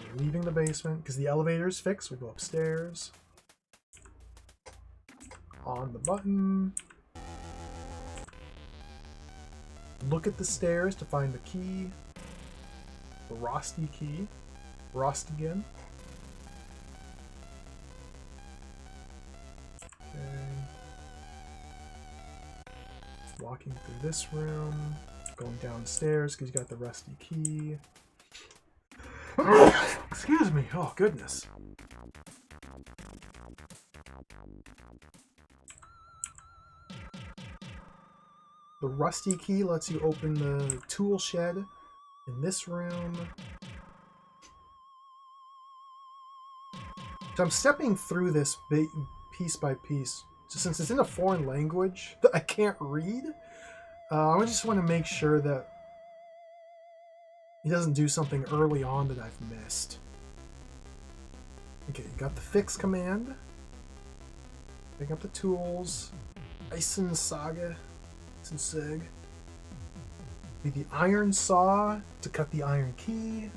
We're leaving the basement because the elevator is fixed. We go upstairs. On the button. Look at the stairs to find the key. The Rosty key. Rost again. Okay. Walking through this room. Going downstairs because you got the rusty key. Excuse me. Oh, goodness. The rusty key lets you open the tool shed in this room. So I'm stepping through this piece by piece. So since it's in a foreign language that I can't read, I just want to make sure that he doesn't do something early on that I've missed. Okay, got the fix command. Pick up the tools. Eisen Saga. Sig. The iron saw to cut the iron key.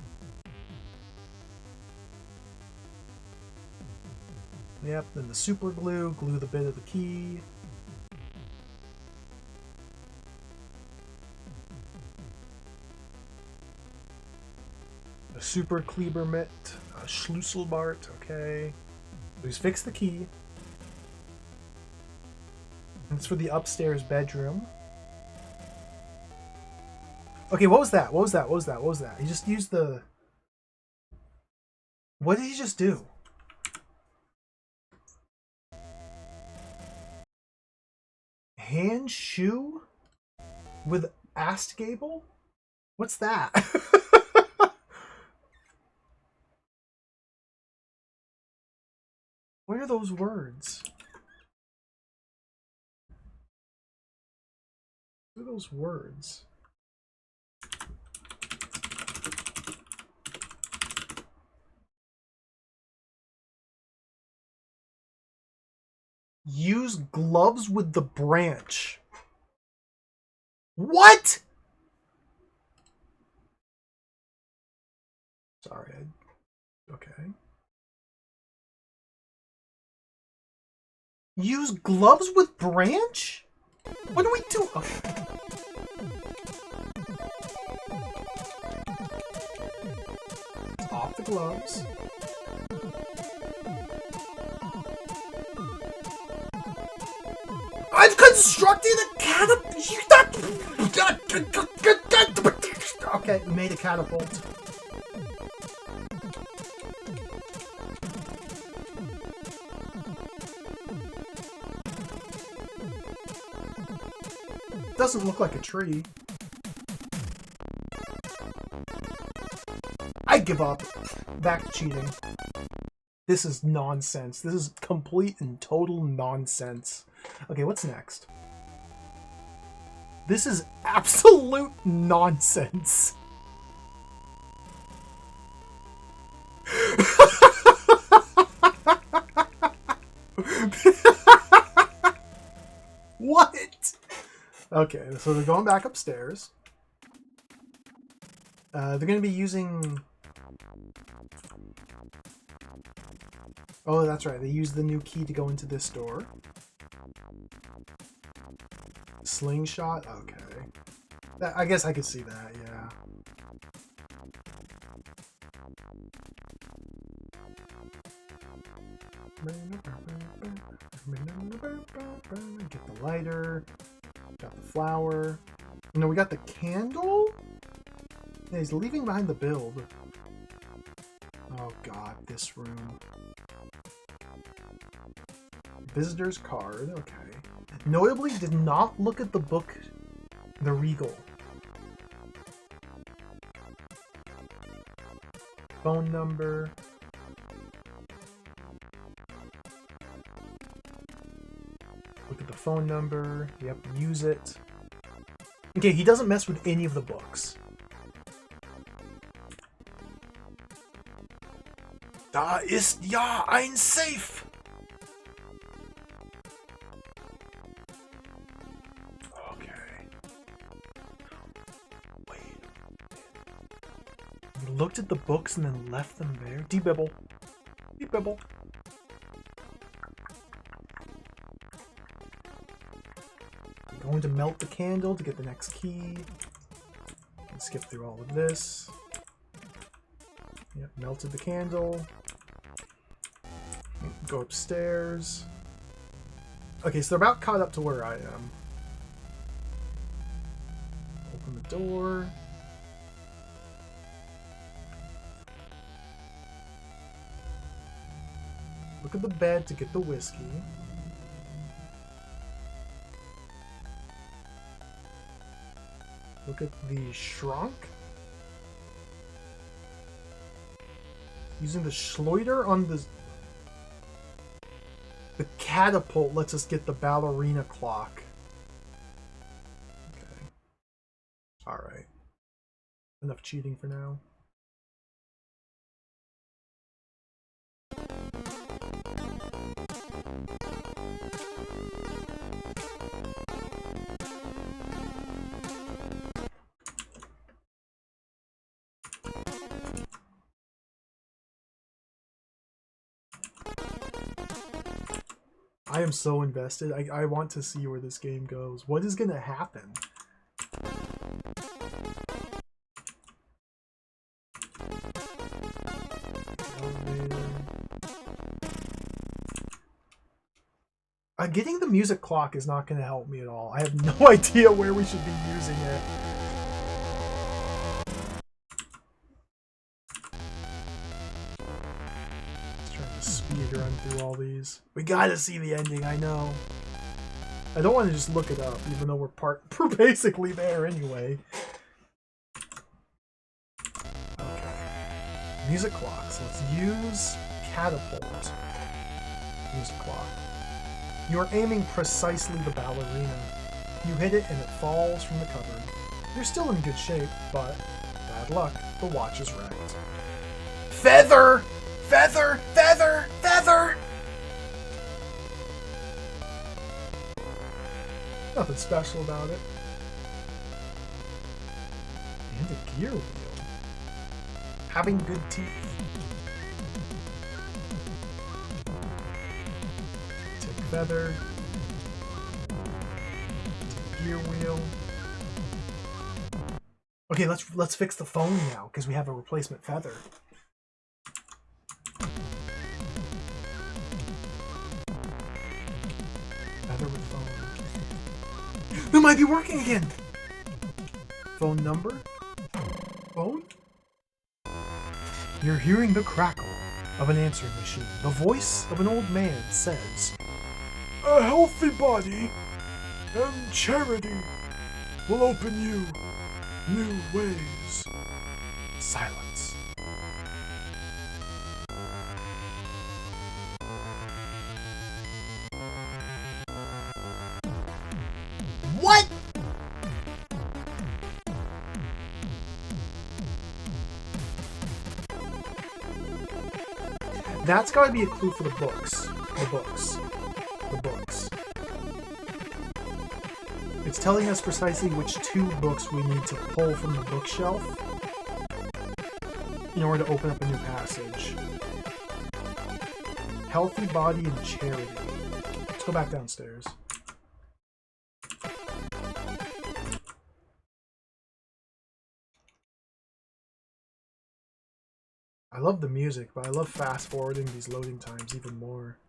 Yep, then the super glue, glue the bit of the key. A super Kleber mit, a Schlüsselbart, okay. So he's fixed the key. It's for the upstairs bedroom. Okay, what was that? What was that? What was that? What was that? He just used the... What did he just do? Hand shoe? With Astgable? What's that? What are those words? What are those words? Use gloves with the branch. What? Sorry. Okay. Use gloves with branch? What do we do? Okay. Off the gloves. I've constructed a catapult! Okay, we made a catapult. Doesn't look like a tree. I give up. Back to cheating. This is nonsense. This is complete and total nonsense. Okay, what's next? This is absolute nonsense. What? Okay, so they're going back upstairs. They're going to be using... Oh, that's right. They use the new key to go into this door. Slingshot? Okay. I guess I could see that, yeah. Get the lighter. Got the flower. No, we got the candle? Yeah, he's leaving behind the build. Oh god, this room. Visitor's card, okay. Notably, did not look at the book, The Regal. Phone number. Look at the phone number. Yep, use it. Okay, he doesn't mess with any of the books. Da ist ja ein Safe! Okay. Wait. He looked at the books and then left them there? Debibble. Debibble. I'm going to melt the candle to get the next key. Let's skip through all of this. Yep, melted the candle. Go upstairs. Okay, so they're about caught up to where I am. Open the door. Look at the bed to get the whiskey. Look at the shrunk. Using the Schleuder on the catapult lets us get the ballerina clock. Okay. Alright. Enough cheating for now. I am so invested. I want to see where this game goes. What is going to happen? Elevator. Getting the music clock is not going to help me at all. I have no idea where we should be using it. Run through all these. We gotta see the ending, I know. I don't want to just look it up, even though we're basically there anyway. Okay. Music clocks. Let's use catapult. Music clock. You are aiming precisely the ballerina. You hit it and it falls from the cupboard. You're still in good shape, but bad luck. The watch is wrecked. Feather! Feather! Feather! Feather! Nothing special about it. And a gear wheel. Having good teeth. Take feather. Take gear wheel. Okay, Okay, let's fix the phone now because we have a replacement feather. Feather with phone. It might be working again. Phone number? Phone? You're hearing the crackle of an answering machine. The voice of an old man says, "A healthy body and charity will open you new ways." Silence. What? That's gotta be a clue for the books. The books. The books. It's telling us precisely which 2 books we need to pull from the bookshelf in order to open up a new passage. Healthy body and charity. Let's go back downstairs. I love the music, but I love fast-forwarding these loading times even more.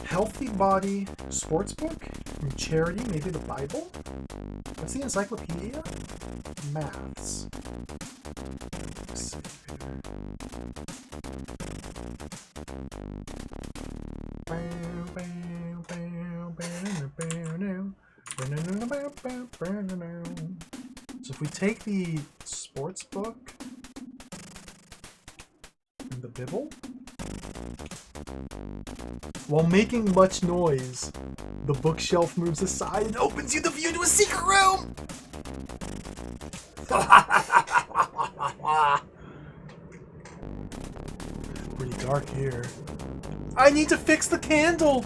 Healthy body sports book from charity, maybe the Bible? What's the encyclopedia? Maths. Let's see So if we take the sports book and the Bible, while making much noise, the bookshelf moves aside and opens you the view to a secret room! Pretty dark here. I need to fix the candle!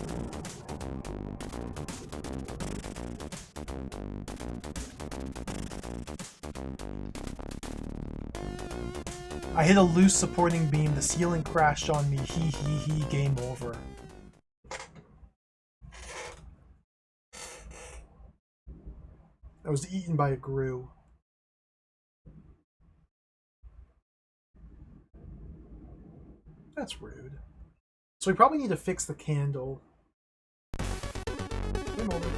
I hit a loose supporting beam, the ceiling crashed on me, hee, game over. I was eaten by a grue. That's rude. So we probably need to fix the candle. Game over.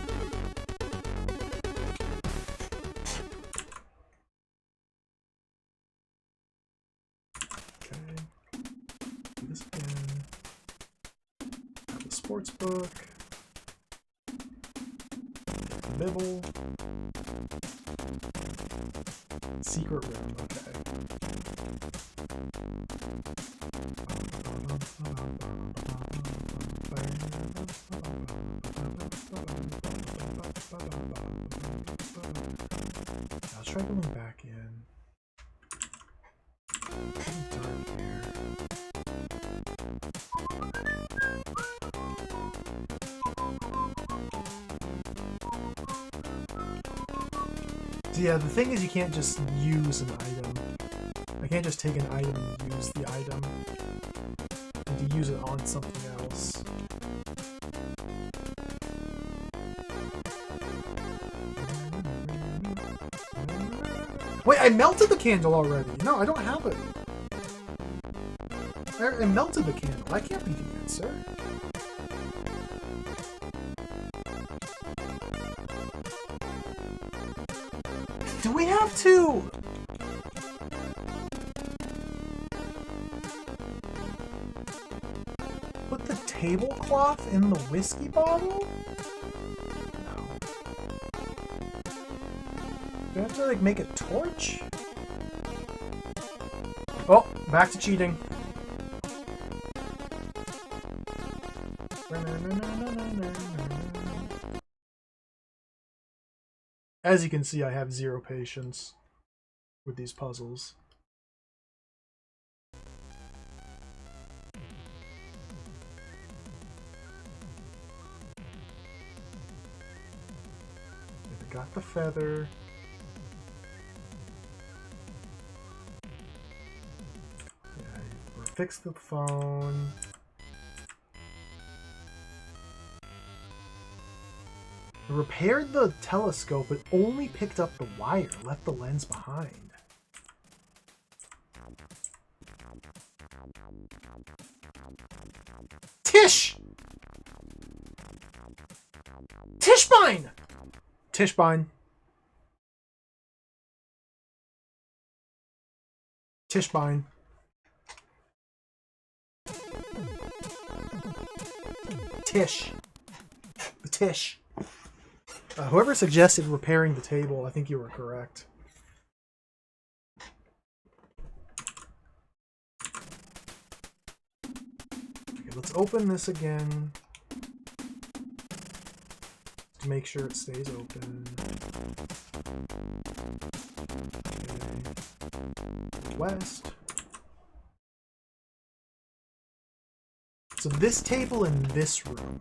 Okay. Do this again. Have the sports book. Bible. Secret room, okay. Let's try going back in. It's dark here. So yeah, the thing is you can't just use an item. I can't just take an item and use the item. And to use it on something else. Wait, I melted the candle already! No, I don't have it! I melted the candle. That can't be the answer. Do we have to... put the tablecloth in the whiskey bottle? No. Do I have to, like, make a torch? Oh, back to cheating. As you can see, I have zero patience with these puzzles. I got the feather. fix the phone. Repaired the telescope, but only picked up the wire, left the lens behind. Tish! Tischbein! Tischbein. Tischbein. Tish. The Tish. Whoever suggested repairing the table, I think you were correct. Okay, let's open this again to make sure it stays open. Okay. West. So this table in this room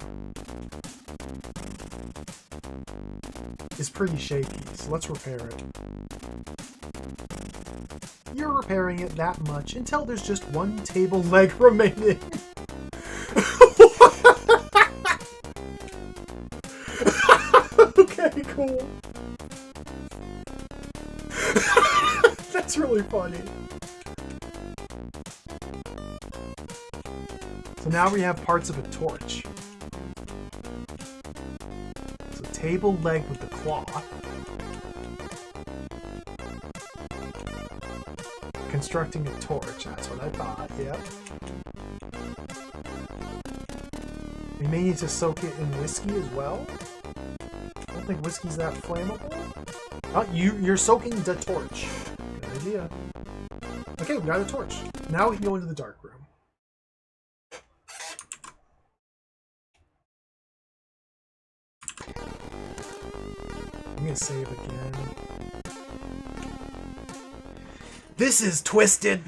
is pretty shaky, so let's repair it. You're repairing it that much until there's just one table leg remaining. Okay, cool. That's really funny. So now we have parts of a torch. So table leg with the cloth. Constructing a torch, that's what I thought, yep. We may need to soak it in whiskey as well. I don't think whiskey's that flammable. Oh, you're soaking the torch. Good idea. Okay, we got a torch. Now we can go into the dark room. I'm gonna save again. This is twisted.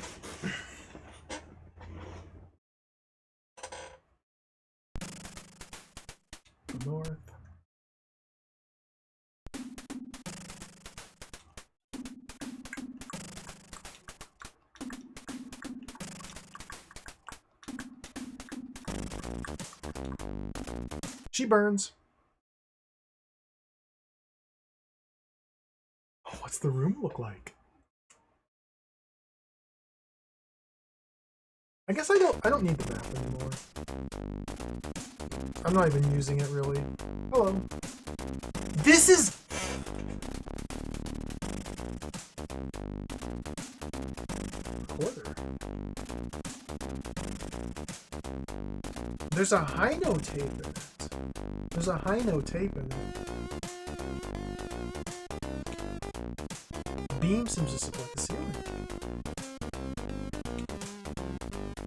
North. She burns. Oh, what's the room look like? I guess I don't need the map anymore. I'm not even using it really. Hello. This is recorder. There's a high note tape in it. There's a high note tape in it. Beam seems to support the ceiling.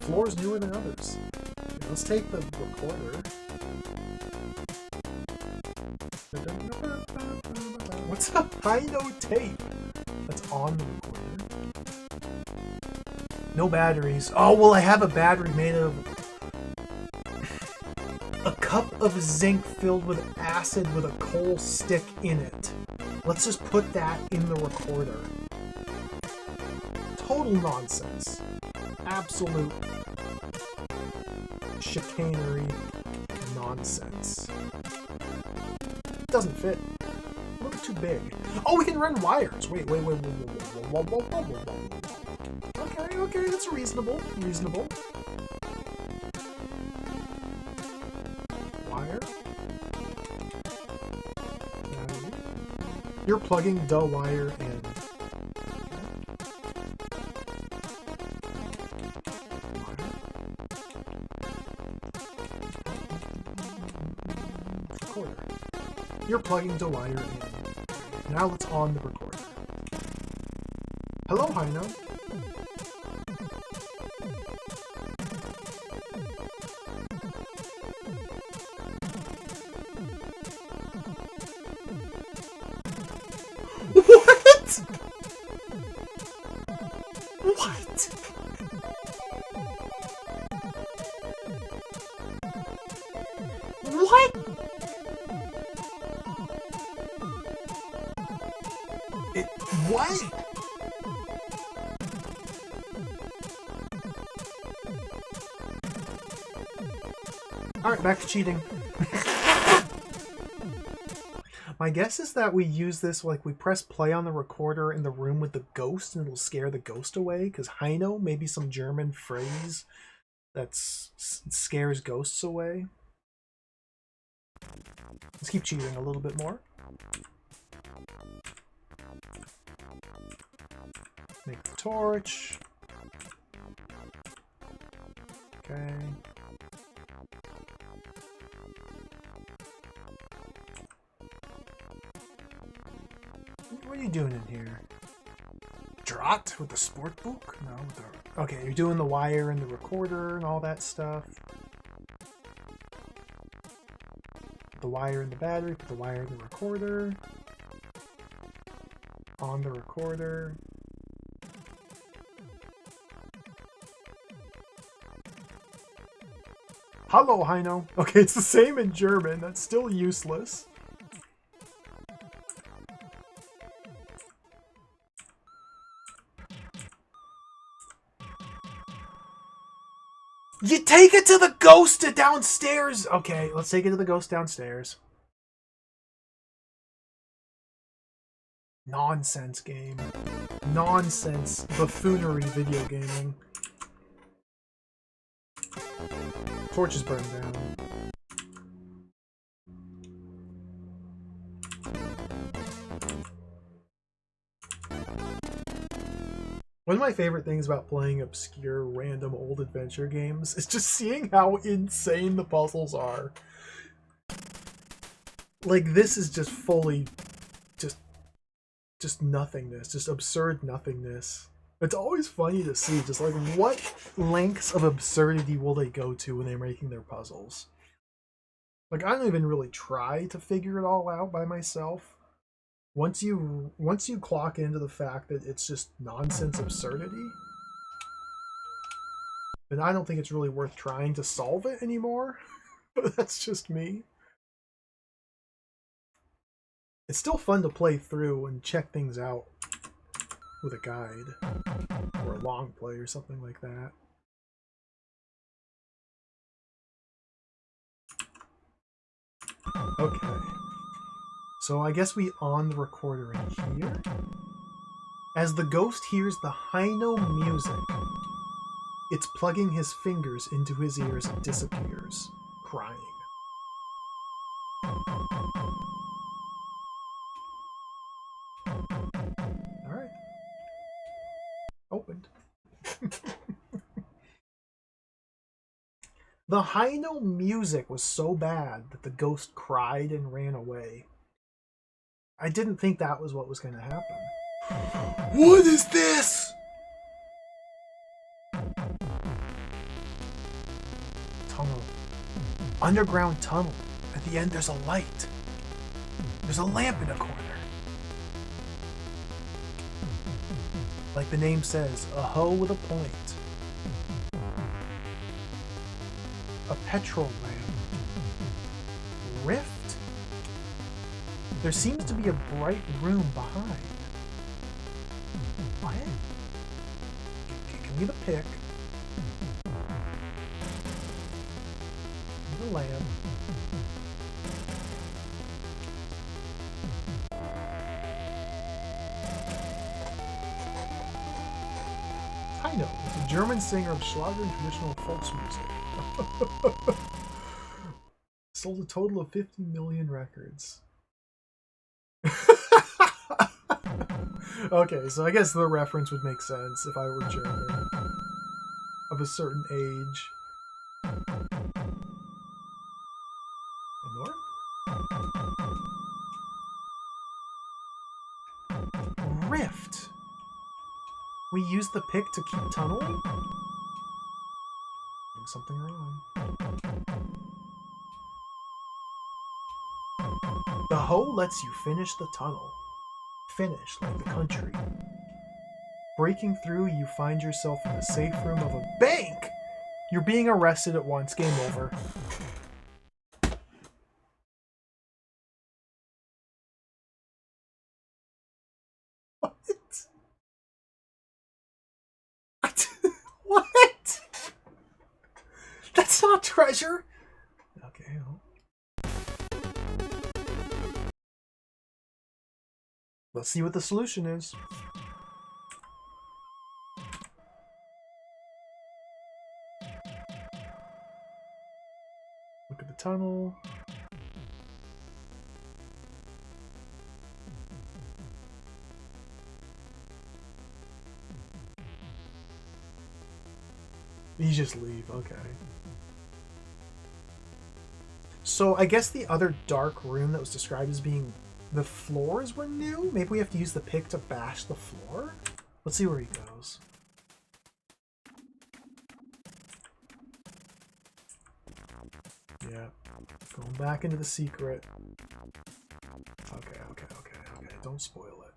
Floor's newer than others. Okay, let's take the recorder. What's a high note tape that's on the recorder? No batteries. Oh, well, I have a battery made of a cup of zinc filled with acid with a coal stick in it. Let's just put that in the recorder. Total nonsense. Absolute chicanery nonsense. It doesn't fit. A little too big. Oh, we can run wires. Wait. Okay, that's reasonable. Reasonable. Wire. You're plugging the wire in. Recorder. You're plugging the wire in. Now let's on the recorder. Hello, Heino. What? What? What? What? Alright, back to cheating. My guess is that we use this, like, we press play on the recorder in the room with the ghost and it'll scare the ghost away, because Heino, maybe some German phrase that scares ghosts away. Let's keep cheating a little bit more. Make the torch. Okay. What are you doing in here? Drought with the sport book? No, with the... Okay, you're doing the wire and the recorder and all that stuff. Put the wire in the battery, put the wire in the recorder. On the recorder. Hallo, Heino. Okay, it's the same in German. That's still useless. You take it to the ghost downstairs! Okay, let's take it to the ghost downstairs. Nonsense game. Nonsense buffoonery video gaming. Torch is burned down. One of my favorite things about playing obscure, random, old adventure games is just seeing how insane the puzzles are. Like, this is just fully just nothingness, just absurd nothingness. It's always funny to see, just like, what lengths of absurdity will they go to when they're making their puzzles? Like, I don't even really try to figure it all out by myself. Once you clock into the fact that it's just nonsense absurdity, then I don't think it's really worth trying to solve it anymore. But that's just me. It's still fun to play through and check things out with a guide or a long play or something like that. Okay. So I guess we on the recorder in here. As the ghost hears the Heino music, it's plugging his fingers into his ears and disappears, crying. Alright. Opened. The Heino music was so bad that the ghost cried and ran away. I didn't think that was what was going to happen. What is this? Tunnel. Underground tunnel. At the end there's a light. There's a lamp in a corner. Like the name says, a hoe with a point. A petrol lamp. Rift? There seems to be a bright room behind. What? Give me the pick. Give me the lamp. Heino is a German singer of Schlager and traditional folksmusic. Sold a total of 50 million records. Okay, so I guess the reference would make sense if I were German. Of a certain age. More? Rift. We use the pick to keep tunneling? Doing something wrong. The hoe lets you finish the tunnel. Finish like the country. Breaking through, you find yourself in the safe room of a bank! You're being arrested at once. Game over. What? What? That's not treasure! Let's see what the solution is. Look at the tunnel. You just leave, okay. So I guess the other dark room that was described as being the floors were new? Maybe we have to use the pick to bash the floor? Let's see where he goes. Yeah. Going back into the secret. Okay. Don't spoil it.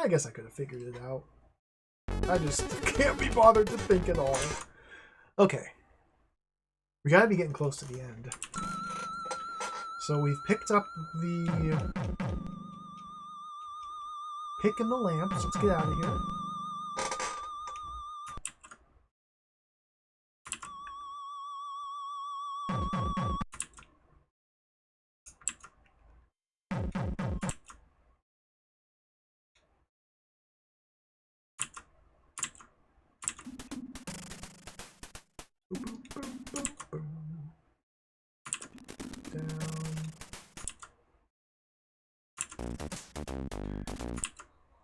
I guess I could have figured it out. I just can't be bothered to think at all. Okay. We gotta be getting close to the end. So we've picked up the pick and the lamps. Let's get out of here.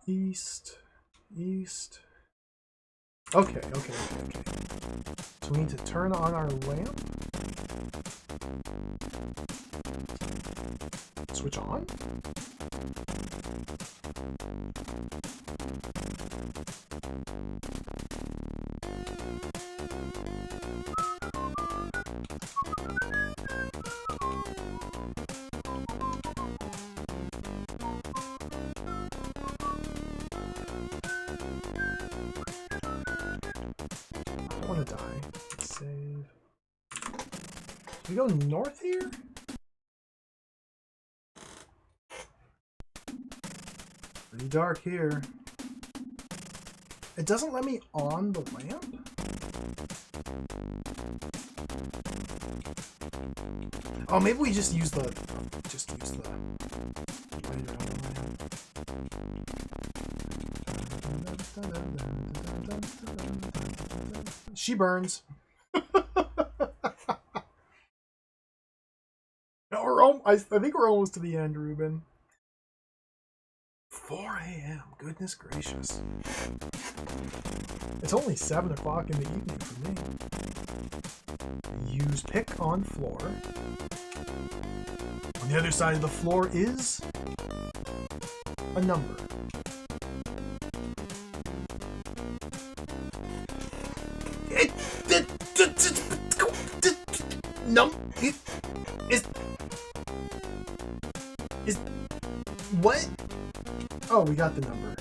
East. Okay. So we need to turn on our lamp. Switch on. I want to die. Save. Do we go north here? Pretty dark here. It doesn't let me on the lamp? Oh, maybe we just use the lighter on the lamp. She burns. I think we're almost to the end, Ruben. 4 a.m. Goodness gracious. It's only 7 o'clock in the evening for me. Use pick on floor. On the other side of the floor is a number. What? Oh, we got the number.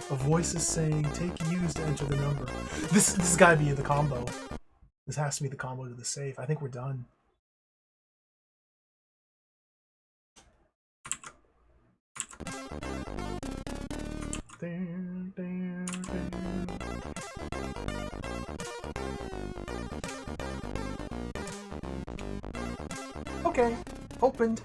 A voice is saying, take use to enter the number. This has got to be the combo. This has to be the combo to the safe. I think we're done. Okay, opened.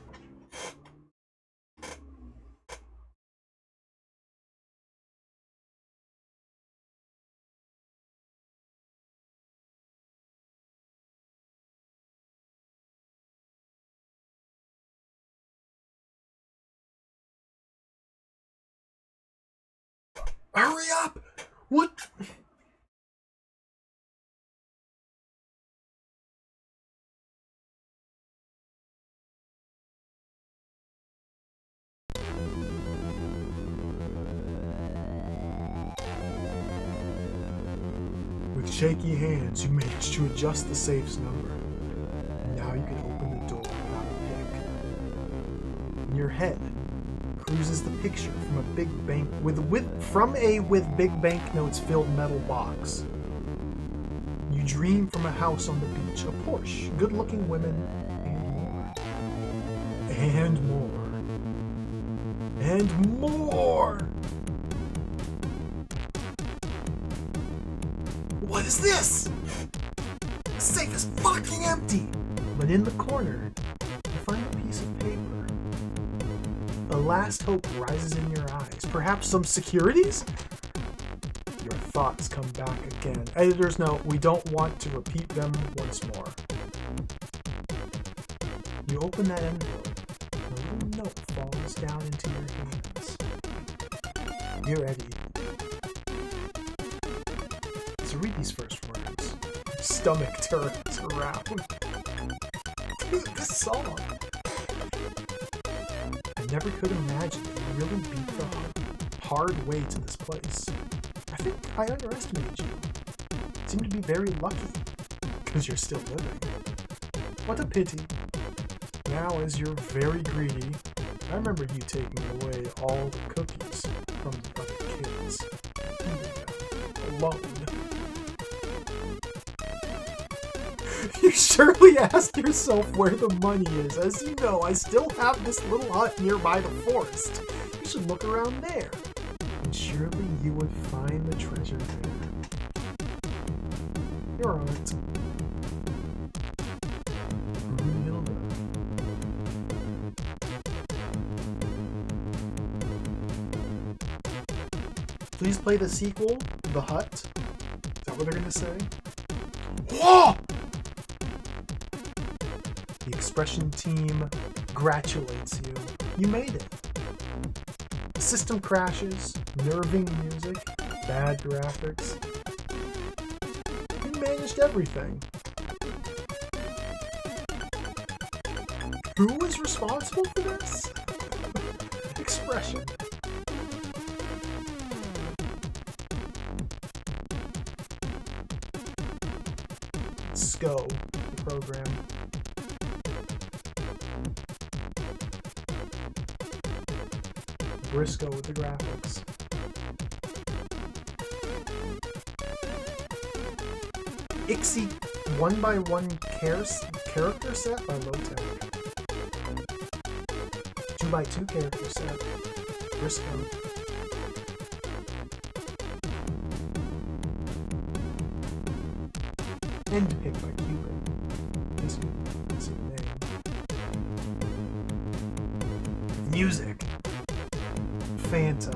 Hurry up! What? With shaky hands, you manage to adjust the safe's number. Now you can open the door without a pick. In your head cruises the picture from a big bank with big banknotes filled metal box. You dream from a house on the beach, a Porsche, good-looking women, and more. And more! What is this? The safe is fucking empty! But in the corner, last hope rises in your eyes. Perhaps some securities? Your thoughts come back again. Editor's note, we don't want to repeat them once more. You open that envelope. A little note falls down into your hands. Dear Eddie. So read these first words. Your stomach turns around. Dude, this song. I never could imagine that you really beat the hard way to this place. I think I underestimated you. You seem to be very lucky, because you're still living. What a pity. Now, as you're very greedy, I remember you taking away all the cookies from the other kids. Eating them alone. You surely ask yourself where the money is. As you know, I still have this little hut nearby the forest. You should look around there. And surely you would find the treasure there. You're on it. Please play the sequel, The Hut. Is that what they're gonna say? Whoa! The expression team congratulates you. You made it. The system crashes, nerving music, bad graphics. You managed everything. Who was responsible for this? Expression. SCO, the program. Briscoe with the graphics. Ixie 1x1 character set by Lowtech. 2x2 character set. Briscoe. End pick by Cuban. This is the name. Music. Fanta.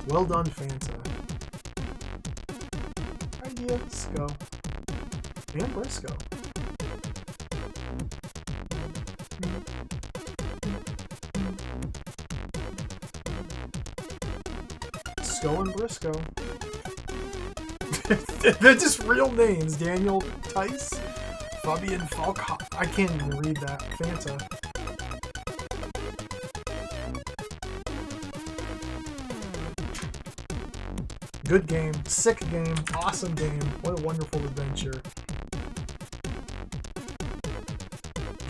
Well done, Fanta. Idea, SCO. And Briscoe. SCO and Briscoe. They're just real names. Daniel Tice, Fabian Falk. I can't even read that. Fanta. Good game. Sick game. Awesome game. What a wonderful adventure.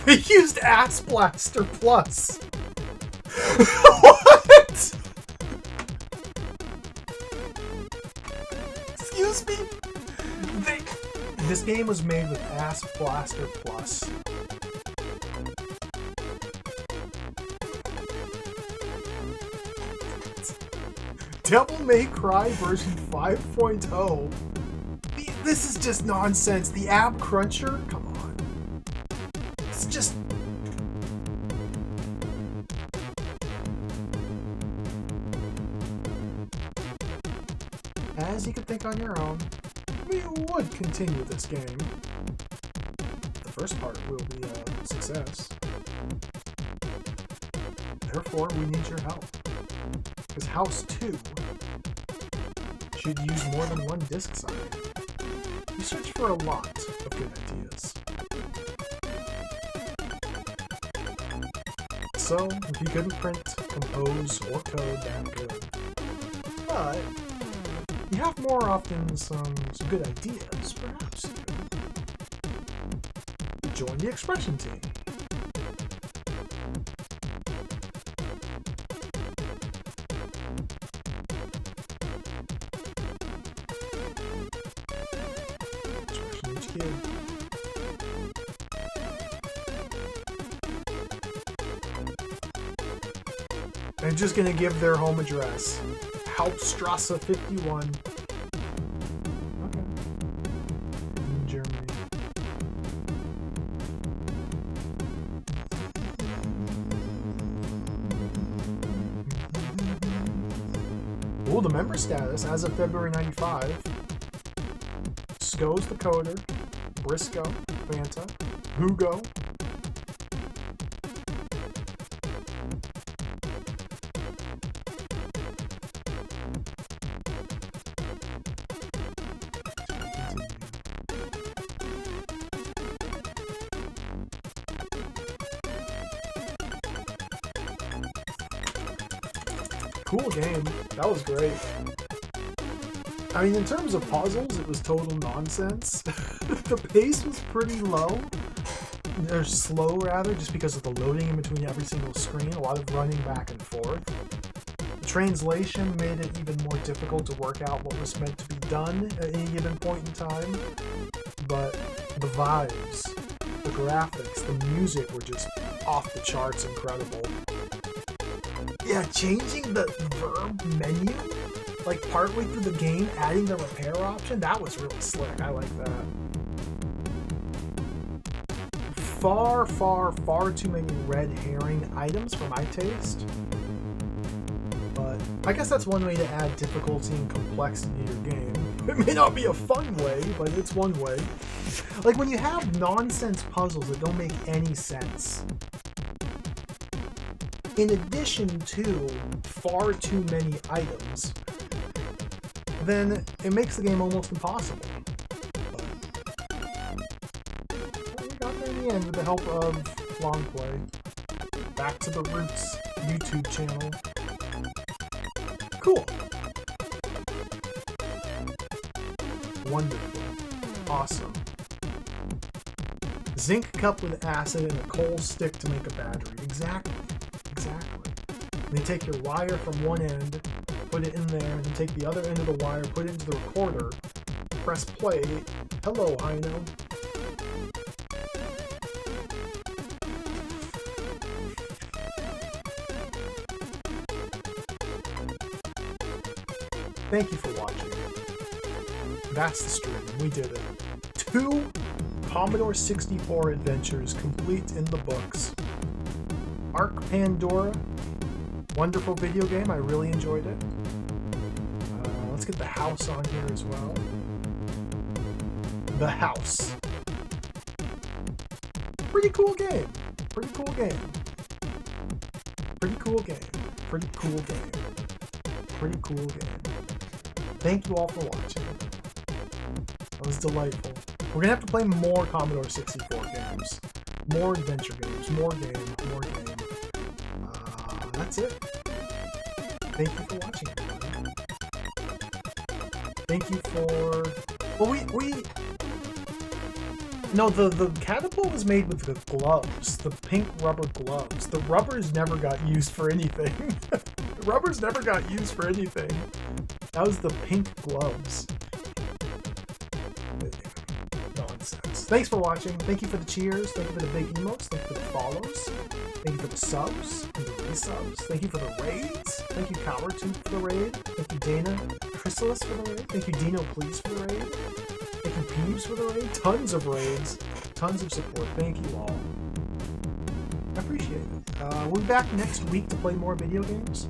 They used Ass Blaster Plus. What? Excuse me? This game was made with Ass Blaster Plus. Devil May Cry version 5.0. This is just nonsense. The Ab Cruncher? Come on. It's just... As you can think on your own, we would continue this game. The first part will be a success. Therefore, we need your help. Because House 2 should use more than one disc side. You search for a lot of good ideas. So, if you couldn't print, compose, or code that good, but you have more often some good ideas, perhaps you join the expression team. I'm just gonna give their home address. Hauptstrasse 51. Okay. In Germany. Oh, the member status as of February 95. Sko's the coder. Briscoe, Fanta, Hugo. Cool game. That was great. I mean, in terms of puzzles, it was total nonsense. The pace was pretty low. Or slow, rather, just because of the loading in between every single screen. A lot of running back and forth. The translation made it even more difficult to work out what was meant to be done at any given point in time. But the vibes, the graphics, the music were just off the charts incredible. Yeah, changing the verb menu, like partway through the game, adding the repair option, that was really slick. I like that. Far, far, far too many red herring items for my taste. But I guess that's one way to add difficulty and complexity to your game. It may not be a fun way, but it's one way. Like when you have nonsense puzzles that don't make any sense, in addition to far too many items, then it makes the game almost impossible. But we got there in the end with the help of Longplay. Back to the Roots YouTube channel. Cool. Wonderful. Awesome. Zinc cup with acid and a coal stick to make a battery. Exactly. Exactly. And you take your wire from one end, put it in there, and then take the other end of the wire, put it into the recorder, press play. Hello, Hino. Thank you for watching. That's the stream. We did it. 2 Commodore 64 adventures complete in the books. Arc Pandora. Wonderful video game. I really enjoyed it. Let's get the house on here as well. The house. Pretty cool game. Pretty cool game. Pretty cool game. Pretty cool game. Pretty cool game. Thank you all for watching. That was delightful. We're gonna have to play more Commodore 64 games. More adventure games. More game. More game. That's it. Thank you for watching, everybody. Thank you for... Well, No, the catapult was made with the gloves. The pink rubber gloves. The rubbers never got used for anything. The rubbers never got used for anything. That was the pink gloves. Nonsense. Thanks for watching. Thank you for the cheers. Thank you for the big emotes. Thank you for the follows. Thank you for the subs and the resubs. Thank you for the raids. Thank you, Cowertooth, for the raid. Thank you, Dana Chrysalis, for the raid. Thank you, Dino Please, for the raid. Thank you, Peeves, for the raid. Tons of raids. Tons of support. Thank you all. I appreciate it. We'll be back next week to play more video games.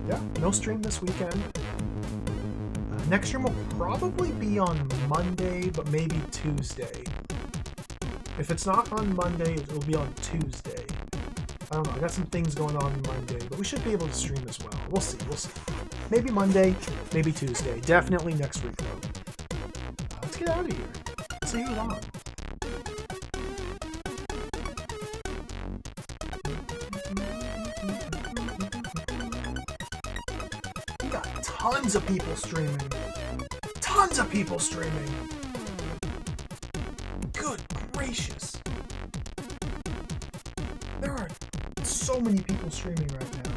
Yeah, no stream this weekend. Next stream will probably be on Monday, but maybe Tuesday. If it's not on Monday, it'll be on Tuesday. I don't know, I got some things going on Monday, but we should be able to stream as well. We'll see, we'll see. Maybe Monday, maybe Tuesday. Definitely next week, though. Let's get out of here. Let's see who's on. We got tons of people streaming. Tons of people streaming. Good gracious. There are so many people streaming right now.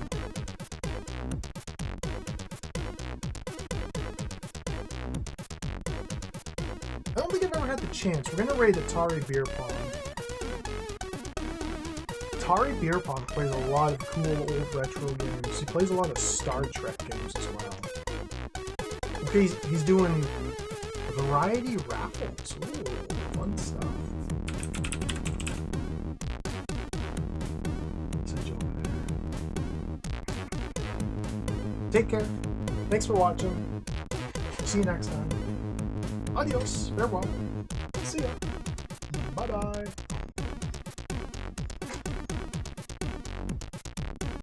I don't think I've ever had the chance. We're gonna raid Atari Beer Pong. Atari Beer Pong plays a lot of cool old retro games. He plays a lot of Star Trek games as well. Okay, he's doing variety raffles. Ooh, fun stuff. Message over there. Take care. Thanks for watching. See you next time. Adios. Farewell.